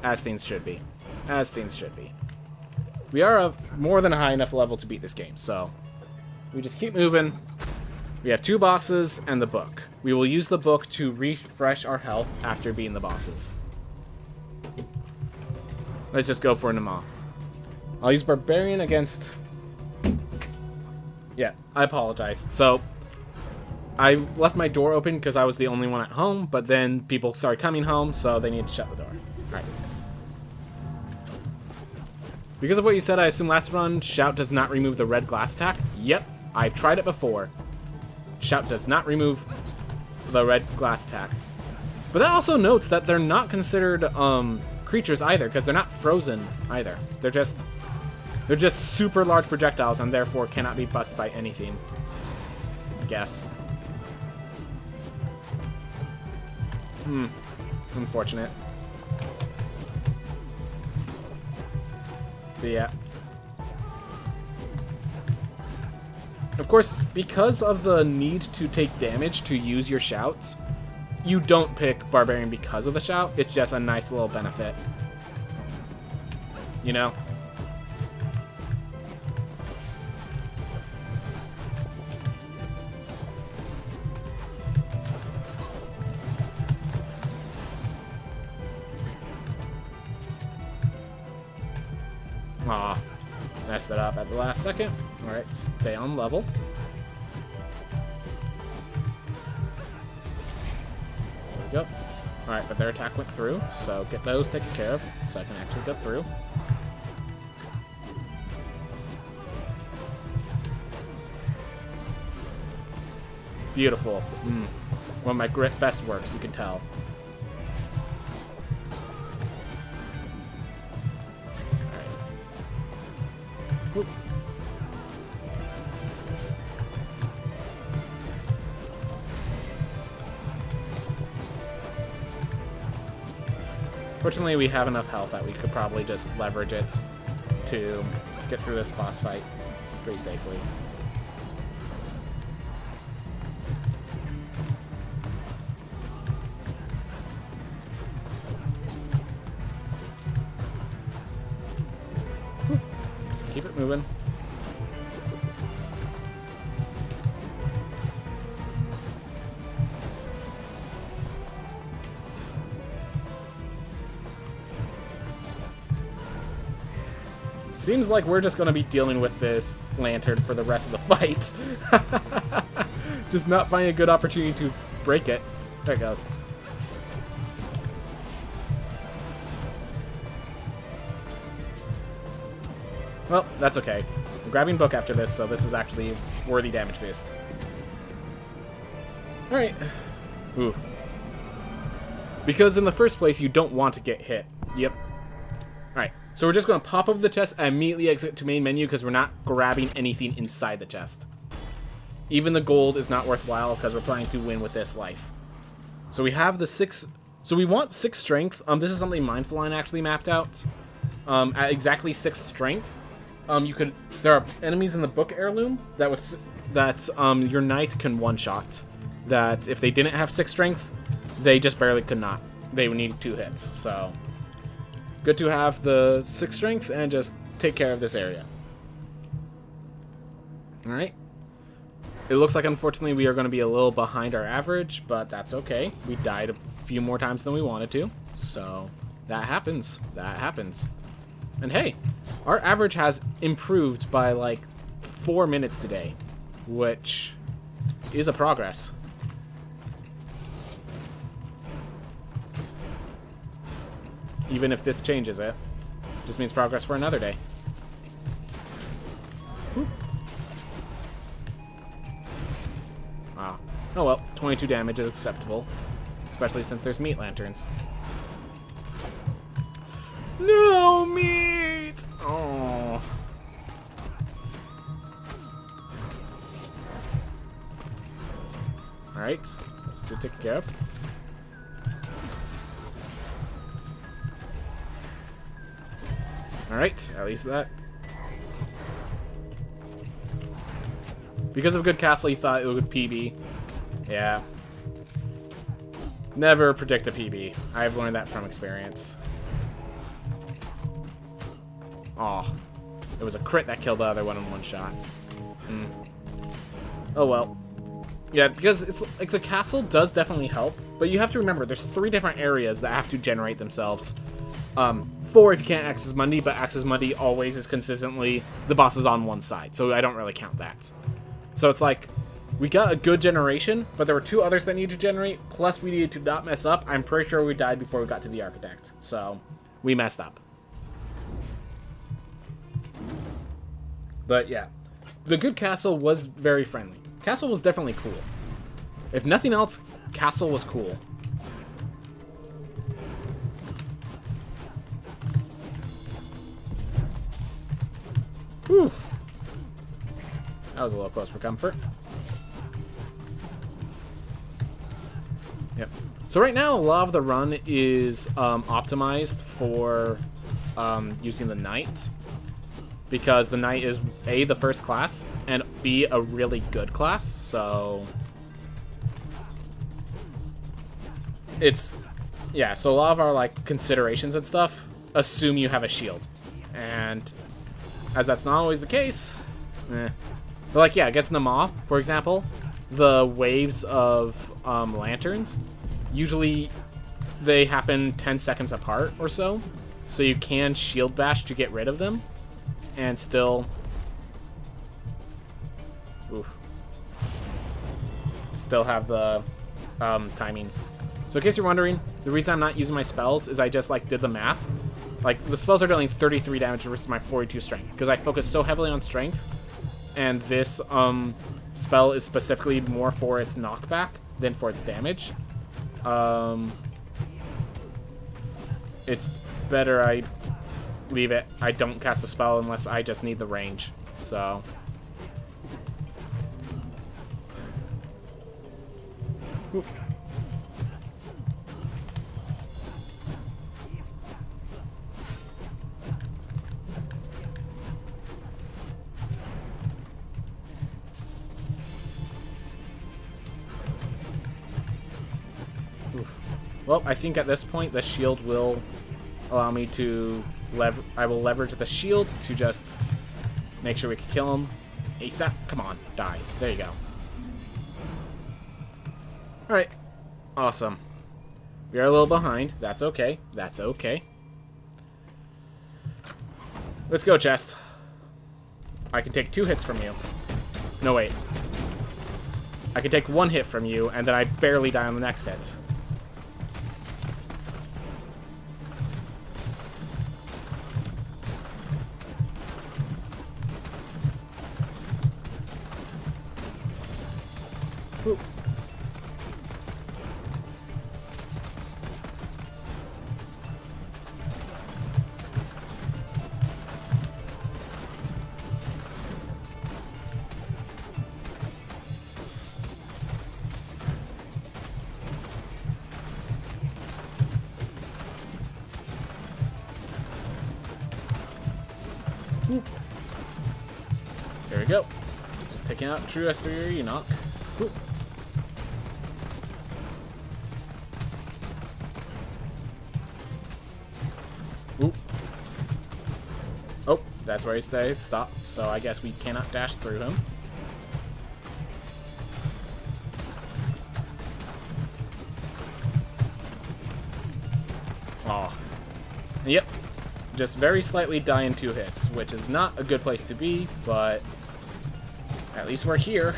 As things should be. As things should be. We are a more than a high enough level to beat this game, so we just keep moving. We have 2 bosses and the book. We will use the book to refresh our health after beating the bosses. Let's just go for Nama. I'll use Barbarian against... Yeah, I apologize. So, I left my door open because I was the only one at home, but then people started coming home, so they need to shut the door. Alright. Because of what you said, I assume last run, Shout does not remove the red glass attack. Yep, I've tried it before. Shout does not remove the red glass attack. But that also notes that they're not considered creatures either, because they're not frozen either. They're just super large projectiles and therefore cannot be busted by anything, I guess. Unfortunate. But yeah. Of course, because of the need to take damage to use your shouts, you don't pick Barbarian because of the shout. It's just a nice little benefit. You know? Aw, messed it up at the last second. Alright, stay on level. There we go. Alright, but their attack went through, so get those taken care of, so I can actually go through. Beautiful. One of my best works, you can tell. Fortunately, we have enough health that we could probably just leverage it to get through this boss fight pretty safely. Just keep it moving. Seems like we're just going to be dealing with this lantern for the rest of the fight. Just not finding a good opportunity to break it. There it goes. Well, that's okay. I'm grabbing book after this, so this is actually a worthy damage boost. Alright. Ooh. Because in the first place, you don't want to get hit. Yep. Alright. So we're just going to pop over the chest and immediately exit to main menu because we're not grabbing anything inside the chest. Even the gold is not worthwhile because we're planning to win with this life. So we have the 6... So we want 6 strength. This is something Mindful Line actually mapped out. At exactly 6 strength, there are enemies in the book heirloom that your knight can one-shot. That if they didn't have 6 strength, they just barely could not. They would need 2 hits, so... Good to have the 6 strength and just take care of this area. Alright. It looks like, unfortunately, we are going to be a little behind our average, but that's okay. We died a few more times than we wanted to, so that happens. That happens. And hey, our average has improved by like 4 minutes today, which is a progress. Even if this changes it. Just means progress for another day. Whew. Wow. Oh well, 22 damage is acceptable. Especially since there's meat lanterns. No meat! Oh. Alright. Let's do take care of. Alright, at least that. Because of good castle, you thought it would PB. Yeah. Never predict a PB. I've learned that from experience. Aw. It was a crit that killed the other one in one shot. Oh well. Yeah, because it's like the castle does definitely help, but you have to remember there's 3 different areas that have to generate themselves. 4 if you can't access Monday, but access Monday always is consistently the boss is on one side, so I don't really count that. So it's like, we got a good generation, but there were 2 others that needed to generate, plus we needed to not mess up. I'm pretty sure we died before we got to the Architect, so we messed up. But yeah, the good castle was very friendly. Castle was definitely cool. If nothing else, castle was cool. Whew. That was a little close for comfort. Yep. So right now, a lot of the run is optimized for using the knight. Because the knight is A, the first class, and B, a really good class, so... It's... Yeah, so a lot of our, like, considerations and stuff assume you have a shield. And... as that's not always the case, But like, yeah, against Nama, for example, the waves of lanterns, usually they happen 10 seconds apart or so. So you can shield bash to get rid of them. And still... Oof. Still have the timing. So in case you're wondering, the reason I'm not using my spells is I just, like, did the math. Like, the spells are dealing 33 damage versus my 42 strength, because I focus so heavily on strength, and this spell is specifically more for its knockback than for its damage. It's better I leave it. I don't cast the spell unless I just need the range, so... Ooh. Well, I think at this point the shield will allow me to I will leverage the shield to just make sure we can kill him ASAP. Come on, die. There you go. Alright. Awesome. We are a little behind. That's okay. That's okay. Let's go, chest. I can take 2 hits from you. No, wait. I can take 1 hit from you, and then I barely die on the next hit. Ooh. There we go. Just taking out True S3 Enoch. Ooh. Ooh. Oh, that's where he stays. Stop. So I guess we cannot dash through him. Aw. Yep. Just very slightly die in 2 hits, which is not a good place to be, but at least we're here.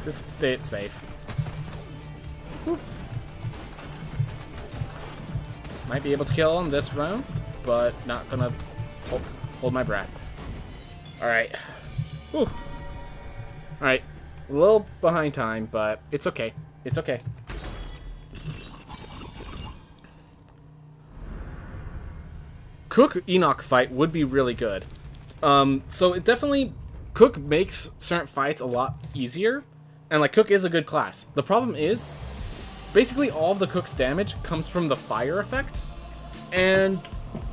Just stay it safe. Whew. Might be able to kill on this round, but not gonna hold my breath. Alright. Alright. A little behind time, but it's okay. It's okay. Cook Enoch fight would be really good. So it definitely... Cook makes certain fights a lot easier, and like Cook is a good class. The problem is, basically all of the Cook's damage comes from the fire effect, and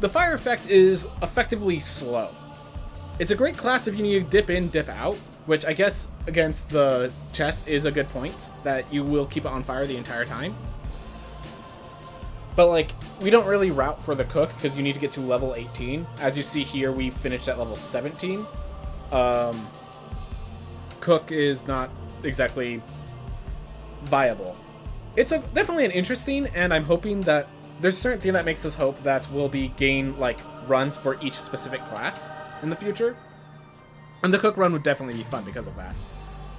the fire effect is effectively slow. It's a great class if you need to dip in, dip out, which I guess against the chest is a good point, that you will keep it on fire the entire time. But like, we don't really route for the Cook because you need to get to level 18. As you see here, we finished at level 17. Cook is not exactly viable. It's definitely an interesting, and I'm hoping that there's a certain thing that makes us hope that we'll be gain like runs for each specific class in the future. And the Cook run would definitely be fun because of that.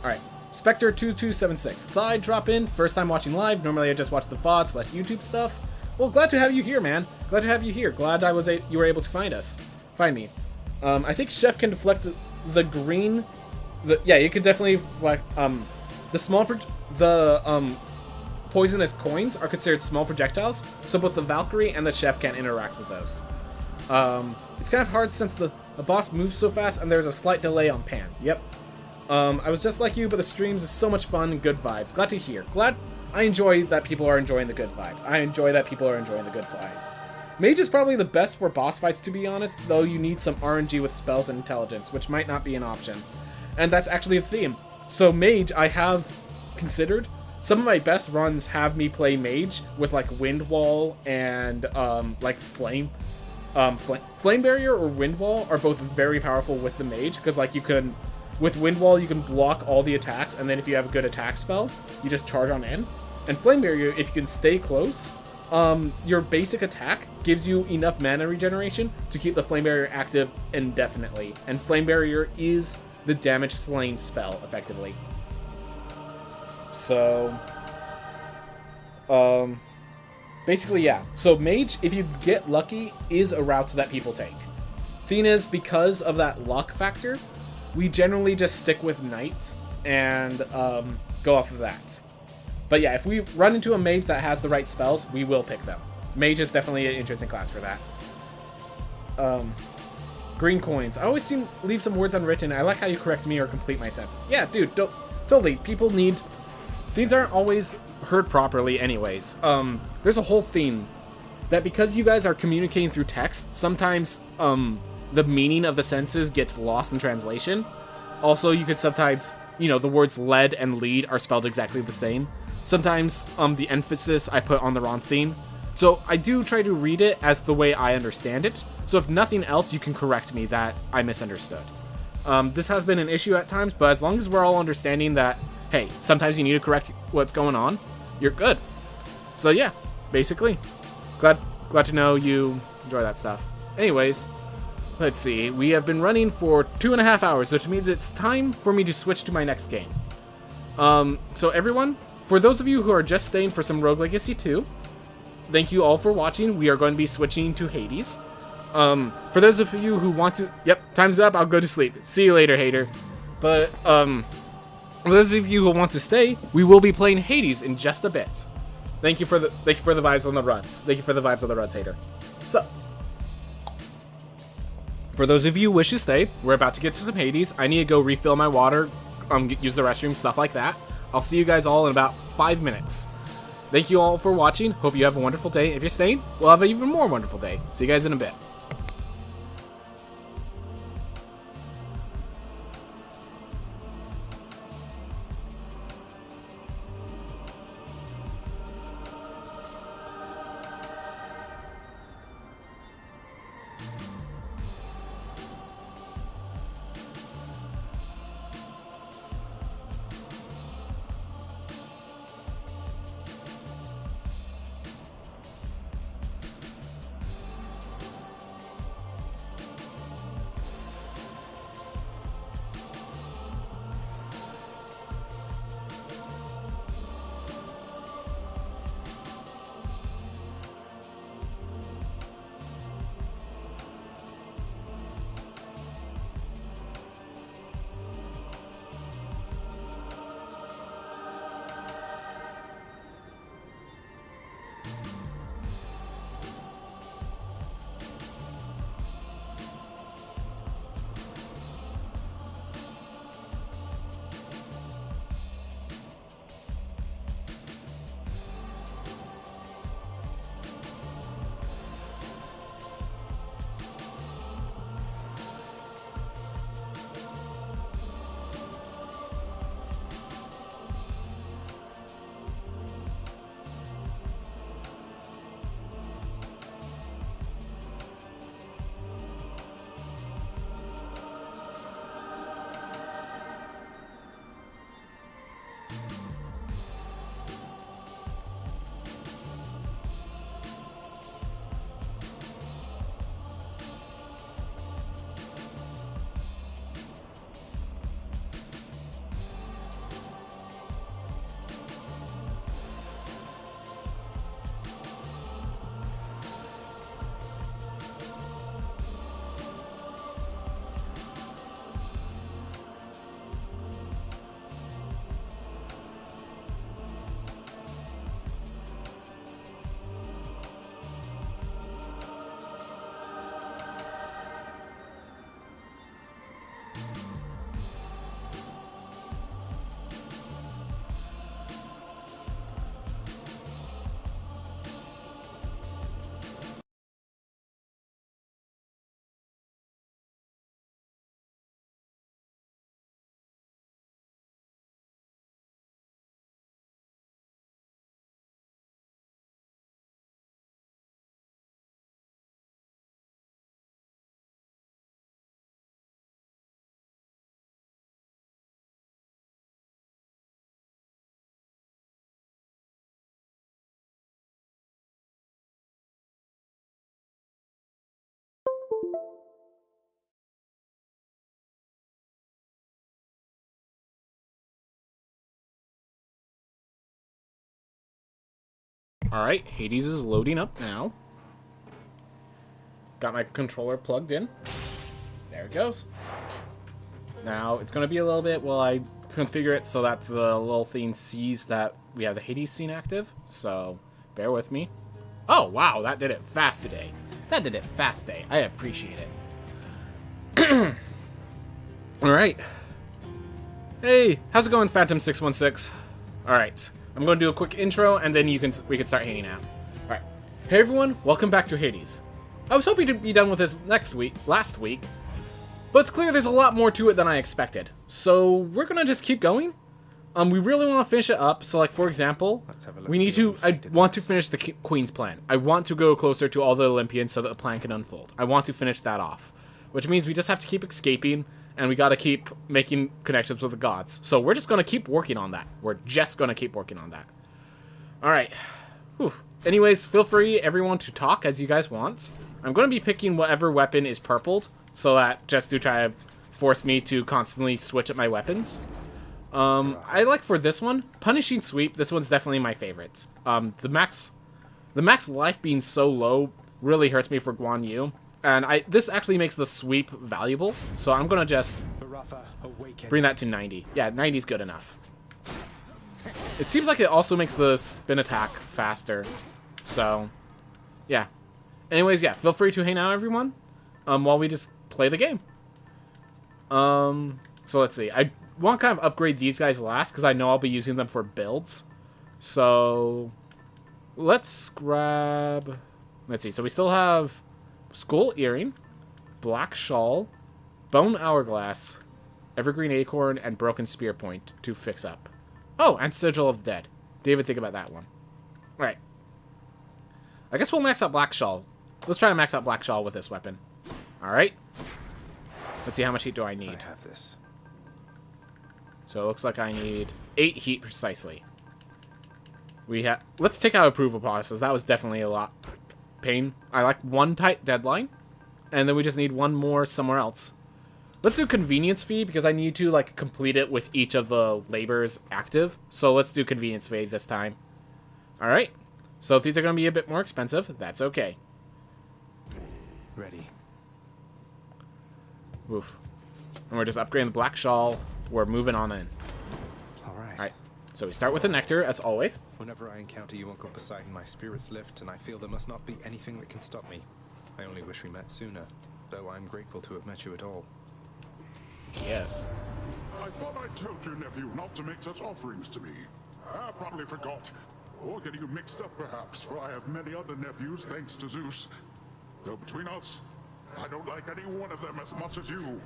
Alright, Spectre2276. Thought I'd drop in, first time watching live. Normally I just watch the VOD / YouTube stuff. Well, glad to have you here, man. Glad to have you here. Glad you were able to find me. I think Chef can deflect the green. Yeah, you can definitely deflect. The poisonous coins are considered small projectiles, so both the Valkyrie and the Chef can't interact with those. It's kind of hard since the boss moves so fast and there's a slight delay on Pan. Yep. I was just like you, but the streams is so much fun and good vibes. Glad to hear. Glad I enjoy that people are enjoying the good vibes. I enjoy that people are enjoying the good vibes. Mage is probably the best for boss fights, to be honest, though you need some RNG with spells and intelligence, which might not be an option. And that's actually a theme. So Mage, I have considered. Some of my best runs have me play Mage with like Wind Wall and like Flame Barrier or Wind Wall are both very powerful with the Mage, because like you can, with Wind Wall you can block all the attacks, and then if you have a good attack spell, you just charge on in. And Flame Barrier, if you can stay close, your basic attack gives you enough mana regeneration to keep the Flame Barrier active indefinitely. And Flame Barrier is the damage slaying spell, effectively. So, basically, yeah. So Mage, if you get lucky, is a route that people take. Thing is, because of that luck factor, we generally just stick with Knight and go off of that. But yeah, if we run into a Mage that has the right spells, we will pick them. Mage is definitely an interesting class for that. Green coins. I always leave some words unwritten. I like how you correct me or complete my sentences. Yeah, dude, totally. People need Themes aren't always heard properly anyways. There's a whole theme that because you guys are communicating through text, sometimes the meaning of the sentences gets lost in translation. Also, you could sometimes, you know, the words lead and lead are spelled exactly the same. Sometimes the emphasis I put on the wrong theme. So I do try to read it as the way I understand it. So if nothing else, you can correct me that I misunderstood. This has been an issue at times, but as long as we're all understanding that, hey, sometimes you need to correct what's going on, you're good. So yeah, basically, glad to know you enjoy that stuff. Anyways, let's see. We have been running for 2.5 hours, which means it's time for me to switch to my next game. So everyone, for those of you who are just staying for some Rogue Legacy 2, thank you all for watching. We are going to be switching to Hades. For those of you who want to... Yep, time's up. I'll go to sleep. See you later, hater. But, for those of you who want to stay, we will be playing Hades in just a bit. Thank you for the vibes on the runs. Thank you for the vibes on the runs, hater. So, for those of you who wish to stay, we're about to get to some Hades. I need to go refill my water, use the restroom, stuff like that. I'll see you guys all in about 5 minutes. Thank you all for watching. Hope you have a wonderful day. If you're staying, we'll have an even more wonderful day. See you guys in a bit. Alright, Hades is loading up now. Got my controller plugged in. There it goes. Now, it's going to be a little bit while I configure it so that the little thing sees that we have the Hades scene active. So, bear with me. Oh, wow, that did it fast today. That did it fast today. I appreciate it. Alright. Hey, how's it going, Phantom616? Alright, I'm going to do a quick intro, and then we can start hanging out. Alright. Hey everyone, welcome back to Hades. I was hoping to be done with this last week, but it's clear there's a lot more to it than I expected. So we're gonna just keep going. We really want to finish it up, so like for example, I want to finish the Queen's plan. I want to go closer to all the Olympians so that the plan can unfold. I want to finish that off. Which means we just have to keep escaping, and we gotta keep making connections with the gods. So we're just gonna keep working on that. We're just gonna keep working on that. Alright. Anyways, feel free, everyone, to talk as you guys want. I'm gonna be picking whatever weapon is purpled, so that just to try to force me to constantly switch up my weapons. I like for this one, Punishing Sweep, this one's definitely my favorite. The max life being so low really hurts me for Guan Yu. And this actually makes the sweep valuable, so I'm gonna just bring that to 90. Yeah, 90 is good enough. It seems like it also makes the spin attack faster, so yeah. Anyways, yeah, feel free to hang out, everyone, while we just play the game. So let's see. I want to kind of upgrade these guys last, because I know I'll be using them for builds. So let's grab... Let's see. So we still have Skull Earring, Black Shawl, Bone Hourglass, Evergreen Acorn, and Broken Spear Point to fix up. Oh, and Sigil of the Dead. Didn't even think about that one. Alright. I guess we'll max out Black Shawl. Let's try to max out Black Shawl with this weapon. Alright. Let's see, how much heat do I need? I have this. So it looks like I need 8 heat precisely. Let's take out approval process. That was definitely a lot pain. I like 1 tight deadline, and then we just need 1 more somewhere else. Let's do convenience fee because I need to like complete it with each of the labors active. So let's do convenience fee this time. All right. So if these are going to be a bit more expensive, that's okay. Ready. Oof. And we're just upgrading the Black Shawl. We're moving on in. All right. All right. So we start with a nectar, as always. Whenever I encounter you, Uncle Poseidon, my spirits lift, and I feel there must not be anything that can stop me. I only wish we met sooner, though I'm grateful to have met you at all. Yes. I thought I told your nephew not to make such offerings to me. I probably forgot. Or getting you mixed up, perhaps, for I have many other nephews, thanks to Zeus. Though between us, I don't like any one of them as much as you.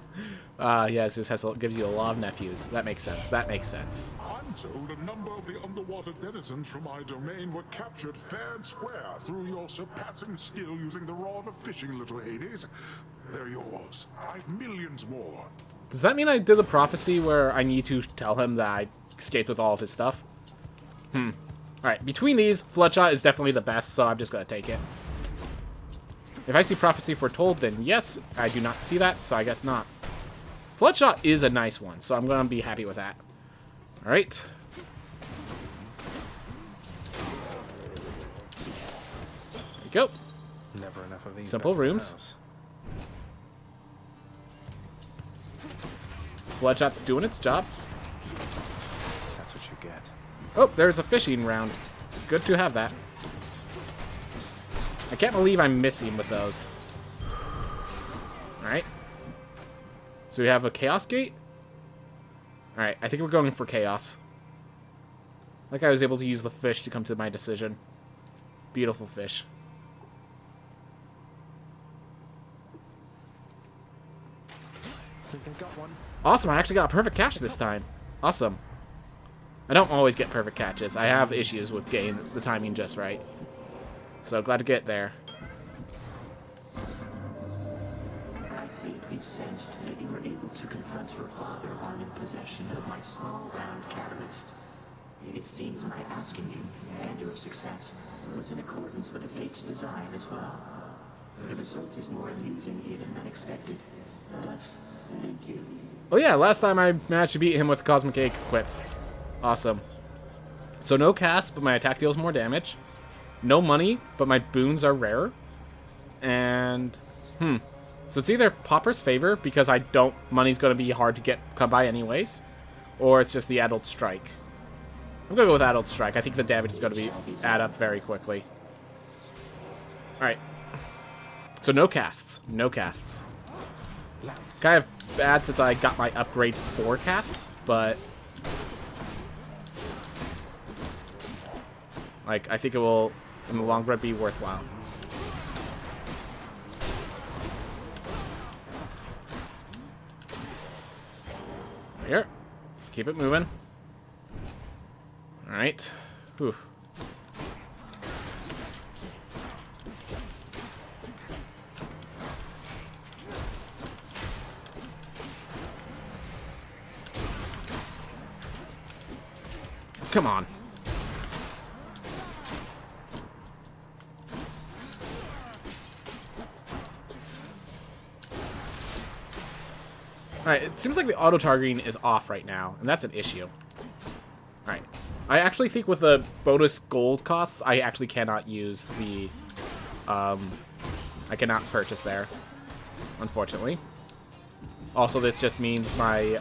Yeah, Zeus gives you a lot of nephews. That makes sense. That makes sense. I'm told a number of the underwater denizens from my domain were captured fair and square through your surpassing skill using the rod of fishing, little Hades. They're yours. I've millions more. Does that mean I did the prophecy where I need to tell him that I escaped with all of his stuff? Alright, between these, Floodshot is definitely the best, so I'm just going to take it. If I see prophecy foretold, then yes. I do not see that, so I guess not. Floodshot is a nice one, so I'm going to be happy with that. Alright. There we go. Never enough of these. Simple rooms. Floodshot's doing its job. That's what you get. Oh, there's a fishing round. Good to have that. I can't believe I'm missing with those. Alright. So we have a Chaos Gate. Alright, I think we're going for Chaos. Like I was able to use the fish to come to my decision. Beautiful fish. Think I got one. Awesome, I actually got a perfect catch this time. Awesome. I don't always get perfect catches. I have issues with getting the timing just right. So glad to get there. I faintly sensed that you were able to confront your father while in possession of my small round catalyst. It seems my asking you, and your success, was in accordance with the fate's design as well. The result is more amusing even than expected. Thus, thank you. Oh yeah, last time I managed to beat him with Cosmic Egg equipped. Awesome. So no cast, but my attack deals more damage. No money, but my boons are rare. And, so it's either Pauper's Favor, because money's going to be hard to come by anyways, or it's just the Adult Strike. I'm going to go with Adult Strike. I think the damage is going to add up very quickly. Alright. So no casts. No casts. Kind of bad since I got my upgrade 4 casts, but Like, I think it will, in the long run, be worthwhile. Here. Let's keep it moving. Alright. Whew. Come on. Alright, it seems like the auto-targeting is off right now, and that's an issue. Alright. I actually think with the bonus gold costs, I actually cannot use the... I cannot purchase there, unfortunately. Also, this just means my,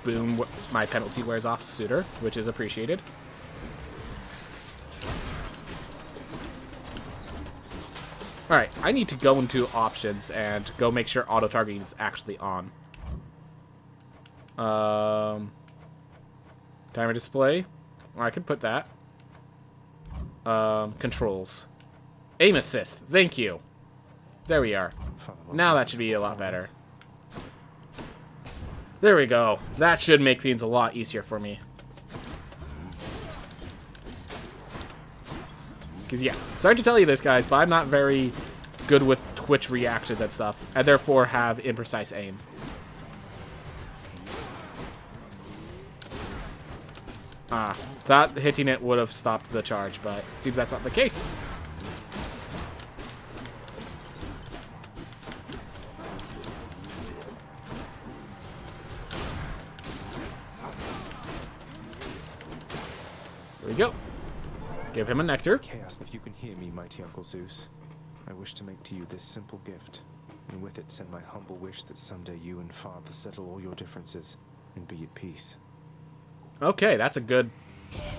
boom, my penalty wears off sooner, which is appreciated. Alright, I need to go into options and go make sure auto-targeting is actually on. Timer display. Well, I can put that. Controls. Aim assist. Thank you. There we are. Now that should be a lot better. There we go. That should make things a lot easier for me. Because, yeah, sorry to tell you this, guys, but I'm not very good with Twitch reactions and stuff, and therefore have imprecise aim. Ah, thought hitting it would have stopped the charge, but it seems that's not the case. There we go. Give him a nectar. Chaos, if you can hear me, mighty Uncle Zeus, I wish to make to you this simple gift, and with it send my humble wish that someday you and Father settle all your differences and be at peace. Okay, that's a good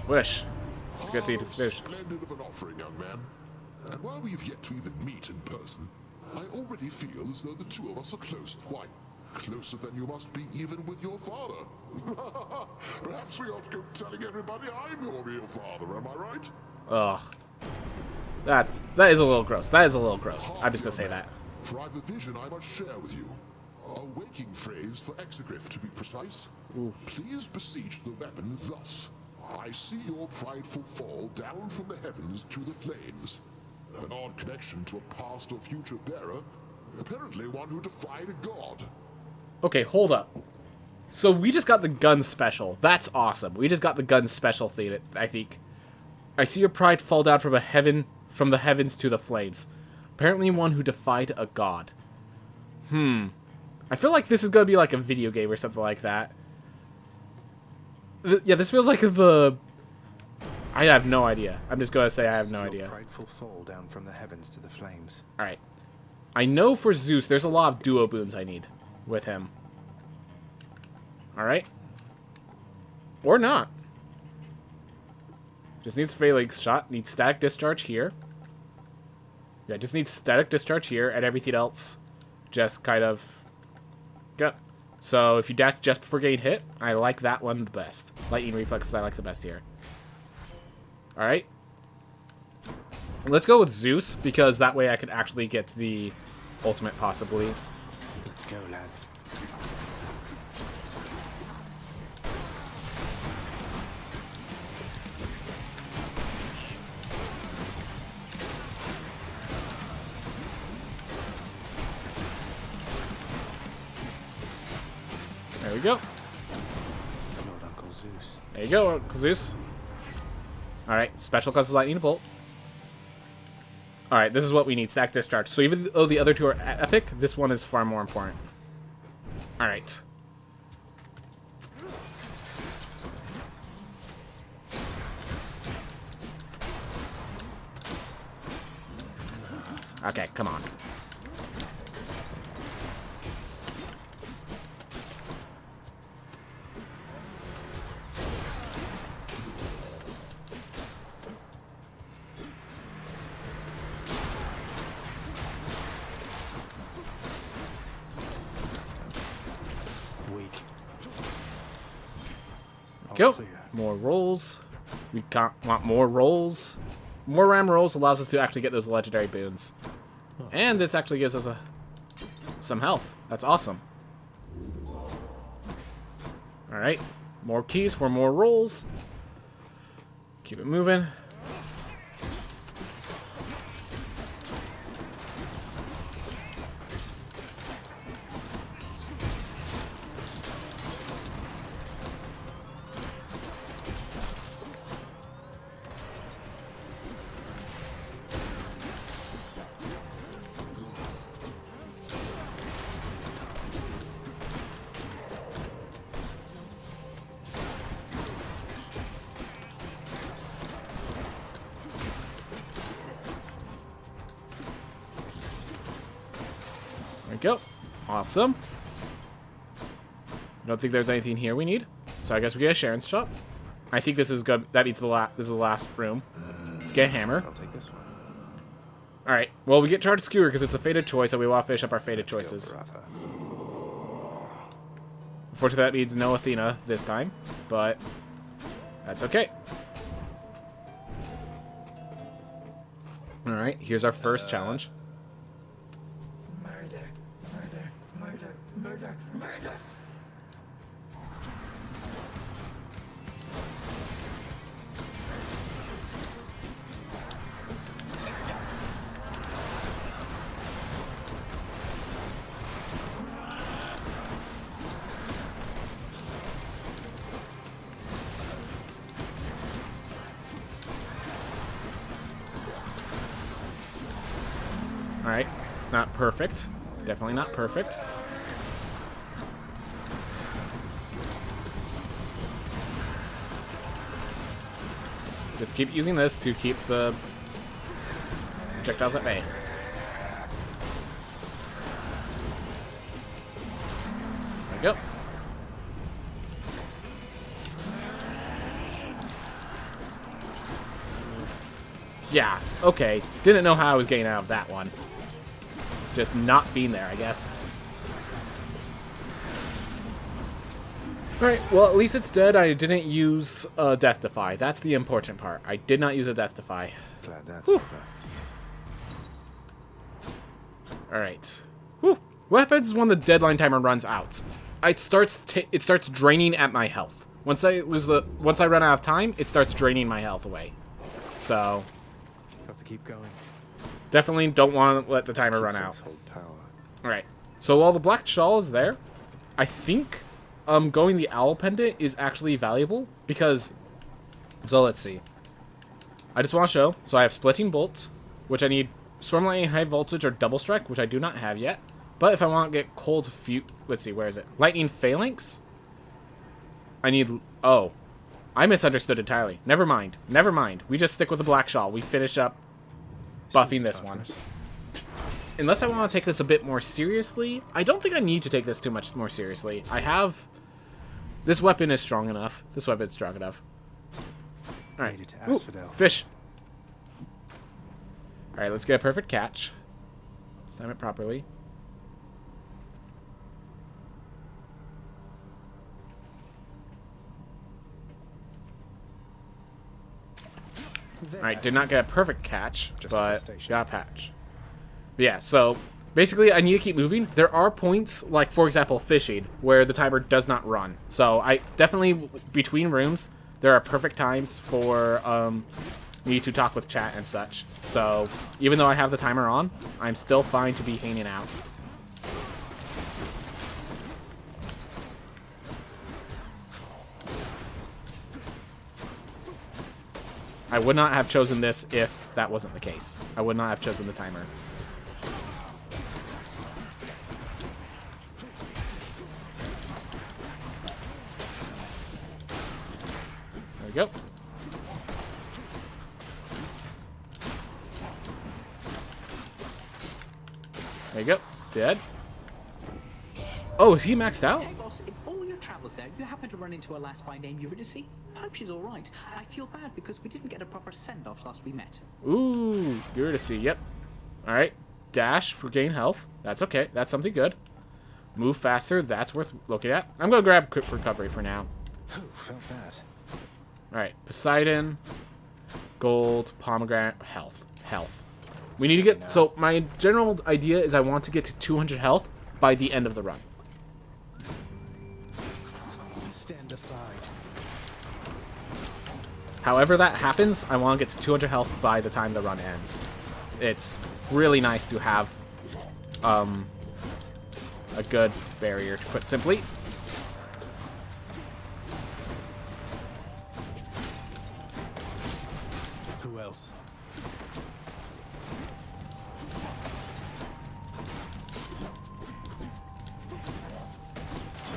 wish. It's a good thing to finish. Splendid of an offering, young man. And while we've yet to even meet in person, I already feel as though the two of us are close. Why, closer than you must be even with your father. Perhaps we ought to go telling everybody I'm your real father, am I right? Ugh. That is a little gross. That is a little gross. I'm just gonna say that. For I've a vision I must share with you. A waking phrase for exegriff, to be precise. Ooh. Please beseech the weapon thus. I see your prideful fall down from the heavens to the flames. An odd connection to a past or future bearer. Apparently one who defied a god. Okay, hold up. So we just got the gun special. That's awesome. We just got the gun special thing, I think. I see your pride fall down from the heavens to the flames. Apparently one who defied a god. I feel like this is going to be like a video game or something like that. Yeah, this feels like the... I have no idea. I'm just going to say I have no idea. Prideful fall down from the heavens to the flames. Alright. I know for Zeus, there's a lot of duo boons I need with him. Alright. Or not. Just needs Phalanx shot. Needs static discharge here. Yeah, just needs static discharge here, and everything else just kind of... Go. So if you dash just before getting hit, I like that one the best. Lightning reflexes I like the best here. Alright. Let's go with Zeus, because that way I could actually get the ultimate, possibly. Let's go, lads. There we go. Lord Uncle Zeus. There you go, Uncle Zeus. Alright, special causes lightning bolt. Alright, this is what we need, stack discharge. So even though the other two are epic, this one is far more important. Alright. Okay, come on. Weak. Go. Clear. More rolls. We want more rolls. More RAM rolls allows us to actually get those legendary boons. And this actually gives us some health. That's awesome. Alright. More keys for more rolls. Keep it moving. There we go. Awesome. I don't think there's anything here we need. So I guess we get a Sharon's shop. I think this is good. That means this is the last room. Let's get a hammer. I'll take this one. Alright. Well, we get Charged Skewer because it's a fated choice, so we want to finish up our fated choices. Unfortunately, that means no Athena this time, but that's okay. Alright, here's our first challenge. Murder, murder, murder, murder, murder. Alright, not perfect. Definitely not perfect. Just keep using this to keep the projectiles at bay. There we go. Yeah, okay. Didn't know how I was getting out of that one. Just not being there, I guess. Alright, well, at least it's dead. I didn't use a Death Defy. That's the important part. I did not use a Death Defy. Glad that's over. Alright. What happens when the deadline timer runs out? It starts draining at my health. Once I run out of time, it starts draining my health away. So Have to keep going. definitely don't want to let the timer run out. Hold power. Alright. So while the black shawl is there, I think going the owl pendant is actually valuable because... So let's see. I just want to show. So I have splitting bolts, which I need storm lightning, high voltage, or double strike, which I do not have yet. But if I want to get cold let's see, where is it? Lightning phalanx? I need... Oh. I misunderstood entirely. Never mind. Never mind. We just stick with the black shawl. We finish up buffing this one. Unless I want to take this a bit more seriously. I don't think I need to take this too much more seriously. I have... This weapon is strong enough. This weapon is strong enough. Alright. Made it to Asphodel. Fish. Alright, let's get a perfect catch. Let's time it properly. Alright, did not get a perfect catch, Just but devastation. got a patch. But yeah, so basically I need to keep moving. There are points, like for example fishing, where the timer does not run. So I definitely, between rooms, there are perfect times for me to talk with chat and such. So even though I have the timer on, I'm still fine to be hanging out. I would not have chosen this if that wasn't the case. I would not have chosen the timer. There we go. There you go. Dead. Oh, is he maxed out? Hey boss, in all your travels there, you happen to run into a lass by name Eurydice? I hope she's alright. I feel bad because we didn't get a proper send-off last we met. Ooh, Eurydice, yep. Alright. Dash for gain health. That's okay. That's something good. Move faster. That's worth looking at. I'm going to grab quick recovery for now. Whew, felt that. Alright, Poseidon, gold, pomegranate, health. We need to get... So, my general idea is I want to get to 200 health by the end of the run. Stand aside. However that happens, I want to get to 200 health by the time the run ends. It's really nice to have a good barrier, to put simply. Who else?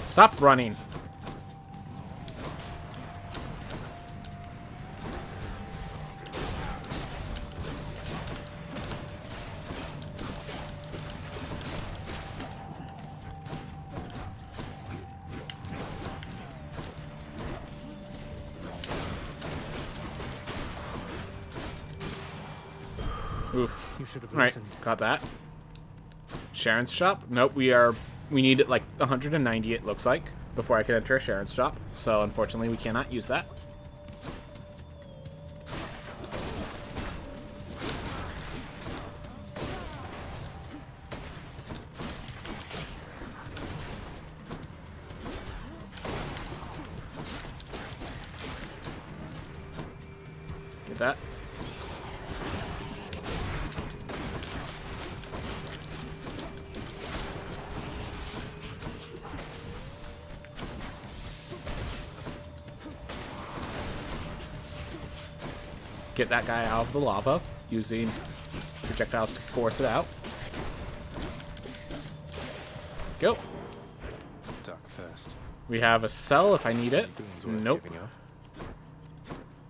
Stop running. Oof. You should have All right, listened. got that. Sharon's shop? Nope, we need like 190 it looks like before I can enter Sharon's shop. So unfortunately we cannot use that. Get that. Get that guy out of the lava using projectiles to force it out. Go. Duck thirst. We have a cell if I need it. Boons worth Nope. giving up.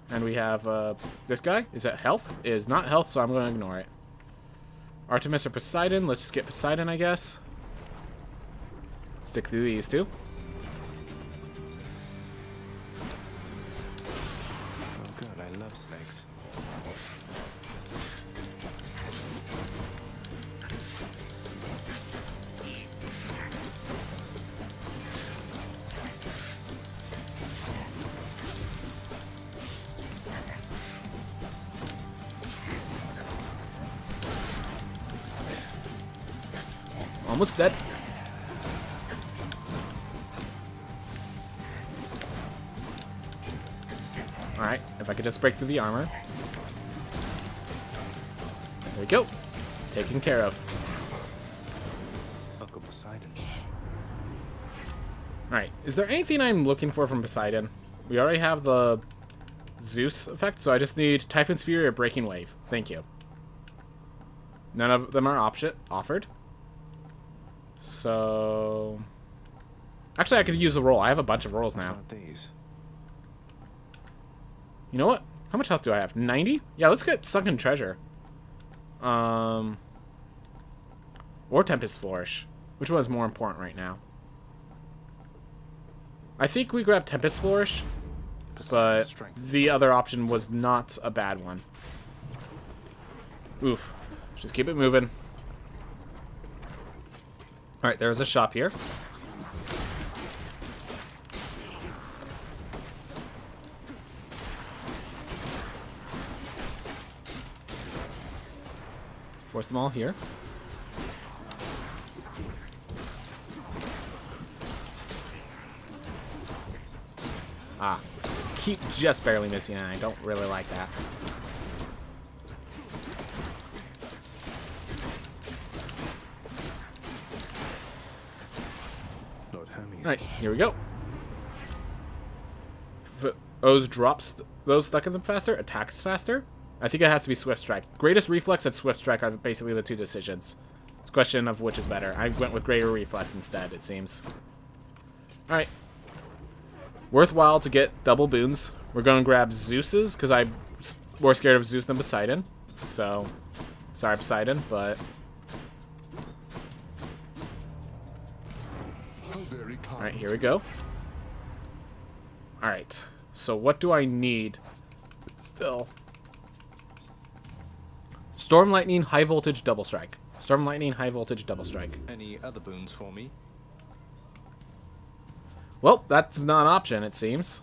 And we have this guy. Is that health? Is not health, so I'm going to ignore it. Artemis or Poseidon. Let's just get Poseidon, I guess. Stick through these two. Oh good, I love snakes. Almost dead. Alright, if I could just break through the armor. There we go. Taken care of. Uncle Poseidon. Alright, is there anything I'm looking for from Poseidon? We already have the Zeus effect, so I just need Typhoon's Fury or Breaking Wave. Thank you. None of them are offered. So... Actually, I could use a roll. I have a bunch of rolls now. Not these. You know what? How much health do I have? 90? Yeah, let's get Sunken Treasure. Or Tempest Flourish. Which one is more important right now? I think we grabbed Tempest Flourish, but the other option was not a bad one. Oof. Just keep it moving. Alright, there's a shop here. Force them all here. Ah. Keep just barely missing, and I don't really like that. Lord Hermes. Alright, here we go. Those drops, those stuck in them faster, attacks faster. I think it has to be Swift Strike. Greatest Reflex and Swift Strike are basically the two decisions. It's a question of which is better. I went with Greater Reflex instead, it seems. Alright. Worthwhile to get double boons. We're going to grab Zeus's, because I'm more scared of Zeus than Poseidon. So, sorry Poseidon, but... Alright, here we go. Alright, so what do I need? Still... Storm Lightning, High Voltage, Double Strike. Storm Lightning, High Voltage, Double Strike. Any other boons for me? Well, that's not an option, it seems.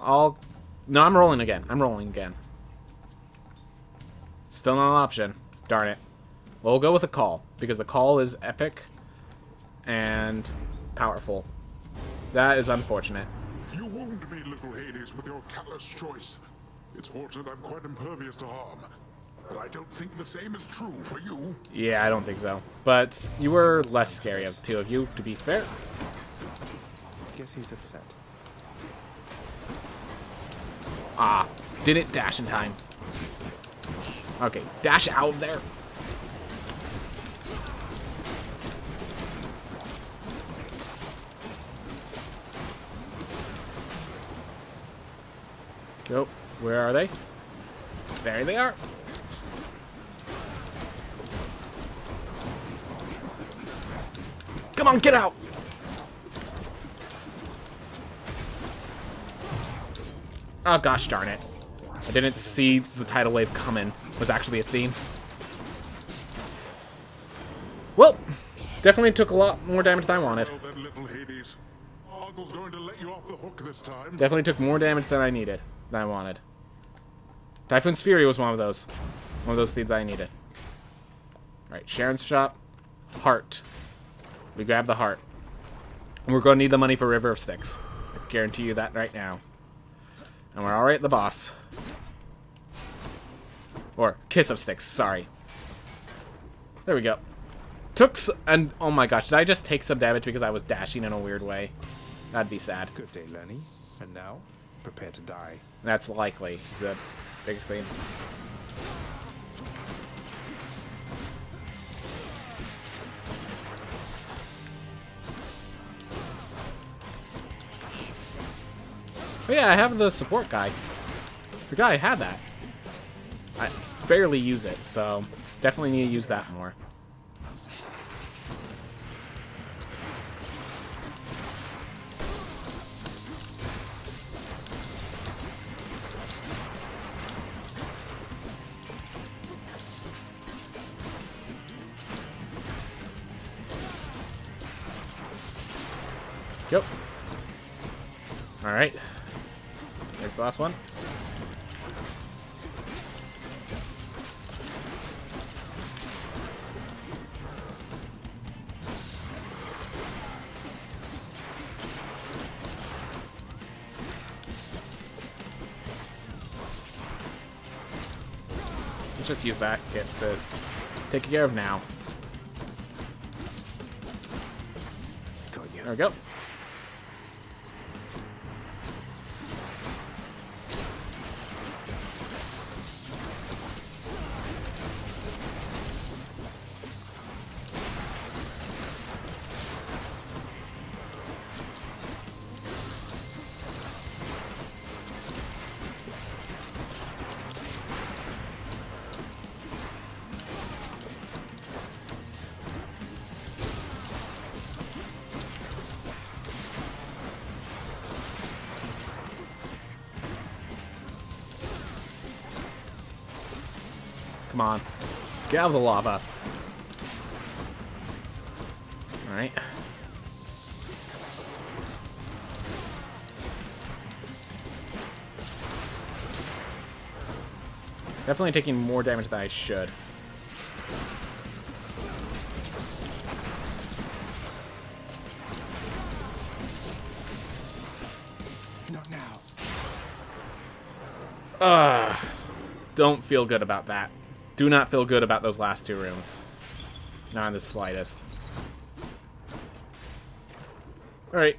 No, I'm rolling again. I'm rolling again. Still not an option. Darn it. Well, we'll go with a call, because the call is epic and powerful. That is unfortunate. You wound me, little Hades, with your callous choice. It's fortunate I'm quite impervious to harm. But I don't think the same is true for you. Yeah, I don't think so. But you were less scary of the two of you, to be fair. Guess he's upset. Ah, didn't dash in time. Okay, dash out of there. Nope. Where are they? There they are. Come on, get out! Oh, gosh darn it. I didn't see the tidal wave coming. Was actually a theme. Well, definitely took a lot more damage than I wanted. Well then, little Hades. Uncle's going to let you off the hook this time. Definitely took more damage than I needed. Than I wanted. Typhoon's Fury was one of those. One of those things I needed. Alright, Sharon's shop. Heart. We grab the heart. And we're going to need the money for River of Styx. I guarantee you that right now. And we're alright at the boss. Or Kiss of Styx, sorry. There we go. And oh my gosh, did I just take some damage because I was dashing in a weird way? That'd be sad. Good day, Lenny. And now, prepare to die. That's likely, is the biggest thing. Oh yeah, I have the support guy. Forgot I had that. I barely use it, so definitely need to use that more. Yep. Alright. There's the last one. Let's just use that. Get this taken care of now. Got you. There we go. Come on. Get out of the lava. Alright. Definitely taking more damage than I should. Not now. Don't feel good about that. Do not feel good about those last two rooms. Not in the slightest. Alright.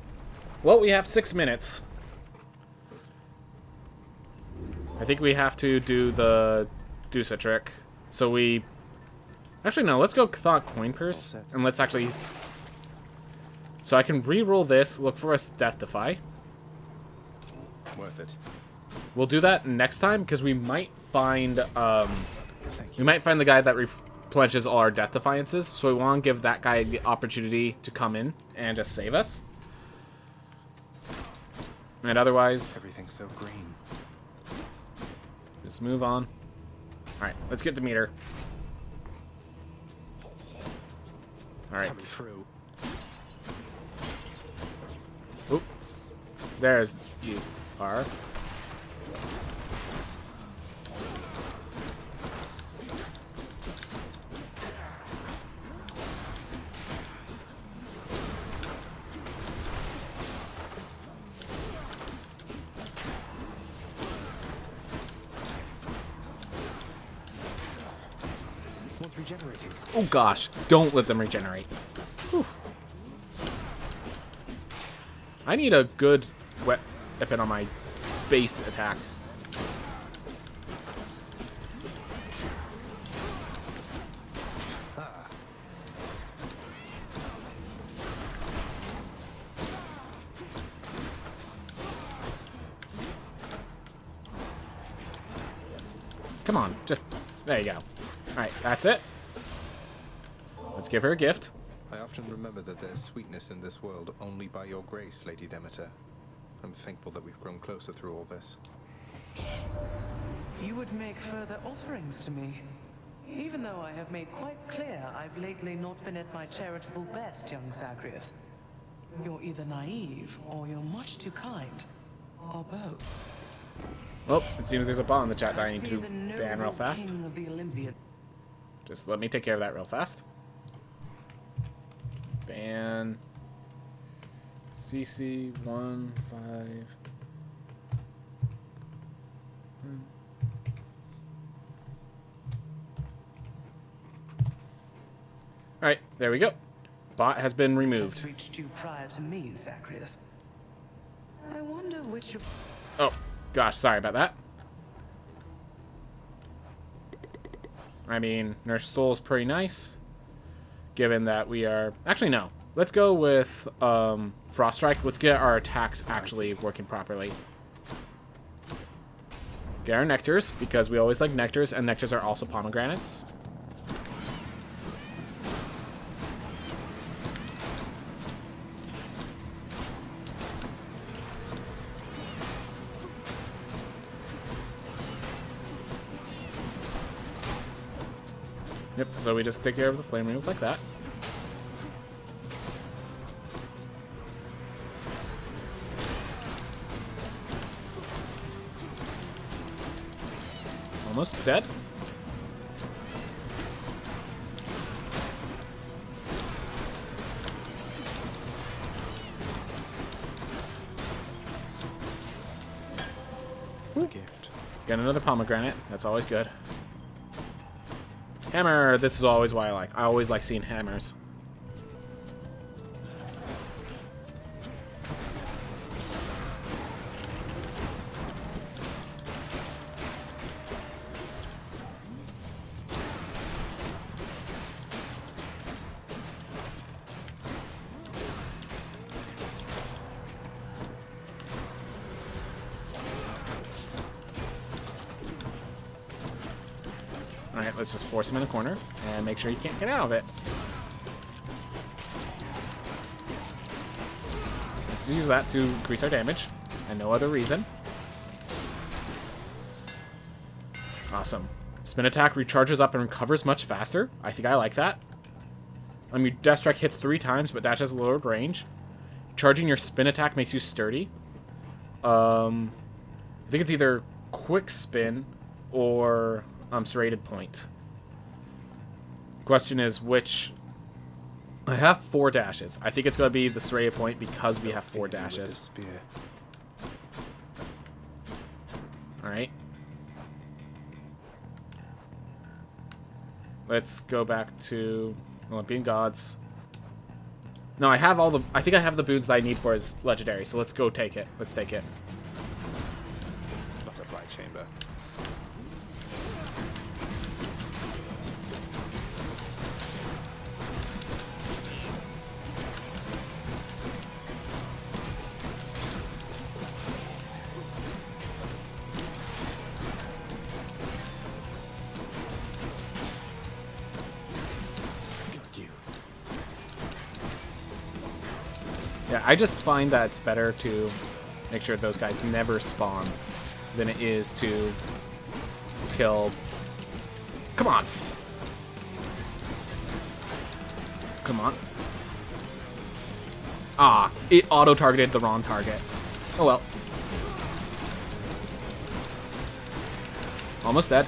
Well, we have 6 minutes. I think we have to do the Dusa trick. So we... Actually, no. Let's go Thought Coin Purse. And let's actually... So I can re-roll this, look for a Death Defy. Worth it. We'll do that next time, because we might find... Thank We you. might find the guy that replenishes all our Death Defiances, so we want to give that guy the opportunity to come in and just save us. And otherwise, Everything's so green. just move on. Alright, let's get to meter. Coming Alright. through. Oop. There's you are. One's regenerating. Oh gosh, don't let them regenerate. Whew. I need a good weapon on my base attack. Come on, just... There you go. Alright, that's it. Let's give her a gift. I often remember that there's sweetness in this world only by your grace, Lady Demeter. I'm thankful that we've grown closer through all this. You would make further offerings to me. Even though I have made quite clear I've lately not been at my charitable best, young Zagreus. You're either naive, or you're much too kind. Or both. Well, it seems there's a bot in the chat that I need See to the ban real noble fast. king of the Olympian. Just let me take care of that real fast. Ban CC 1 5. Alright, there we go. Bot has been removed. This reached you prior to me, Zagreus. I wonder which of... Oh, gosh, sorry about that. I mean, Nurse Soul's pretty nice. Given that we are... Actually, no. Let's go with Frost Strike. Let's get our attacks actually working properly. Get our Nectars, because we always like Nectars, and Nectars are also pomegranates. Yep, so we just take care of the flame rings like that. Almost dead. Gift. Get another pomegranate. That's always good. Hammer. This is always why I always like seeing hammers. Alright, let's just force him in a corner and make sure he can't get out of it. Let's use that to increase our damage, and no other reason. Awesome. Spin attack recharges up and recovers much faster. I think I like that. Your dash strike hits 3 times, but dash has lowered range. Charging your spin attack makes you sturdy. I think it's either quick spin or serrated point. Question is which. I have 4 dashes. I think it's going to be the serrated point because we have 4 dashes. Alright. Let's go back to Olympian Gods. No, I have all the... I think I have the boons that I need for his legendary, so let's go take it. Let's take it. Butterfly chamber. Yeah, I just find that it's better to make sure those guys never spawn than it is to kill... Come on! Come on. Ah, it auto-targeted the wrong target. Oh well. Almost dead.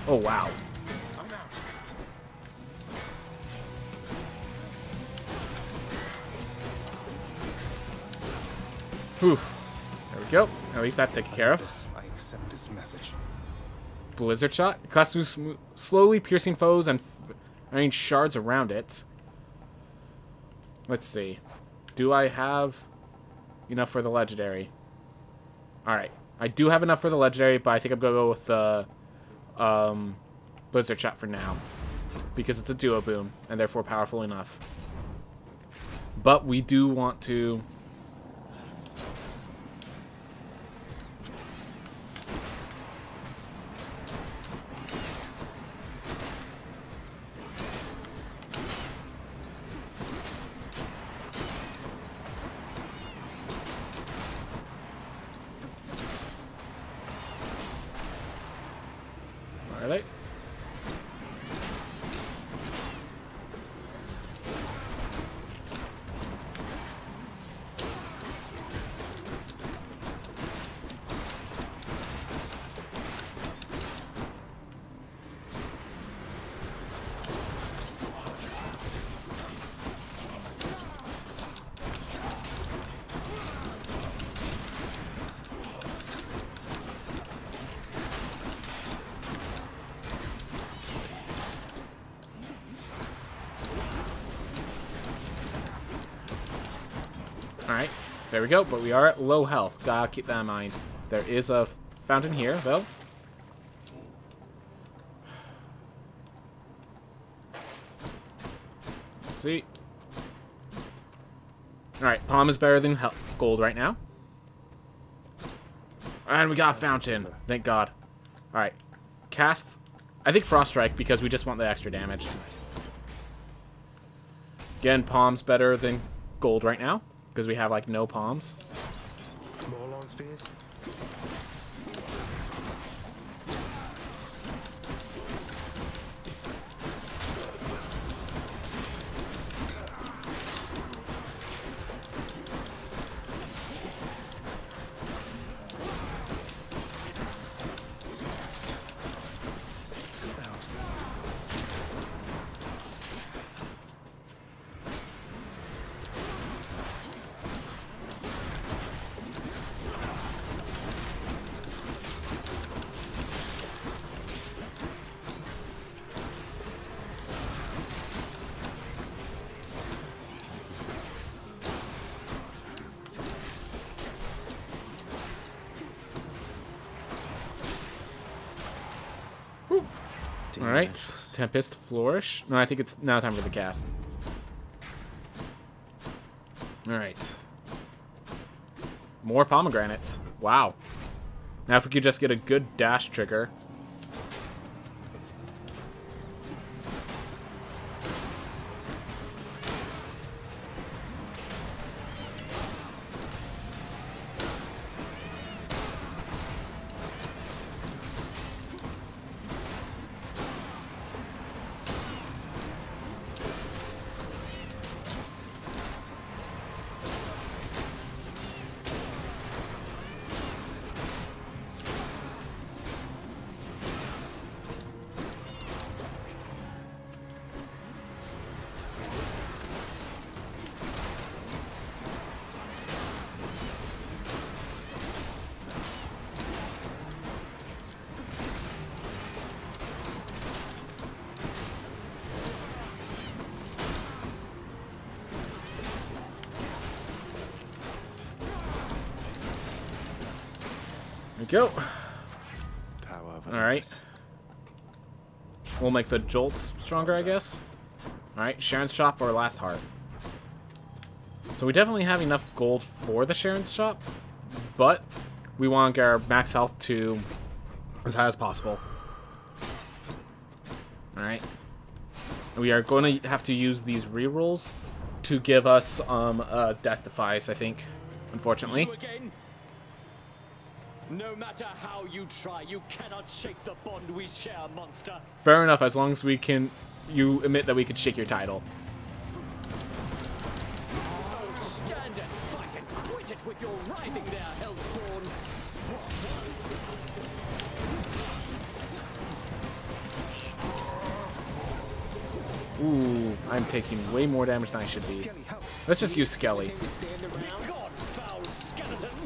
Oh, wow. Whew. There we go. At least that's taken care of. I accept this message. Blizzard shot. Class slowly piercing foes and arrange shards around it. Let's see. Do I have enough for the legendary? Alright. I do have enough for the legendary, but I think I'm going to go with the Blizzard shot for now. Because it's a duo boom, and therefore powerful enough. But we do want to... Are they? Alright, there we go, but we are at low health. Gotta keep that in mind. There is a fountain here, though. Let's see. Alright, palm is better than gold right now. And we got a fountain. Thank God. Alright. Cast. I think Frost Strike because we just want the extra damage. Again, palm's better than gold right now. Because we have, like, no palms. More long spears? Alright, Tempest Flourish. No, I think it's now time for the cast. Alright. More pomegranates. Wow. Now if we could just get a good dash trigger. There we go. Alright. We'll make the jolts stronger, I guess. Alright, Sharon's Shop or Last Heart. So we definitely have enough gold for the Sharon's Shop, but we want to get our max health to as high as possible. Alright. We are going to have to use these rerolls to give us Death Defies, I think, unfortunately. No matter how you try, you cannot shake the bond we share, monster. Fair enough, as long as we can... You admit that we could shake your title. Oh, stand and fight and quit it with your writhing there, Hellspawn. Ooh, I'm taking way more damage than I should be. Let's just use Skelly. Be gone, foul skeleton.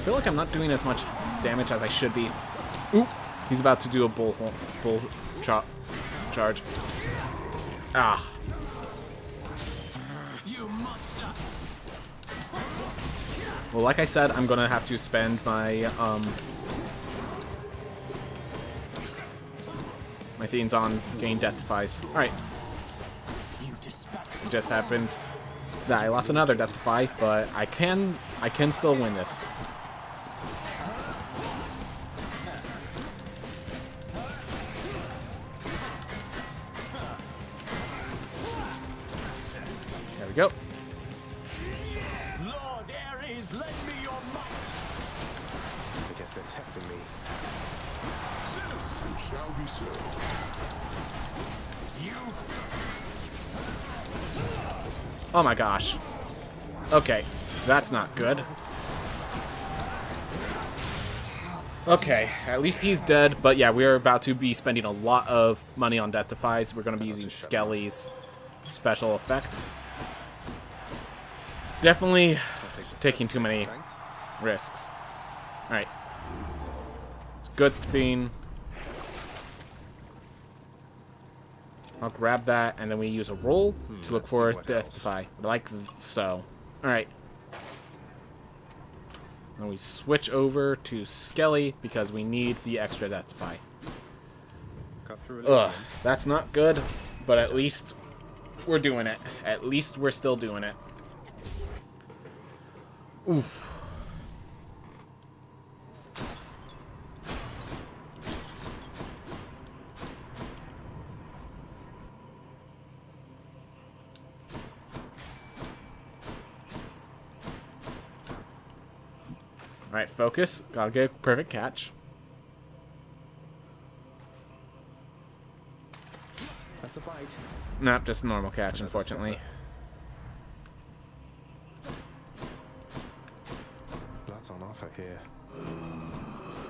feel like I'm not doing as much damage as I should be. Oop! He's about to do a bull charge. Ah. Well, like I said, I'm gonna have to spend my my things on getting death defies. All right. It just happened that I lost another death defy, but I can still win this. There we go. Lord Ares, lend me your might. I guess they're testing me. Yes, it shall be so. Oh my gosh. Okay, that's not good. Okay, at least he's dead, but yeah, we're about to be spending a lot of money on death defies. We're going to be using Skelly's special effect. Definitely taking too many risks. Alright. It's a good thing. I'll grab that, and then we use a roll to look for death defy, like so. Alright. Then we switch over to Skelly, because we need the extra death defy. Ugh, that's not good, but at least we're doing it. At least we're still doing it. Oof. Alright, focus. Gotta get a perfect catch. That's a bite. Nope, just a normal catch, unfortunately. Blood's on offer here.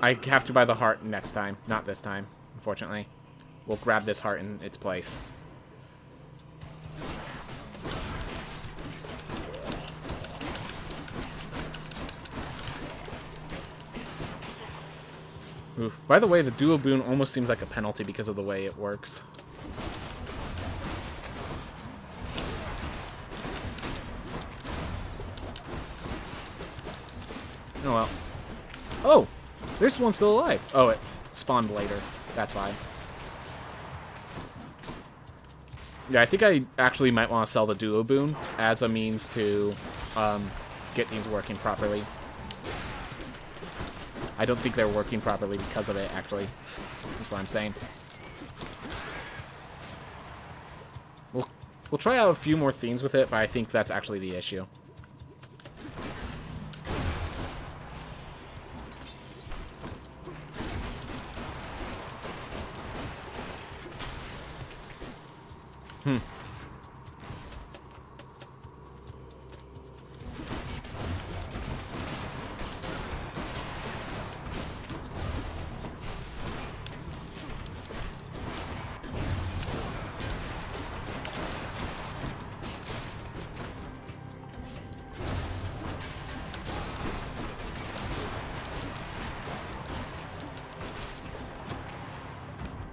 I have to buy the heart next time, not this time, unfortunately. We'll grab this heart in its place. Ooh. By the way, the duo boon almost seems like a penalty because of the way it works. Oh well. Oh! This one's still alive. Oh, it spawned later. That's why. Yeah, I think I actually might want to sell the duo boon as a means to get things working properly. I don't think they're working properly because of it, actually. That's what I'm saying. We'll try out a few more things with it, but I think that's actually the issue.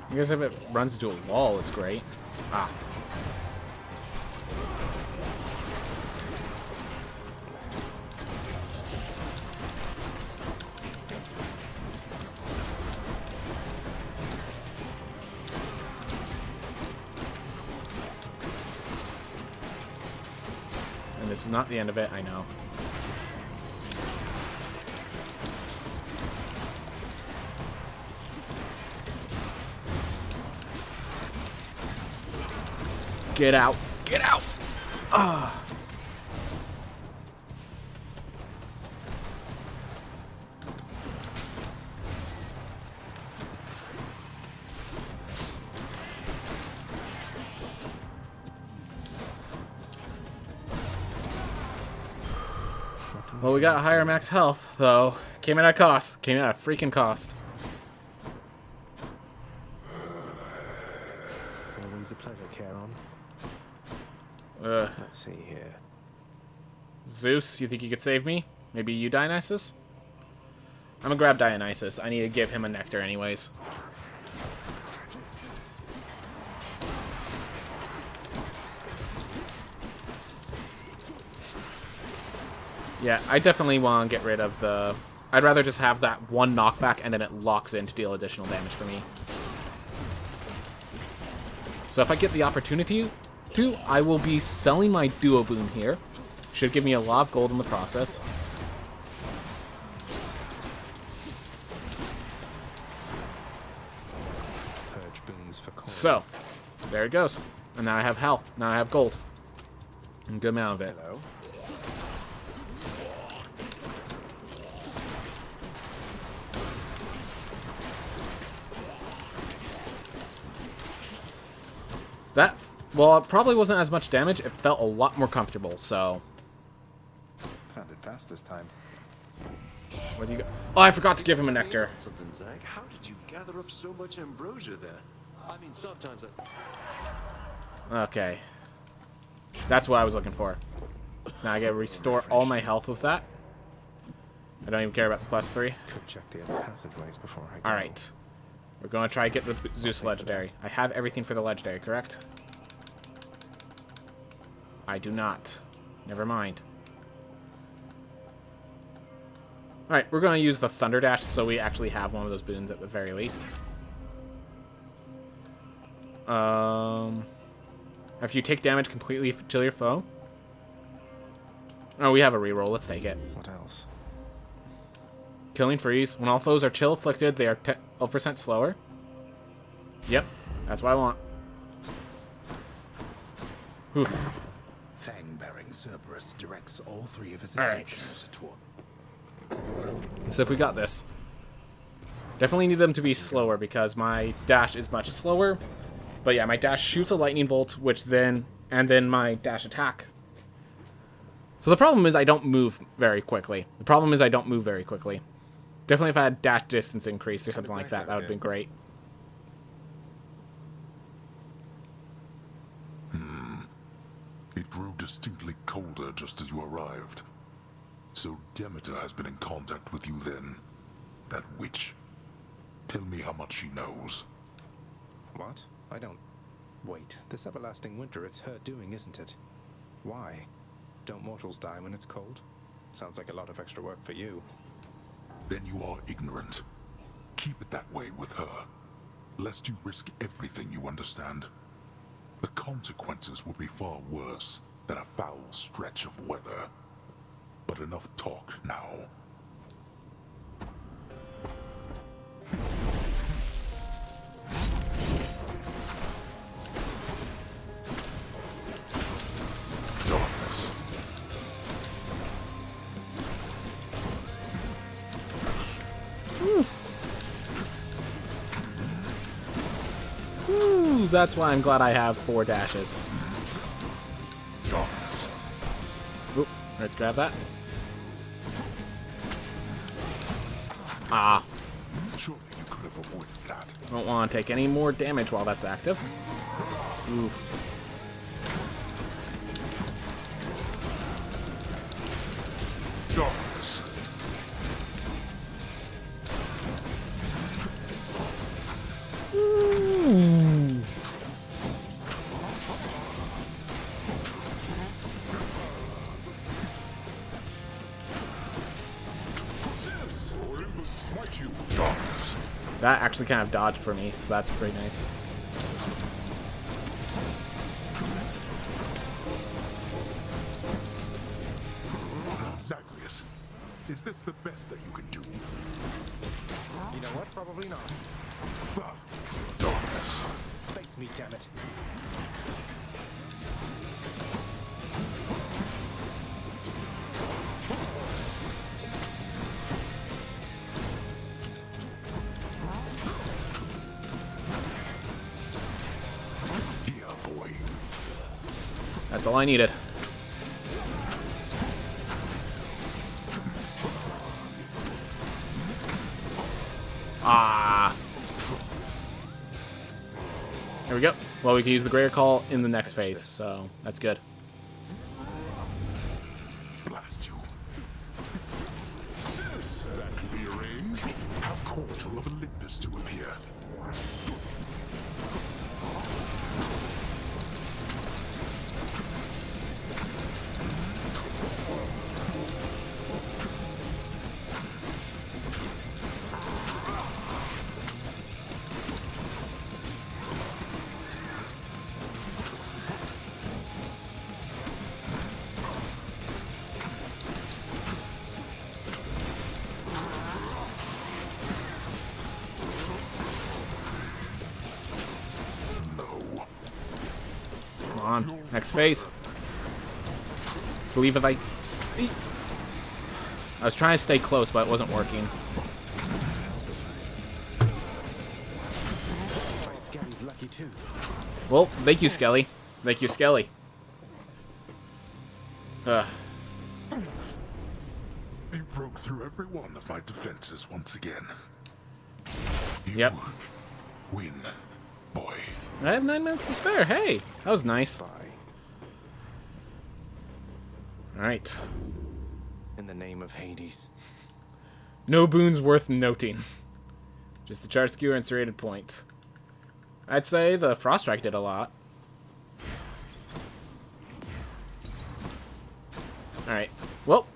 I guess if it runs into a wall, it's great. Ah. And this is not the end of it, I know. Get out. Get out. Ah. Well, we got higher max health, though. Came at a cost. Came at a freaking cost. Always a pleasure, Charon. Let's see here. Zeus, you think you could save me? Maybe you, Dionysus? I'm gonna grab Dionysus. I need to give him a nectar anyways. Yeah, I definitely want to get rid of the... I'd rather just have that one knockback and then it locks in to deal additional damage for me. So if I get the opportunity to, I will be selling my Duo Boon here. Should give me a lot of gold in the process. Purge boons for coin. So, there it goes. And now I have hell. Now I have gold. A good amount of it. Hello. That, well, it probably wasn't as much damage. It felt a lot more comfortable, so... Found it fast this time. Where do you go? Oh, I forgot to give him a nectar. Something, Zach. How did you gather up so much ambrosia there? I mean, sometimes I... Okay. That's what I was looking for. So now I get to restore all my health with that. I don't even care about the +3. Could check the other passageways before I go. Alright. We're going to try to get the Zeus Legendary. I have everything for the Legendary, correct? I do not. Never mind. Alright, we're going to use the Thunder Dash so we actually have one of those boons at the very least. If you take damage completely to your foe. Oh, we have a reroll. Let's take it. What else? Killing Freeze. When all foes are chill afflicted, they are 12% slower. Yep, that's what I want. Whew. Fang-bearing Cerberus directs all three of its All right. attentions toward... So if we got this. Definitely need them to be slower because my dash is much slower. But yeah, my dash shoots a lightning bolt, which then... And then my dash attack. So the problem is I don't move very quickly. Definitely if I had dash distance increased or something like that, that would have been great. It grew distinctly colder just as you arrived. So Demeter has been in contact with you then. That witch. Tell me how much she knows. What? I don't... Wait, this everlasting winter, it's her doing, isn't it? Why? Don't mortals die when it's cold? Sounds like a lot of extra work for you. Then you are ignorant. Keep it that way with her, lest you risk everything, you understand. The consequences will be far worse than a foul stretch of weather. But enough talk now. Darkness. Ooh, that's why I'm glad I have 4 dashes. Darkness. Oop, let's grab that. Ah, Surely you could have avoided that. don't want to take any more damage while that's active. Ooh. Darkness. Ooh. Zeus, Olympus smite you. Darkness. That actually kind of dodged for me, so that's pretty nice. Zagreus, is this the best that you can do? You know what? Probably not. Ah, darkness. Face me, damn it. Yeah, boy. That's all I needed. Ah. There we go. Well, we can use the Greater Call in the next phase, so that's good. Blast you. Zeus, that can be arranged. how cordial of Olympus to appear. On. Next phase. Believe if I was trying to stay close, but it wasn't working. Skelly's lucky too. Well, thank you, Skelly. Thank you, Skelly. You broke through every one of my defenses once again. You Yep. win, boy. I have 9 minutes to spare. Hey, that was nice. Bye. All right. In the name of Hades. No boons worth noting. Just the chart skewer and serrated point. I'd say the Frost Strike did a lot. Alright. Well.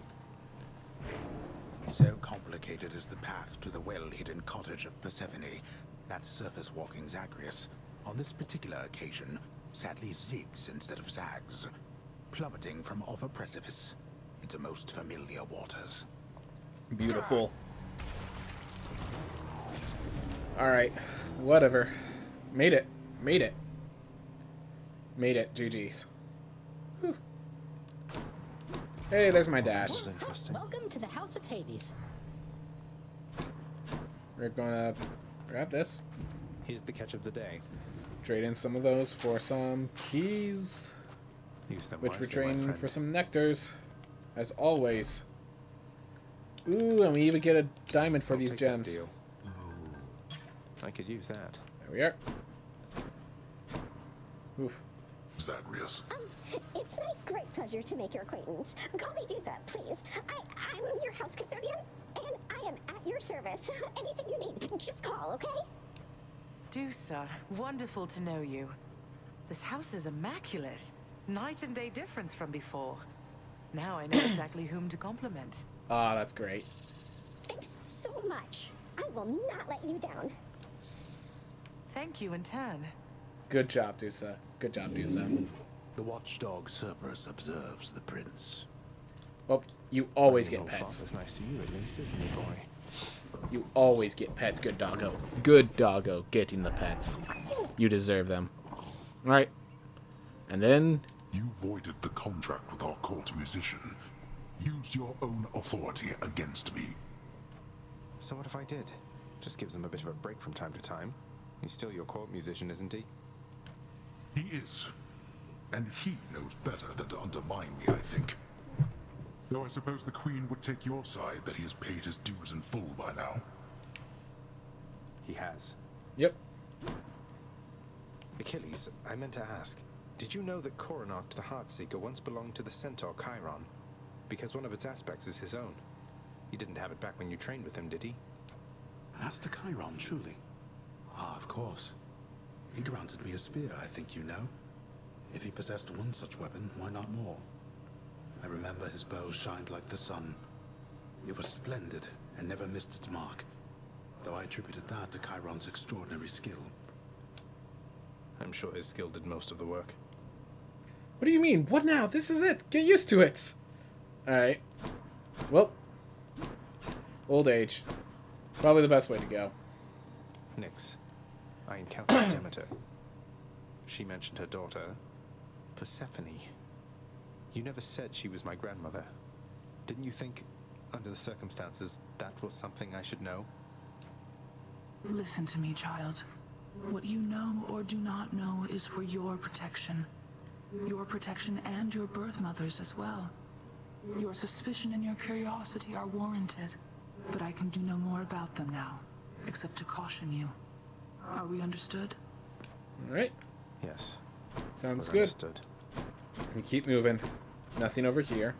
So complicated is the path to the well-hidden cottage of Persephone that surface-walking Zagreus, on this particular occasion, sadly zigs instead of zags, plummeting from off a precipice into most familiar waters. Beautiful. Alright. Whatever. Made it. Made it. Made it. GG's. Whew. Hey, there's my dash. That was interesting. Welcome to the House of Hades. We're gonna grab this. Here's the catch of the day. Trade in some of those for some keys. Use them Which we're wisely, my trading friend. for some nectars. As always. Ooh, and we even get a diamond for I'll these take that gems. deal. I could use that. There we are. Oof. Zagreus. It's my great pleasure to make your acquaintance. Call me Dusa, please. I'm your house custodian, and I am at your service. Anything you need, just call, okay? Dusa, wonderful to know you. This house is immaculate. Night and day difference from before. Now I know exactly whom to compliment. Ah, that's great. Thanks so much. I will not let you down. Thank you in turn. Good job, Dusa. Good job, Dusa. The watchdog Cerberus observes the prince. Well, you always Your get old pets. father's nice to you, at least, isn't he, boy? You always get pets, good doggo. Good doggo getting the pets. You deserve them. Alright. And then... You voided the contract with our court musician. Used your own authority against me. So what if I did? Just gives him a bit of a break from time to time. He's still your court musician, isn't he? He is. And he knows better than to undermine me, I think. Though I suppose the Queen would take your side that he has paid his dues in full by now. He has. Yep. Achilles, I meant to ask. Did you know that Coronach the Heartseeker once belonged to the centaur Chiron? Because one of its aspects is his own. He didn't have it back when you trained with him, did he? As to Chiron, truly? Ah, of course. He granted me a spear, I think you know. If he possessed one such weapon, why not more? I remember his bow shined like the sun. It was splendid and never missed its mark, though I attributed that to Chiron's extraordinary skill. I'm sure his skill did most of the work. What do you mean? What now? This is it. Get used to it. Alright. Well. Old age. Probably the best way to go. Nyx, I encountered Demeter. She mentioned her daughter, Persephone. You never said she was my grandmother. Didn't you think, under the circumstances, that was something I should know? Listen to me, child. What you know or do not know is for your protection. Your protection and your birth mother's as well. Your suspicion and your curiosity are warranted, but I can do no more about them now, except to caution you. Are we understood? Alright. Yes. Sounds We're good. understood. We keep moving. Nothing over here.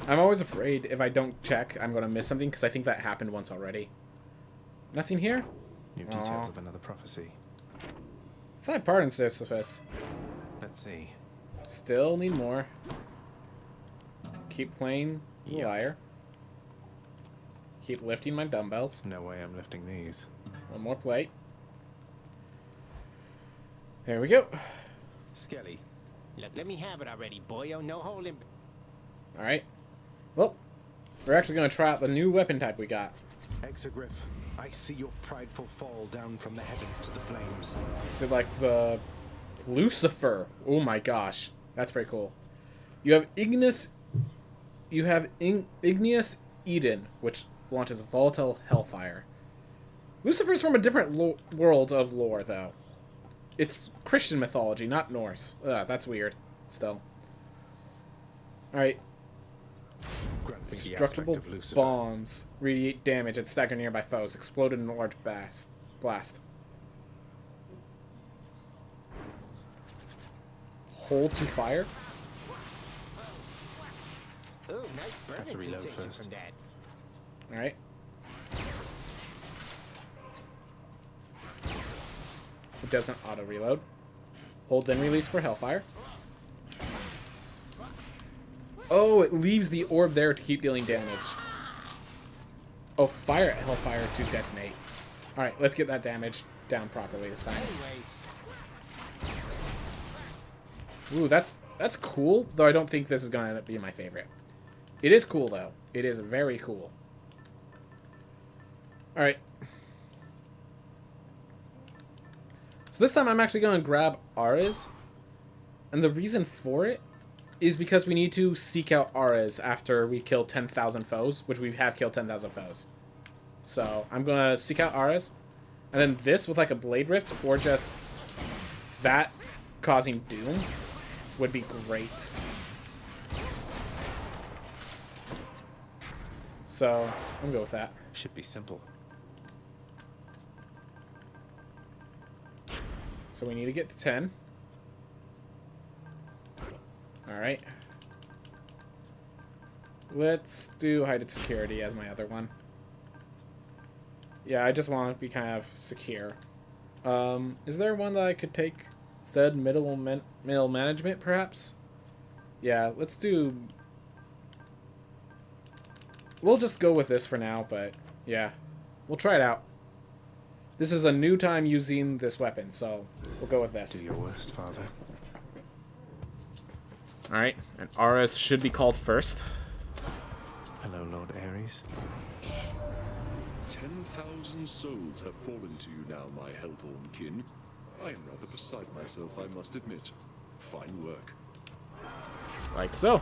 I'm always afraid if I don't check, I'm going to miss something, because I think that happened once already. Nothing here? New details of another prophecy. Five pardons, Sisyphus. Let's see. Still need more. Keep playing the lyre. Keep lifting my dumbbells. No way I'm lifting these. One more plate. There we go. Skelly. Let me have it already, boyo. No holding. Alright. Well, we're actually going to try out the new weapon type we got. Exogryph, I see your prideful fall down from the heavens to the flames. Is it like the Lucifer? Oh my gosh. That's pretty cool. You have Igneous Eden, which launches volatile hellfire. Lucifer's from a different world of lore, though. It's Christian mythology, not Norse. Ugh, that's weird. Still. Alright. Destructible bombs radiate damage and stagger nearby foes. Explode in a large blast. Hold to fire. Ooh, nice burning Have to reload sensation first. from that. Alright. It doesn't auto-reload. Hold then release for Hellfire. Oh, it leaves the orb there to keep dealing damage. Oh, fire Hellfire to detonate. Alright, let's get that damage down properly this time. Ooh, that's cool, though I don't think this is going to end up being my favorite. It is cool, though. It is very cool. Alright. So this time I'm actually going to grab Ares. And the reason for it is because we need to seek out Ares after we kill 10,000 foes, which we have killed 10,000 foes. So I'm going to seek out Ares. And then this with like a Blade Rift or just that causing doom would be great. So I'm going to go with that. Should be simple. So we need to get to 10. Alright. Let's do Hidden Security as my other one. Yeah, I just want to be kind of secure. Is there one that I could take instead? Middle Management, perhaps? Yeah, let's do... We'll just go with this for now, but yeah. We'll try it out. This is a new time using this weapon, so we'll go with this. Do your worst, Father. Alright, and Ares should be called first. Hello, Lord Ares. 10,000 souls have fallen to you now, my hellborn kin. I am rather beside myself, I must admit. Fine work. Like so.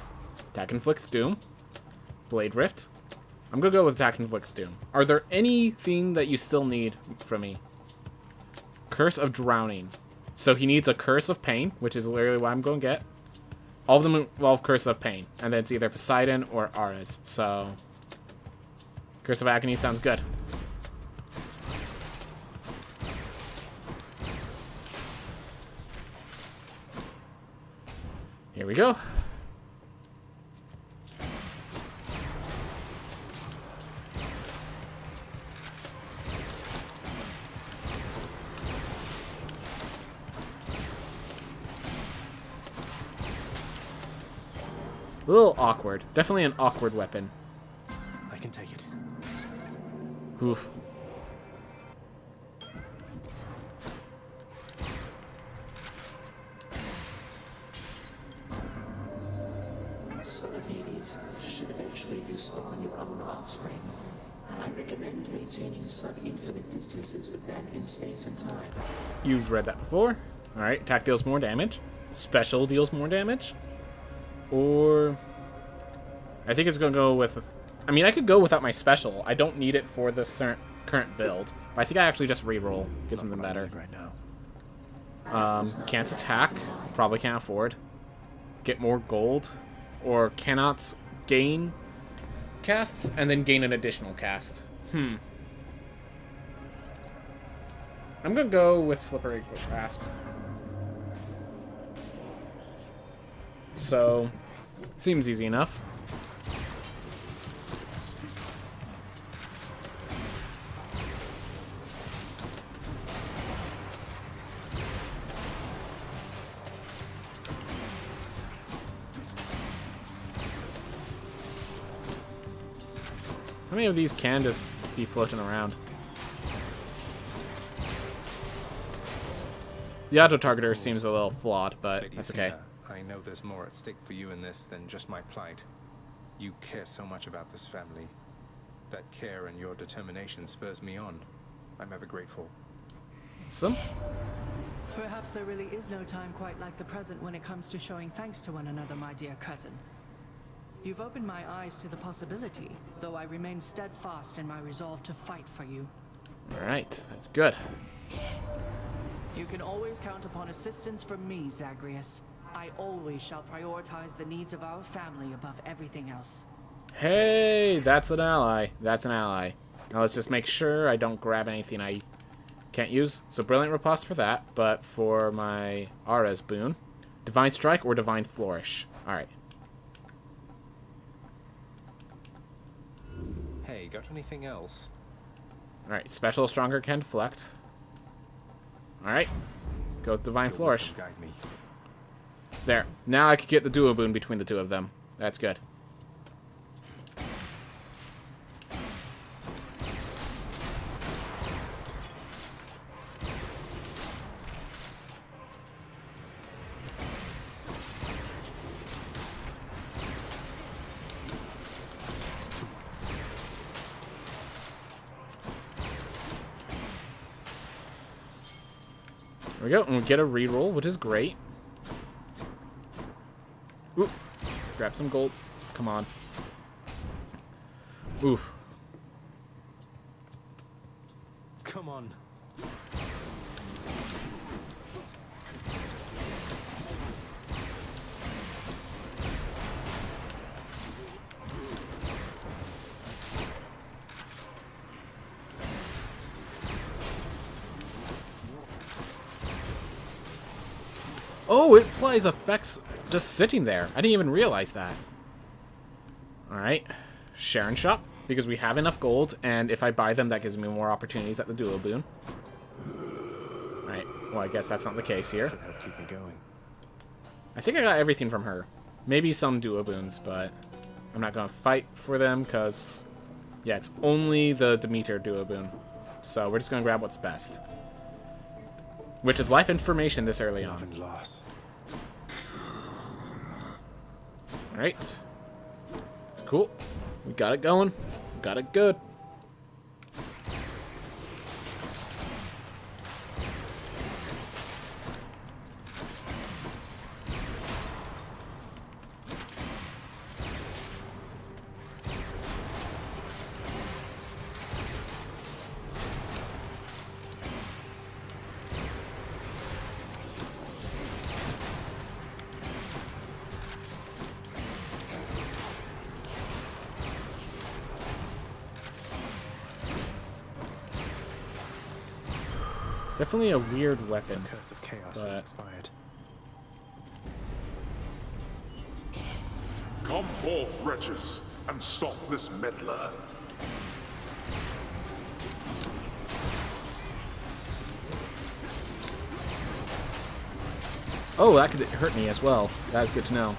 Attack Inflicts Doom. Blade Rift. I'm gonna go with Attack Inflicts Doom. Are there anything that you still need from me? Curse of Drowning. So he needs a Curse of Pain, which is literally what I'm going to get. All of them involve Curse of Pain, and then it's either Poseidon or Ares. So, Curse of Agony sounds good. Here we go. A little awkward. Definitely an awkward weapon. I can take it. Oof. Son of Hades, should eventually you spawn your own offspring, I recommend maintaining sub-infinite distances with them in space and time. You've read that before. Alright, attack deals more damage. Special deals more damage. Or... I think it's going to go with... I mean, I could go without my special. I don't need it for this current build. But I think I actually just reroll. Get something better. Right now. Can't attack. Probably can't afford. Get more gold. Or cannot gain casts and then gain an additional cast. I'm going to go with Slippery Grasp. So, seems easy enough. How many of these can just be floating around? The auto-targeter seems a little flawed, but Lady that's okay. Athena, I know there's more at stake for you in this than just my plight. You care so much about this family. That care and your determination spurs me on. I'm ever grateful. Awesome. Perhaps there really is no time quite like the present when it comes to showing thanks to one another, my dear cousin. You've opened my eyes to the possibility, though I remain steadfast in my resolve to fight for you. Alright, that's good. You can always count upon assistance from me, Zagreus. I always shall prioritize the needs of our family above everything else. Hey, that's an ally. That's an ally. Now let's just make sure I don't grab anything I can't use. So Brilliant Riposte for that, but for my Ares boon, Divine Strike or Divine Flourish. Alright. Hey, got anything else? Alright, Special Stronger can deflect. Alright. Go with Divine Flourish. Guide me. There. Now I could get the duo boon between the two of them. That's good. There we go, and we get a reroll, which is great. Ooh, grab some gold. Come on. Oof. Come on. Oh, it applies effects just sitting there. I didn't even realize that. Alright. Sharon Shop, because we have enough gold, and if I buy them, that gives me more opportunities at the duo boon. Alright. Well, I guess that's not the case here. Should help keep me going. I think I got everything from her. Maybe some duo boons, but I'm not going to fight for them, because, yeah, it's only the Demeter duo boon. So we're just going to grab what's best. Which is life information this early on. Love and loss. Alright. It's cool. We got it going. We got it good. Definitely a weird weapon. The curse of chaos has expired. Come forth, wretches, and stop this meddler. Oh, that could hurt me as well. That's good to know.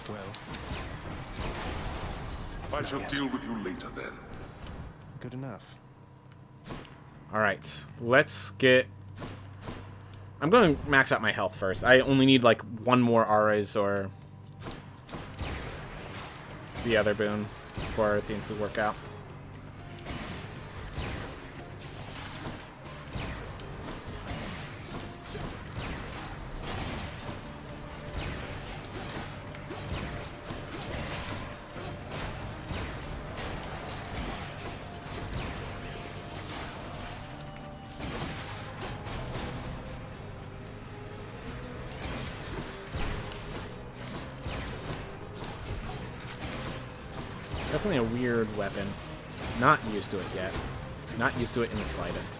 Well, I shall deal with you later then. good enough. Alright, let's get... I'm going to max out my health first. I only need, like, one more Ares or the other boon for things to work out. Definitely a weird weapon. Not used to it yet. Not used to it in the slightest.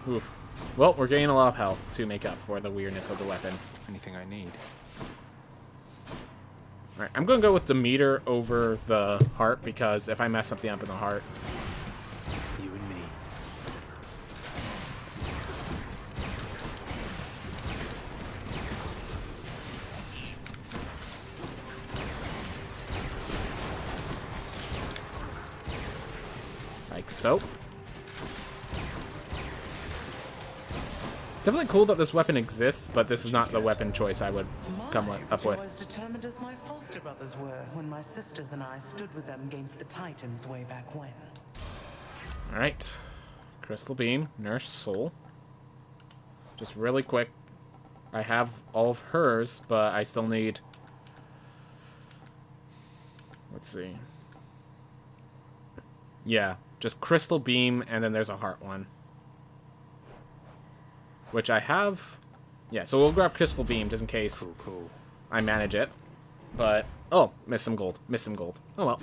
Oof. Well, we're getting a lot of health to make up for the weirdness of the weapon. Anything I need. Alright, I'm going to go with Demeter over the heart, because if I mess something up in the heart... You and me. like so. Definitely cool that this weapon exists, but this is not the weapon choice I would come up with. You're as determined as my foster brothers were when my sisters and I stood with them against the Titans way back when. Alright. Crystal Beam, Nourished Soul. Just really quick. I have all of hers, but I still need... Let's see. Yeah, just Crystal Beam, and then there's a Heart one. Which I have... Yeah, so we'll grab Crystal Beam just in case I manage it. But... Oh, missed some gold. Missed some gold. Oh well.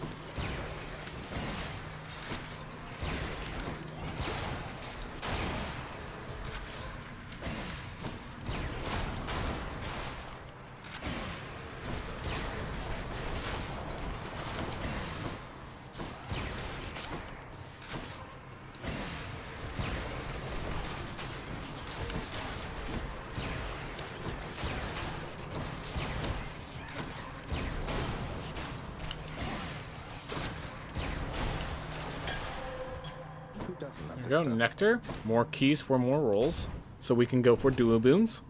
There we go, Nectar. More keys for more rolls. So we can go for duo boons.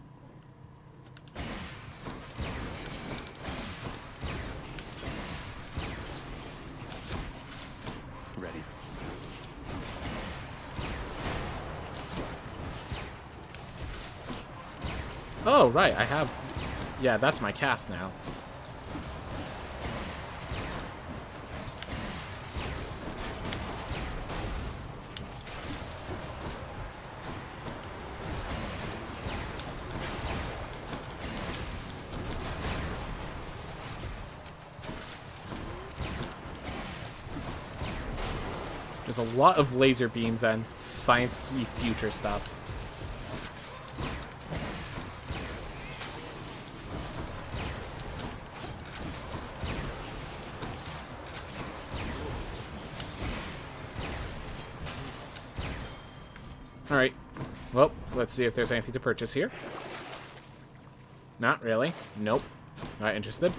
Ready. Oh, right, I have... Yeah, that's my cast now. There's a lot of laser beams and science-y future stuff. Alright. Well, let's see if there's anything to purchase here. Not really. Nope. Not interested.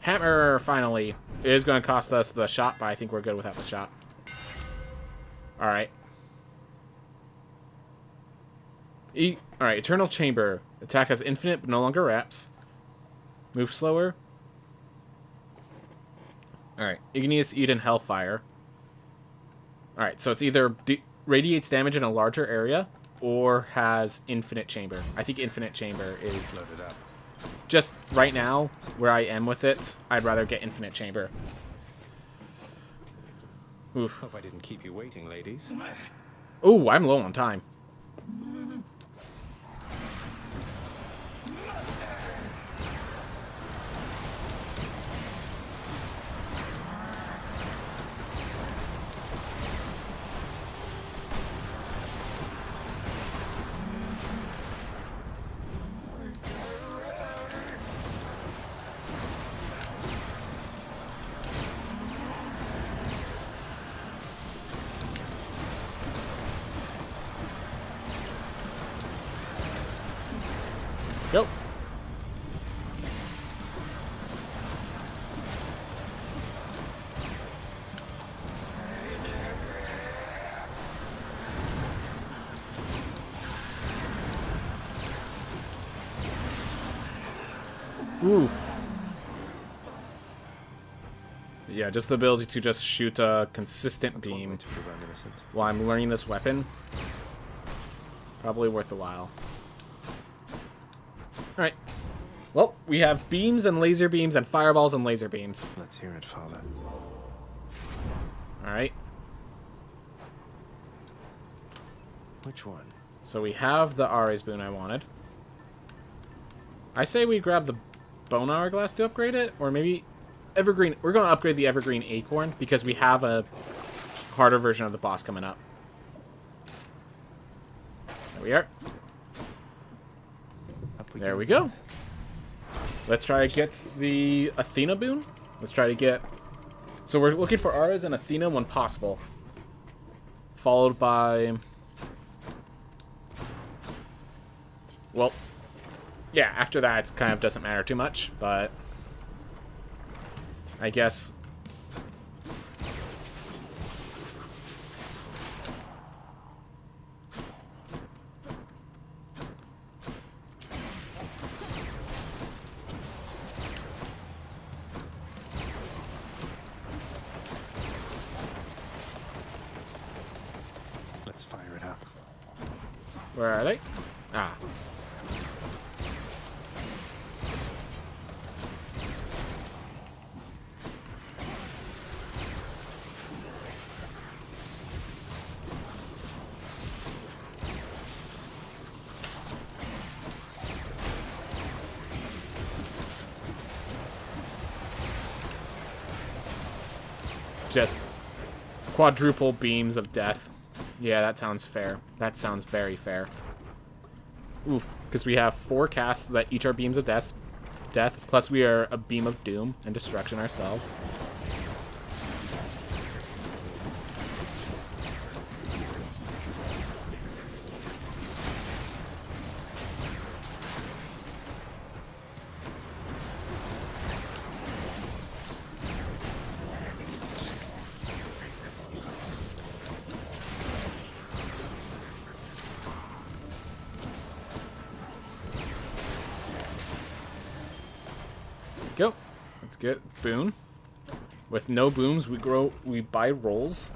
Hammer, finally. It is going to cost us the shot, but I think we're good without the shot. Alright. Alright, Eternal Chamber. Attack has infinite, but no longer wraps. Move slower. Alright, Igneous Eden Hellfire. Alright, so it's either radiates damage in a larger area, or has Infinite Chamber. I think Infinite Chamber is... Loaded up. Just right now, where I am with it, I'd rather get Infinite Chamber. Oof. Hope I didn't keep you waiting, ladies. Ooh, I'm low on time. Go. Ooh. Yeah, just the ability to just shoot a consistent beam while I'm learning this weapon. Probably worth a while. Alright. Well, we have beams and laser beams and fireballs and laser beams. Let's hear it, Father. Alright. Which one? So we have the Ares boon I wanted. I say we grab the Bone Hourglass to upgrade it, or maybe Evergreen. We're going to upgrade the Evergreen Acorn because we have a harder version of the boss coming up. There we are. There we go. Let's try to get the Athena boon. Let's try to get... So we're looking for Ares and Athena when possible. Followed by... Well, yeah, after that it kind of doesn't matter too much, but... I guess... Where are they? Ah. Just quadruple beams of death. Yeah, that sounds fair. That sounds very fair. Oof, because we have 4 casts that each are beams of death, plus we are a beam of doom and destruction ourselves. Go. Let's get boon. With no booms, we buy rolls.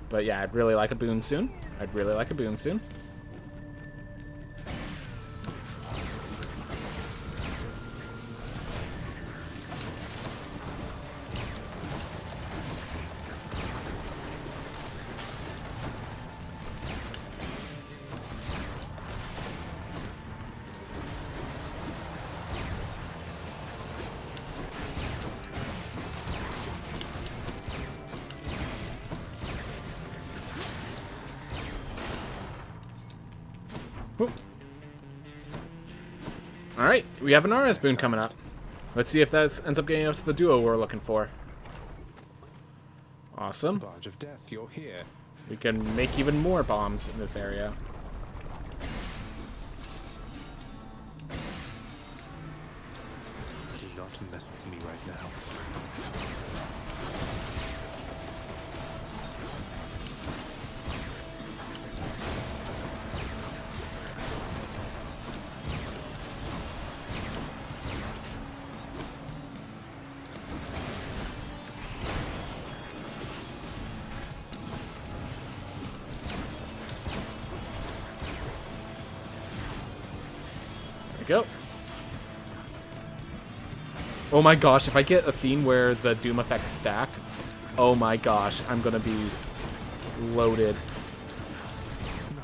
But yeah, I'd really like a boon soon. I'd really like a boon soon. Alright, we have an RS boon coming up. Let's see if that ends up getting us the duo we're looking for. Awesome. Barge of death, you're here. We can make even more bombs in this area. Do not mess with me right now. Go. Oh my gosh, if I get a theme where the doom effects stack, oh my gosh, I'm gonna be loaded.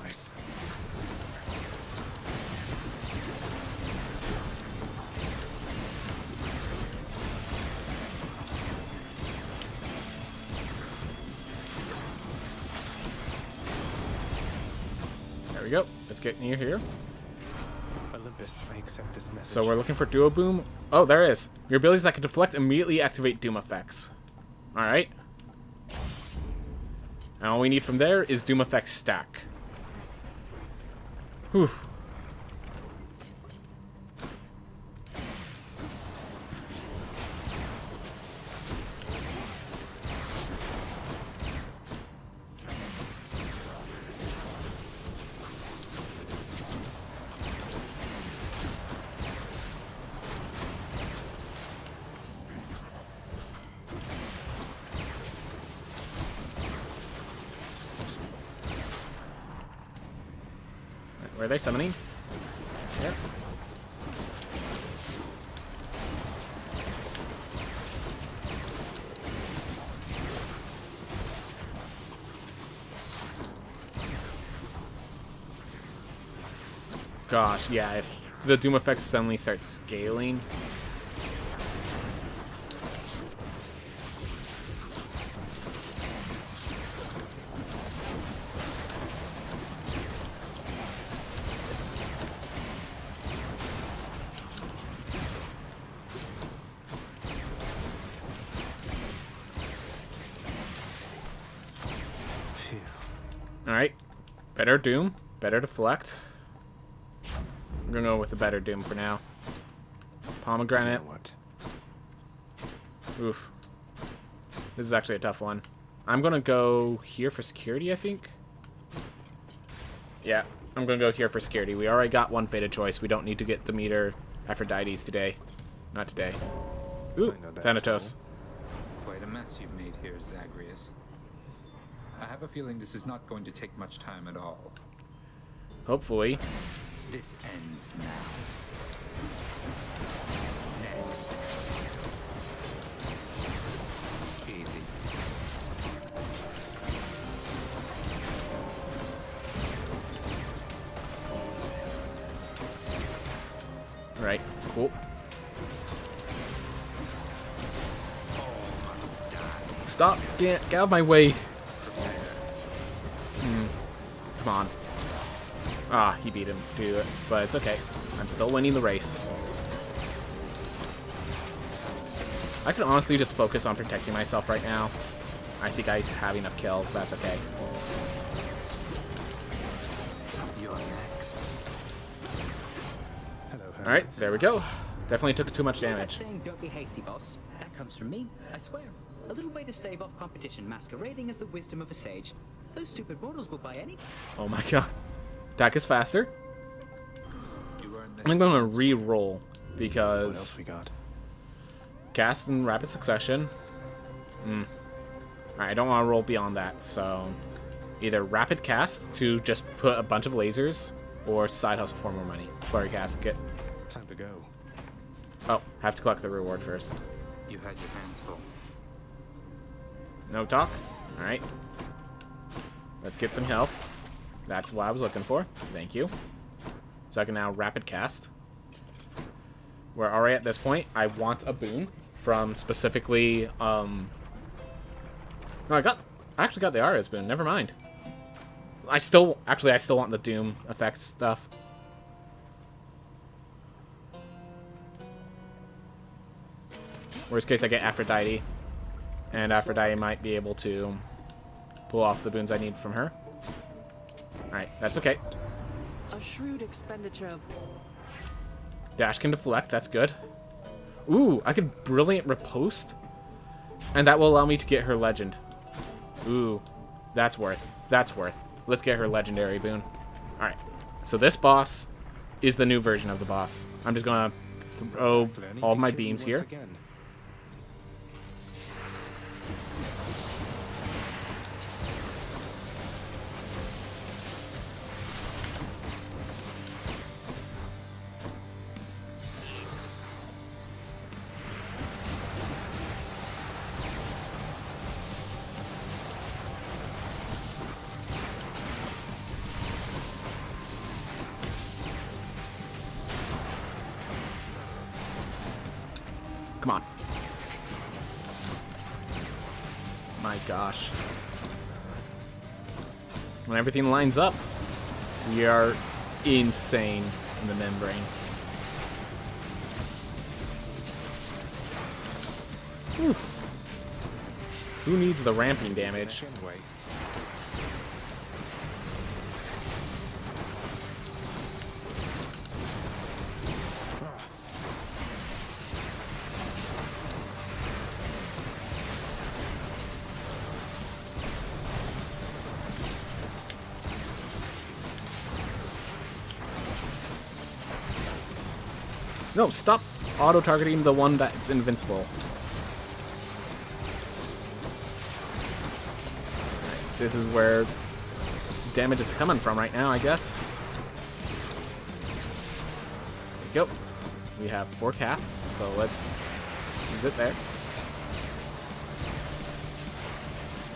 Nice. There we go. Let's get near here. I accept this message. So we're looking for duo boom. Oh, there is. Your abilities that can deflect immediately activate doom effects. Alright. And all we need from there is doom effects stack. Whew. Where are they summoning? Yep. Gosh, yeah, if the doom effects suddenly start scaling. Alright. Better Doom. Better Deflect. I'm gonna go with the better Doom for now. Pomegranate. What? Oof. This is actually a tough one. I'm gonna go here for security, I think. Yeah, I'm gonna go here for security. We already got one fated choice. We don't need to get Demeter Aphrodites today. Not today. Ooh, Thanatos. Quite a mess you've made here, Zagreus. I have a feeling this is not going to take much time at all. Hopefully. This ends now. Next. Easy. Right. Cool. Stop! Get out of my way! Come on. Ah, he beat him to it, but it's okay. I'm still winning the race. I could honestly just focus on protecting myself right now. I think I have enough kills, that's okay. You're next. Alright, there we go. Definitely took too much damage. Saying don't be hasty, boss. That comes from me, I swear. A little way to stave off competition masquerading as the wisdom of a sage. Those stupid mortals will buy any. Oh my god. Attack is faster. I'm going to re-roll because... What else we got? Cast in rapid succession. Alright, I don't want to roll beyond that, so... Either rapid cast to just put a bunch of lasers, or side hustle for more money. Flurry cast, get... Time to go. Oh, have to collect the reward first. You had your hands full. No talk? Alright. Let's get some health. That's what I was looking for. Thank you. So I can now rapid cast. We're already at this point. I want a boon from specifically, No, I actually got the Aria's boon. Never mind. I still want the Doom effects stuff. Worst case, I get Aphrodite. And Aphrodite might be able to pull off the boons I need from her. Alright, that's okay. A shrewd expenditure of... Dash can deflect, that's good. Ooh, I could Brilliant Riposte. And that will allow me to get her legend. Ooh, that's worth. That's worth. Let's get her legendary boon. Alright, so this boss is the new version of the boss. I'm just gonna throw all my beams here. Come on. My gosh. When everything lines up, we are insane in the membrane. Whew. Who needs the ramping damage? No, stop auto-targeting the one that's invincible. This is where damage is coming from right now, I guess. There we go. We have 4 casts, so let's use it there.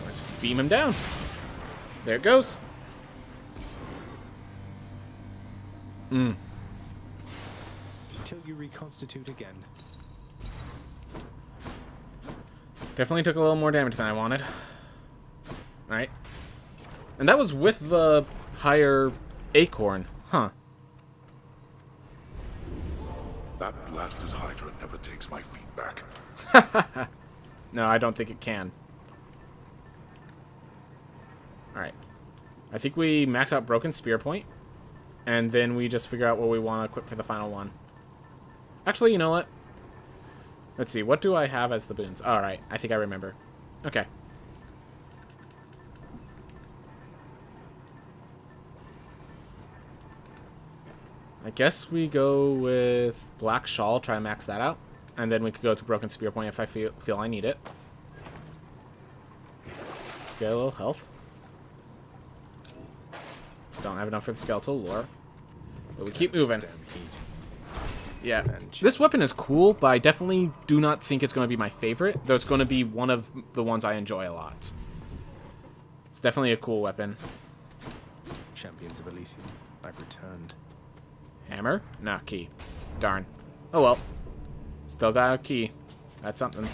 Let's beam him down. There it goes. Till you reconstitute again. Definitely took a little more damage than I wanted. Alright. And that was with the higher acorn. Huh. That blasted Hydra never takes my feedback. No, I don't think it can. Alright. I think we max out Broken Spear Point. And then we just figure out what we want to equip for the final one. Actually, you know what? Let's see. What do I have as the boons? Alright. I think I remember. Okay. I guess we go with Black Shawl, try and max that out. And then we could go to Broken Spear Point if I feel I need it. Get a little health. Don't have enough for the skeletal lore. But we keep moving. Yeah, this weapon is cool, but I definitely do not think it's going to be my favorite, though it's going to be one of the ones I enjoy a lot. It's definitely a cool weapon. Champions of Elysium, I've returned. Hammer? Nah, key. Darn. Oh well. Still got a key. That's something.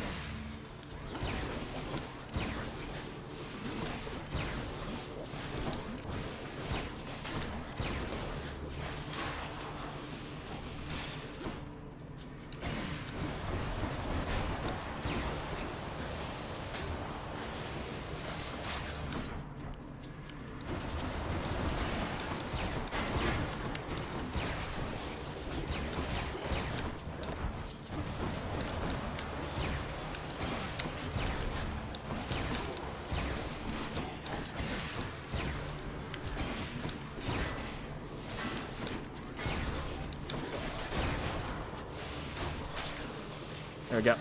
There we go.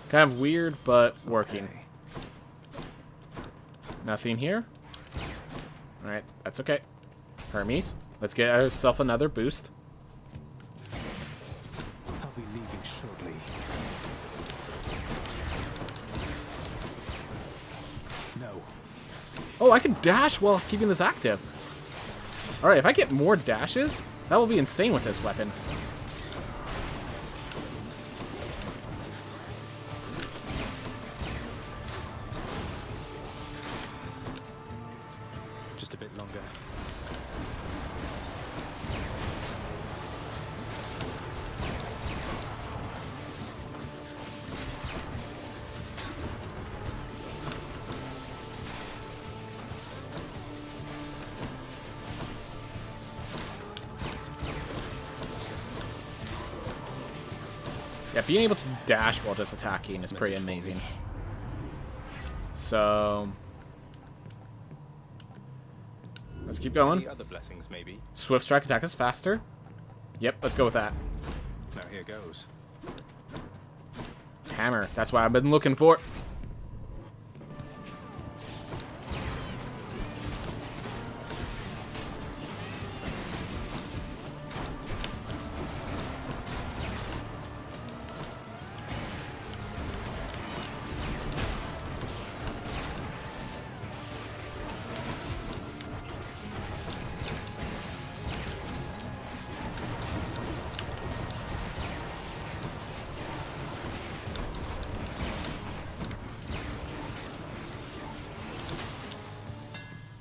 Kind of weird, but working. Nothing here. Alright, that's okay. Hermes, let's get ourselves another boost. I'll be leaving shortly. No. Oh, I can dash while keeping this active. Alright, if I get more dashes, that will be insane with this weapon. Just a bit longer. Yeah, being able to dash while just attacking is pretty amazing. So let's keep going. The other blessings, maybe. Swift strike attack is faster. Yep, let's go with that. Now here goes. Hammer. That's what I've been looking for.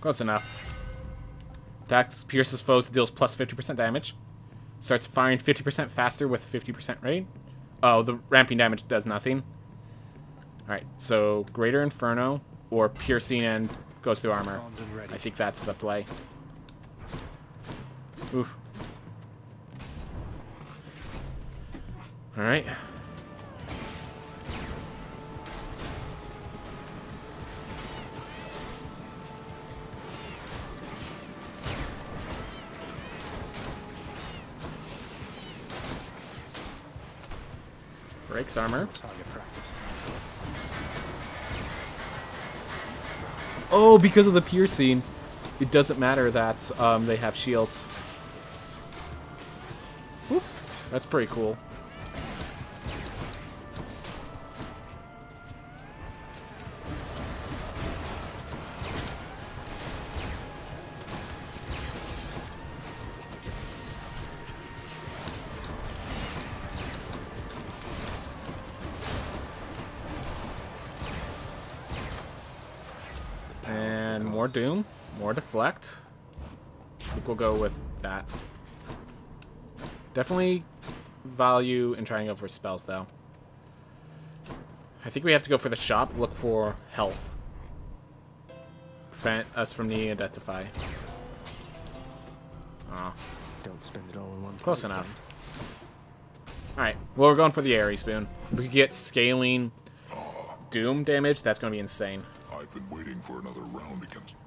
Close enough. Attacks pierces foes, deals plus 50% damage. Starts firing 50% faster with 50% rate. Oh, the ramping damage does nothing. Alright, so Greater Inferno or Piercing and goes through armor. I think that's the play. Oof. Alright. Breaks armor. Oh, because of the piercing, it doesn't matter that they have shields. Whoop. That's pretty cool. And more Doom, more Deflect. I think we'll go with that. Definitely value in trying to go for spells, though. I think we have to go for the shop, look for health. Prevent us from needing to identify. Oh. Don't spend it all in one Close place, enough. Alright, well, we're going for the Aerie Spoon. If we could get scaling Doom damage, that's going to be insane. I've been waiting for another round against...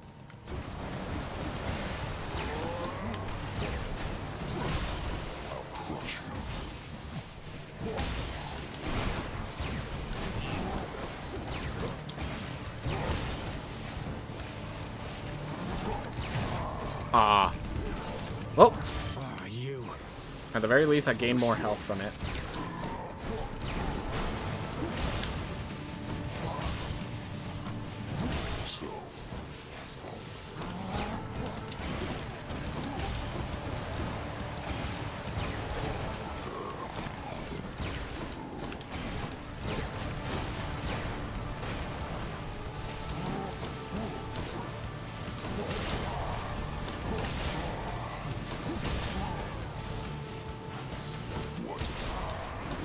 I'll crush you. Ah. Well, Ah, you. at the very least, I gained more health from it.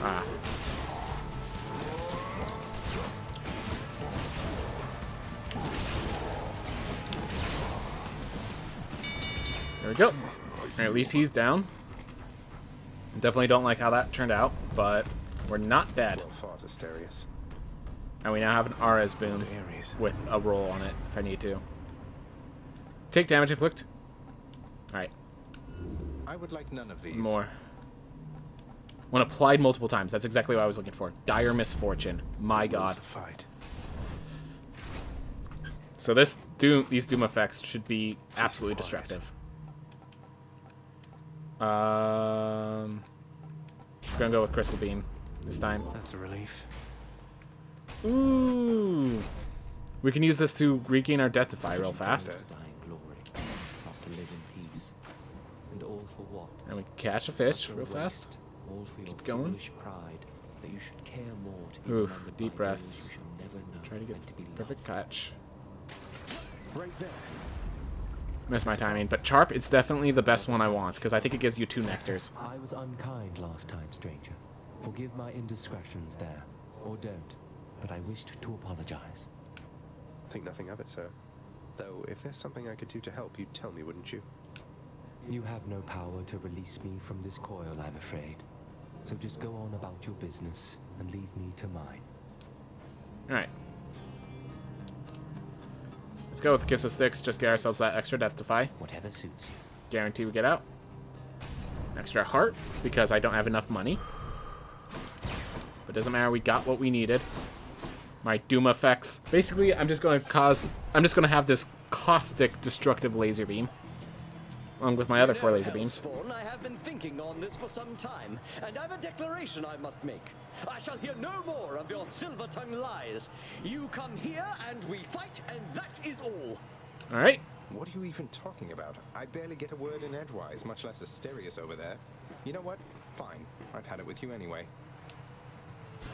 Ah. There we go. At least he's down. Definitely don't like how that turned out, but we're not dead. Well fought, Asterius. And we now have an Ares boon with a roll on it if I need to. Take damage inflict. Alright. I would like none of these. More. When applied multiple times. That's exactly what I was looking for. Dire misfortune. My god. Fight. So these doom effects should be absolutely destructive. Gonna go with Crystal Beam this time. That's a relief. Ooh. We can use this to regain our Death Defy real fast. And we can catch a fish real fast. Keep going. Ooh, deep breaths. Try to get the perfect catch. Right there. Missed my timing, but Charp, it's definitely the best one I want, because I think it gives you 2 nectars. I was unkind last time, stranger. Forgive my indiscretions there, or don't, but I wished to apologize. Think nothing of it, sir. Though, if there's something I could do to help, you'd tell me, wouldn't you? You have no power to release me from this coil, I'm afraid. So just go on about your business and leave me to mine. Alright. Let's go with Kiss of Sticks, just get ourselves that extra Death Defy. Whatever suits you. Guarantee we get out. Extra heart, because I don't have enough money. But doesn't matter, we got what we needed. My Doom effects. Basically, I'm just gonna have this caustic, destructive laser beam. Along with my other 4 laser beams. I have been thinking on this for some time, and I've a declaration I must make. I shall hear no more of your silver-tongued lies. You come here and we fight, and that is all. Alright. What are you even talking about? I barely get a word in edgewise, much less Asterius over there. You know what? Fine. I've had it with you anyway.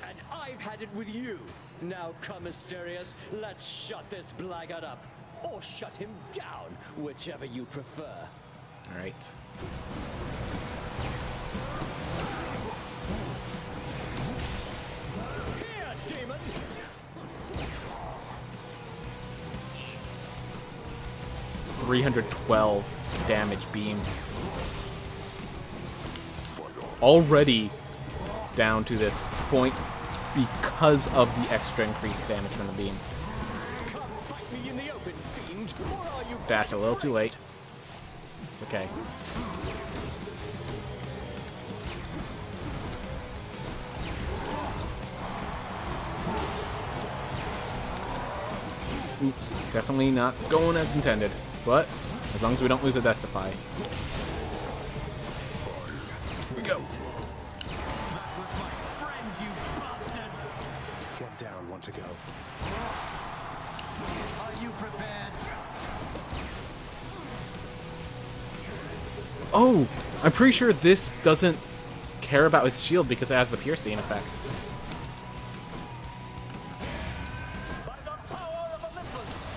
And I've had it with you. Now come, Asterius, let's shut this blackguard up. Or shut him down, whichever you prefer. Alright. Here, demon! $312 damage beam. Already down to this point because of the extra increased damage from the beam. Come fight me in the open, fiend, or are you Dash a little too late. It's okay. Ooh, definitely not going as intended, but as long as we don't lose a Death Defy. Here we go. That was my friend, you bastard! One down, one to go. Are you prepared? Oh, I'm pretty sure this doesn't care about his shield because it has the piercing effect. By the power of Olympus!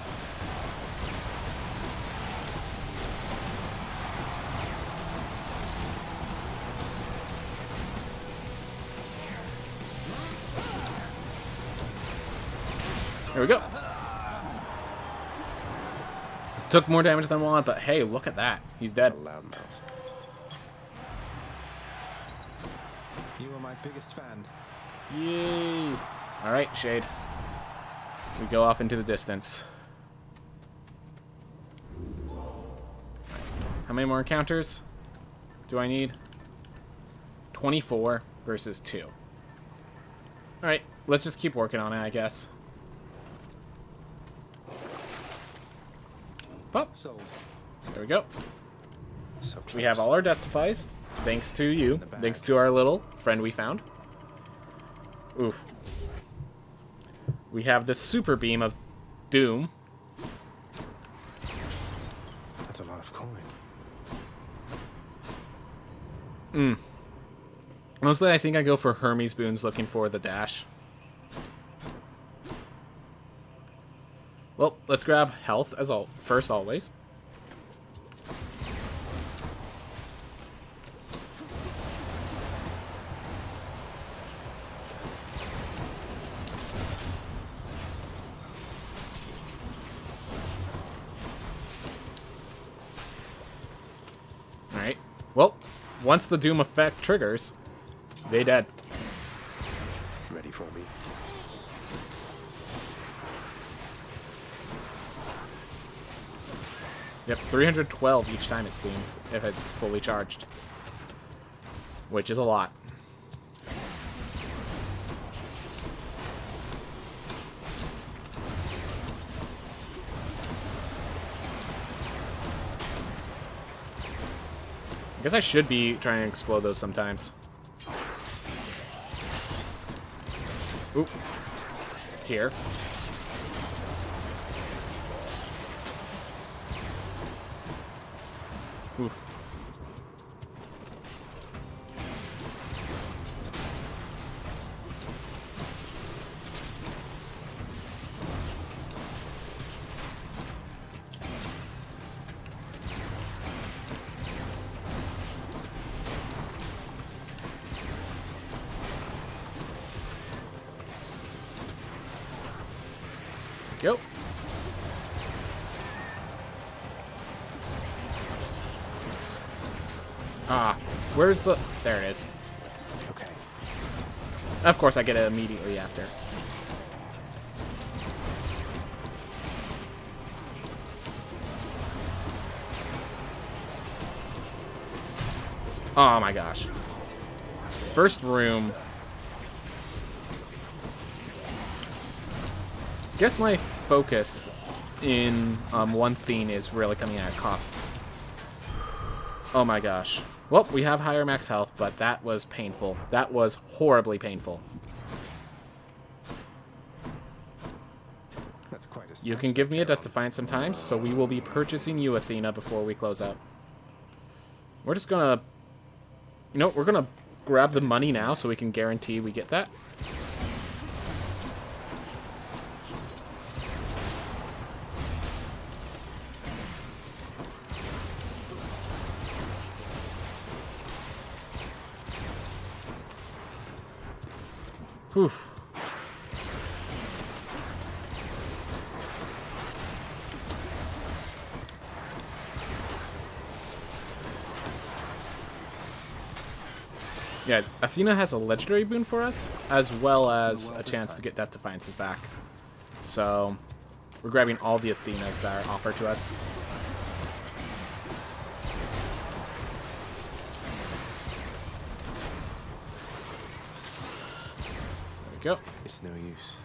There we go. Took more damage than I wanted, but hey, look at that. He's dead. You are my biggest fan. Yay! Alright, Shade. We go off into the distance. How many more encounters do I need? 24 versus 2. Alright, let's just keep working on it, I guess. Sold. There we go. So We have all our death defies, thanks to you, thanks to our little friend we found. Oof. We have the super beam of doom. That's a lot of coin. Mostly, I think I go for Hermes boons looking for the dash. Well, let's grab health as first always. Alright. Well, once the doom effect triggers, they dead. Ready for me? Yep, 312 each time it seems, if it's fully charged. Which is a lot. I guess I should be trying to explode those sometimes. Oop. Here. Oof. Go. Ah, where's the... There it is. Okay. Of course, I get it immediately after. Oh my gosh. First room. Guess my focus in one theme is really coming at a cost. Oh my gosh. Well, we have higher max health, but that was painful. That was horribly painful. That's quite a You can give me a Death Defiance sometimes, so we will be purchasing you, Athena, before we close out. We're just gonna... You know, we're gonna grab the money now so we can guarantee we get that. Whew. Yeah, Athena has a legendary boon for us, as well as a chance to get Death Defiances back. So, we're grabbing all the Athenas that are offered to us. Go. It's no use.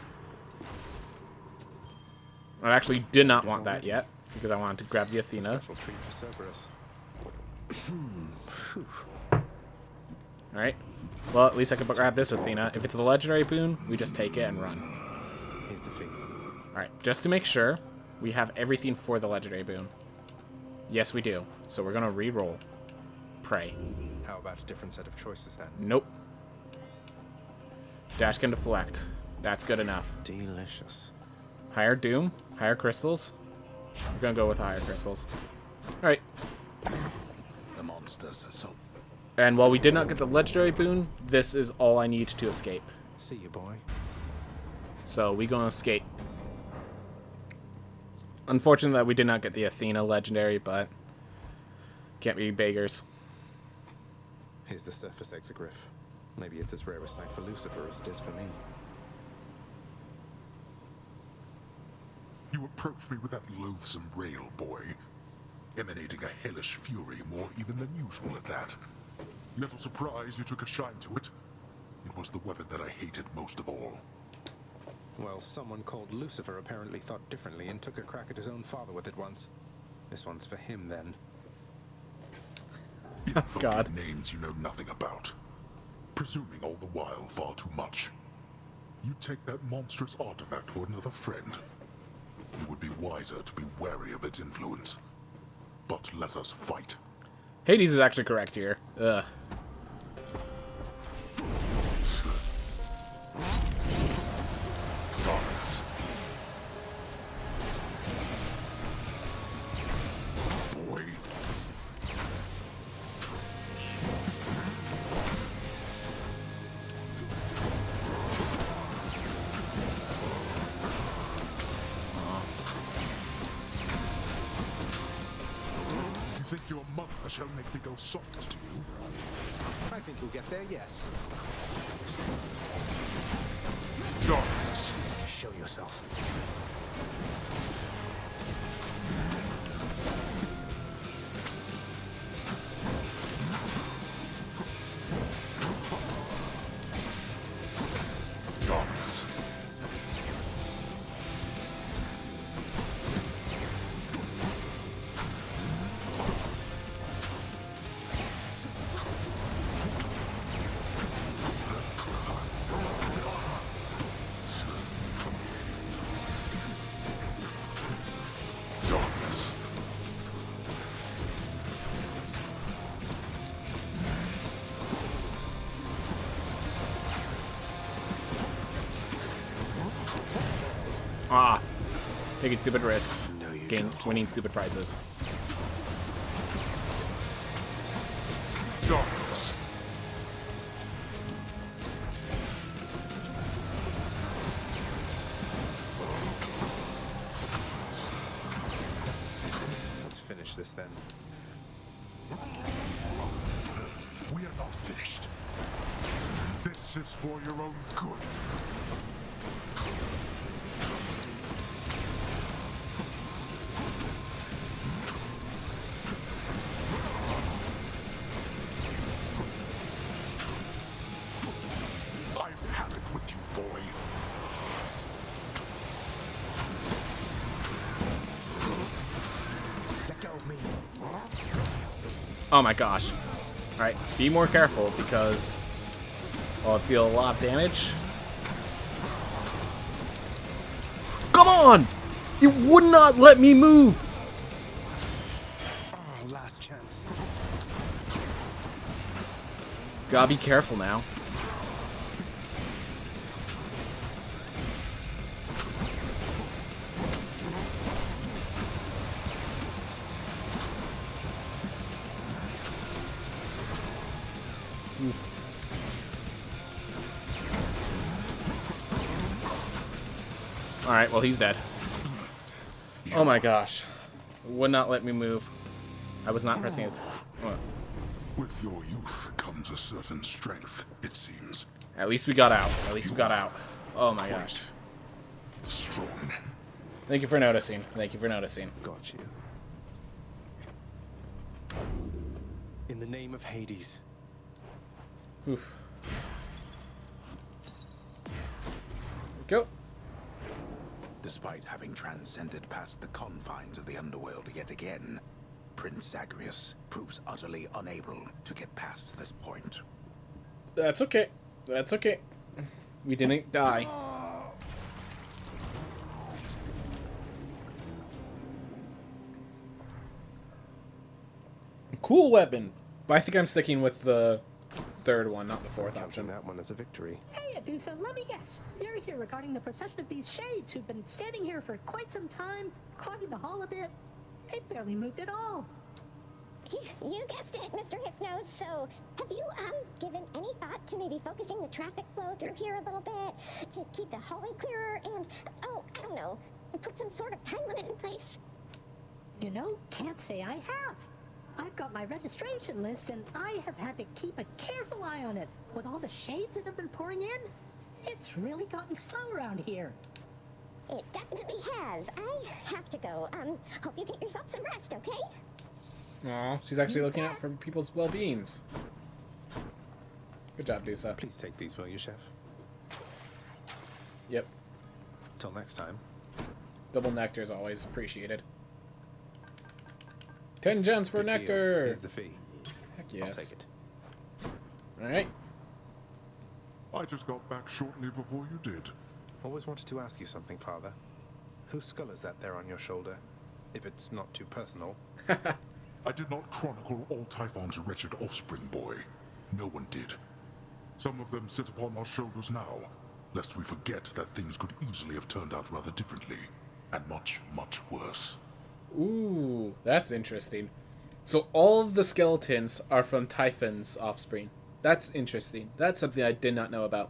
I actually did not want that yet, because I wanted to grab the Athena. Special treat for Cerberus. Alright. Well, at least I can grab this Athena. If it's a legendary boon, we just take it and run. Here's the fee. Alright, just to make sure, we have everything for the legendary boon. Yes, we do. So we're going to re-roll. Pray. How about a different set of choices then? Nope. Dash can deflect. That's good enough. Delicious. Higher doom, higher crystals. We're gonna go with higher crystals. Alright. The monster says so. And while we did not get the legendary boon, this is all I need to escape. See you, boy. So we gonna escape. Unfortunate that we did not get the Athena legendary, but can't be beggars. Here's the surface exogryph. Maybe it's as rare a sight for Lucifer as it is for me. You approached me with that loathsome rail, boy, emanating a hellish fury more even than usual at that. Little surprise you took a shine to it. It was the weapon that I hated most of all. Well, someone called Lucifer apparently thought differently and took a crack at his own father with it once. This one's for him, then. God. Names you know nothing about. Presuming all the while far too much. You take that monstrous artifact for another friend. You would be wiser to be wary of its influence. But let us fight. Hades is actually correct here. Ugh. Darkness. Boy. You think your mother shall make me go soft to you? I think you'll get there, yes. Darkness. Show yourself. Darkness. Darkness. Ah. Taking stupid risks. Winning stupid prizes. Darkness. Let's finish this then. We are not finished. This is for your own good. I've had it with you, boy. Let go of me. Oh my gosh. Alright, be more careful because I'll deal a lot of damage. Come on! It would not let me move! Oh, last chance. Gotta be careful now. Alright, well he's dead. Oh my gosh. Would not let me move. I was not pressing it. What? With your youth comes a certain strength, it seems. At least we got out. At least we got out. Oh my gosh. Strong. Thank you for noticing. Thank you for noticing. Got you. In the name of Hades. Oof. Go. Despite having transcended past the confines of the underworld yet again, Prince Zagreus proves utterly unable to get past this point. That's okay. That's okay. We didn't die. Cool weapon. But I think I'm sticking with the third one, not the fourth option. That one as a victory. Hey, Adusa, let me guess. You're here regarding the procession of these shades who've been standing here for quite some time, clogging the hall a bit. They barely moved at all. You guessed it, Mr. Hypnos. So, have you, given any thought to maybe focusing the traffic flow through here a little bit? To keep the hallway clearer and, oh, I don't know, put some sort of time limit in place? You know, can't say I have. I've got my registration list, and I have had to keep a careful eye on it. With all the shades that have been pouring in, it's really gotten slow around here. It definitely has. I have to go. Hope you get yourself some rest, okay? Aw, she's actually looking out for people's well-beings. Good job, Dusa. Please take these, will you, Chef? Yep. Till next time. Double nectar is always appreciated. 10 gems for Good deal. nectar. Here's the fee. Heck yes. I'll take it. Alright. I just got back shortly before you did. Always wanted to ask you something, Father. Whose skull is that there on your shoulder? If it's not too personal. I did not chronicle all Typhon's wretched offspring, boy. No one did. Some of them sit upon our shoulders now, lest we forget that things could easily have turned out rather differently, and much, much worse. Ooh, that's interesting. So all of the skeletons are from Typhon's offspring. That's interesting. That's something I did not know about.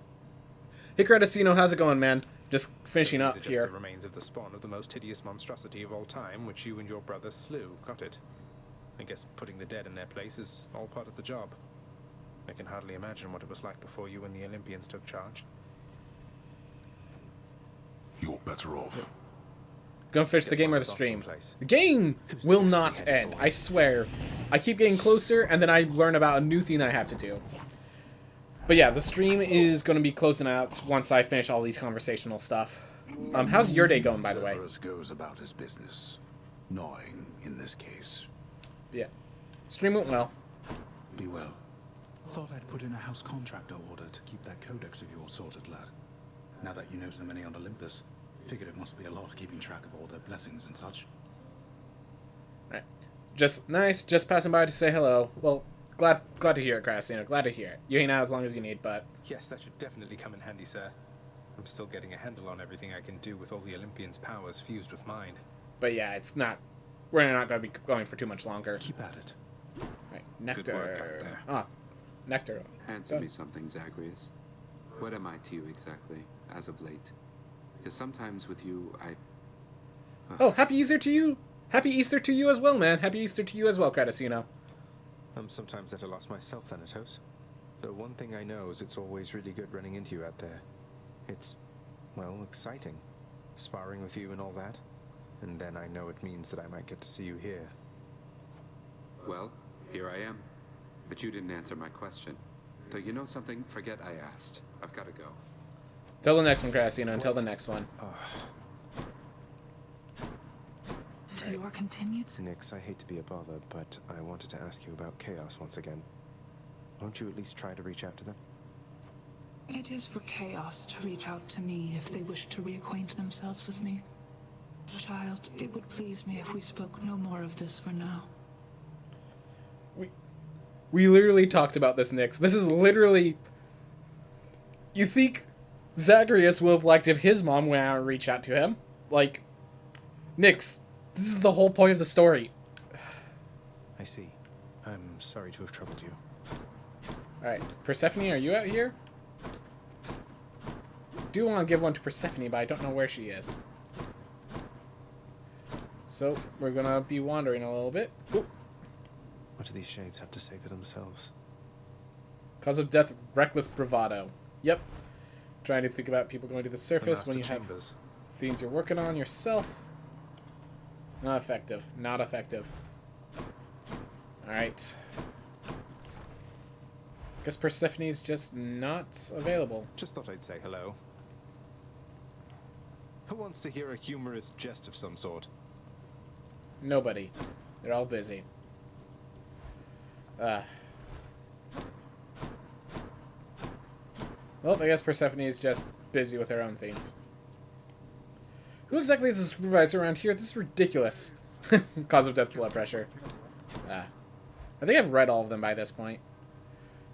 Hey, Credicino, how's it going, man? Just finishing So up these are just here. the remains of the spawn of the most hideous monstrosity of all time, which you and your brother slew. Got it? I guess putting the dead in their place is all part of the job. I can hardly imagine what it was like before you and the Olympians took charge. You're better off. Gonna finish the game or the stream. The game will not end, I swear. I keep getting closer, and then I learn about a new thing I have to do. But yeah, the stream is going to be closing out once I finish all these conversational stuff. How's your day going, by the way? Cerberus goes about his business. Gnawing, in this case. Yeah. Stream went well. Be well. Thought I'd put in a house contractor order to keep that codex of yours sorted, lad. Now that you know so many on Olympus, figured it must be a lot keeping track of all their blessings and such. Alright. Just nice, just passing by to say hello. Well, glad to hear it, Crassino. Glad to hear it. You hang out as long as you need, but... Yes, that should definitely come in handy, sir. I'm still getting a handle on everything I can do with all the Olympians' powers fused with mine. But yeah, it's not... We're not going to be going for too much longer. Keep at it. Alright, nectar. Good work out there. Ah, nectar. Answer me something, Zagreus. What am I to you exactly, as of late? Because sometimes with you, Oh, happy Easter to you! Happy Easter to you as well, man. Happy Easter to you as well, Credicino. I'm sometimes at a loss myself, Thanatos. Though one thing I know is it's always really good running into you out there. It's, well, exciting. Sparring with you and all that. And then I know it means that I might get to see you here. Well, here I am. But you didn't answer my question. Though you know something, forget I asked. I've got to go. Till the next one, Credicino. Until the next one. To your continued... Nix, I hate to be a bother, but I wanted to ask you about Chaos once again. Won't you at least try to reach out to them? It is for Chaos to reach out to me if they wish to reacquaint themselves with me. Child, it would please me if we spoke no more of this for now. We literally talked about this, Nix. This is literally... You think Zagreus would have liked if his mom went out and reached out to him? Like, Nix, this is the whole point of the story. I see. I'm sorry to have troubled you. Alright, Persephone, are you out here? I do want to give one to Persephone, but I don't know where she is. So, we're gonna be wandering a little bit. Ooh. What do these shades have to say for themselves? Cause of death, reckless bravado. Yep. Trying to think about people going to the surface when you have things you're working on yourself. Not effective. Not effective. Alright. Guess Persephone's just not available. Just thought I'd say hello. Who wants to hear a humorous jest of some sort? Nobody. They're all busy. Well, I guess Persephone is just busy with her own things. Who exactly is the supervisor around here? This is ridiculous. Cause of death, blood pressure. I think I've read all of them by this point.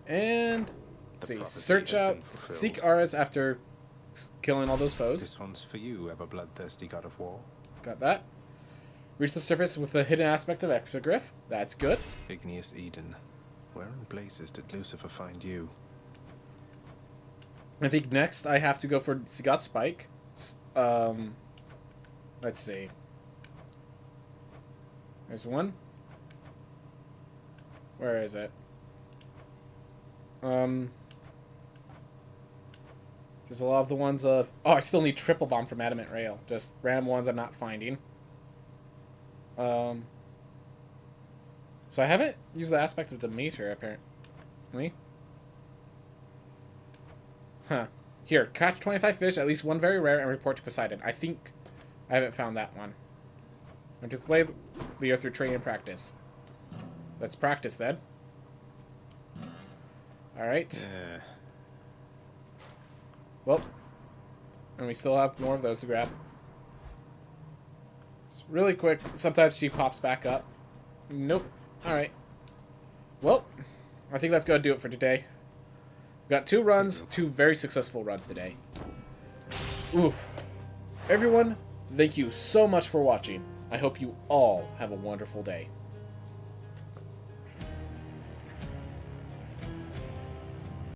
And let's see. Search out, seek Aras after killing all those foes. This one's for you, ever bloodthirsty god of war. Got that. Reach the surface with the hidden aspect of Exogryph. That's good. Igneous Eden. Where in blazes did Lucifer find you? I think next I have to go for Sagat Spike. Let's see. There's one. Where is it? There's a lot of the ones of... Oh, I still need Triple Bomb from Adamant Rail. Just random ones I'm not finding. So I haven't used the aspect of Demeter, apparently. Huh. Here, catch 25 fish, at least one very rare, and report to Poseidon. I think I haven't found that one. I'm to play the Earth through training and practice. Let's practice then. Alright. Well, and we still have more of those to grab. It's really quick. Sometimes she pops back up. Nope. Alright. Well, I think that's going to do it for today. We've got 2 runs, 2 very successful runs today. Ooh. Everyone, thank you so much for watching. I hope you all have a wonderful day.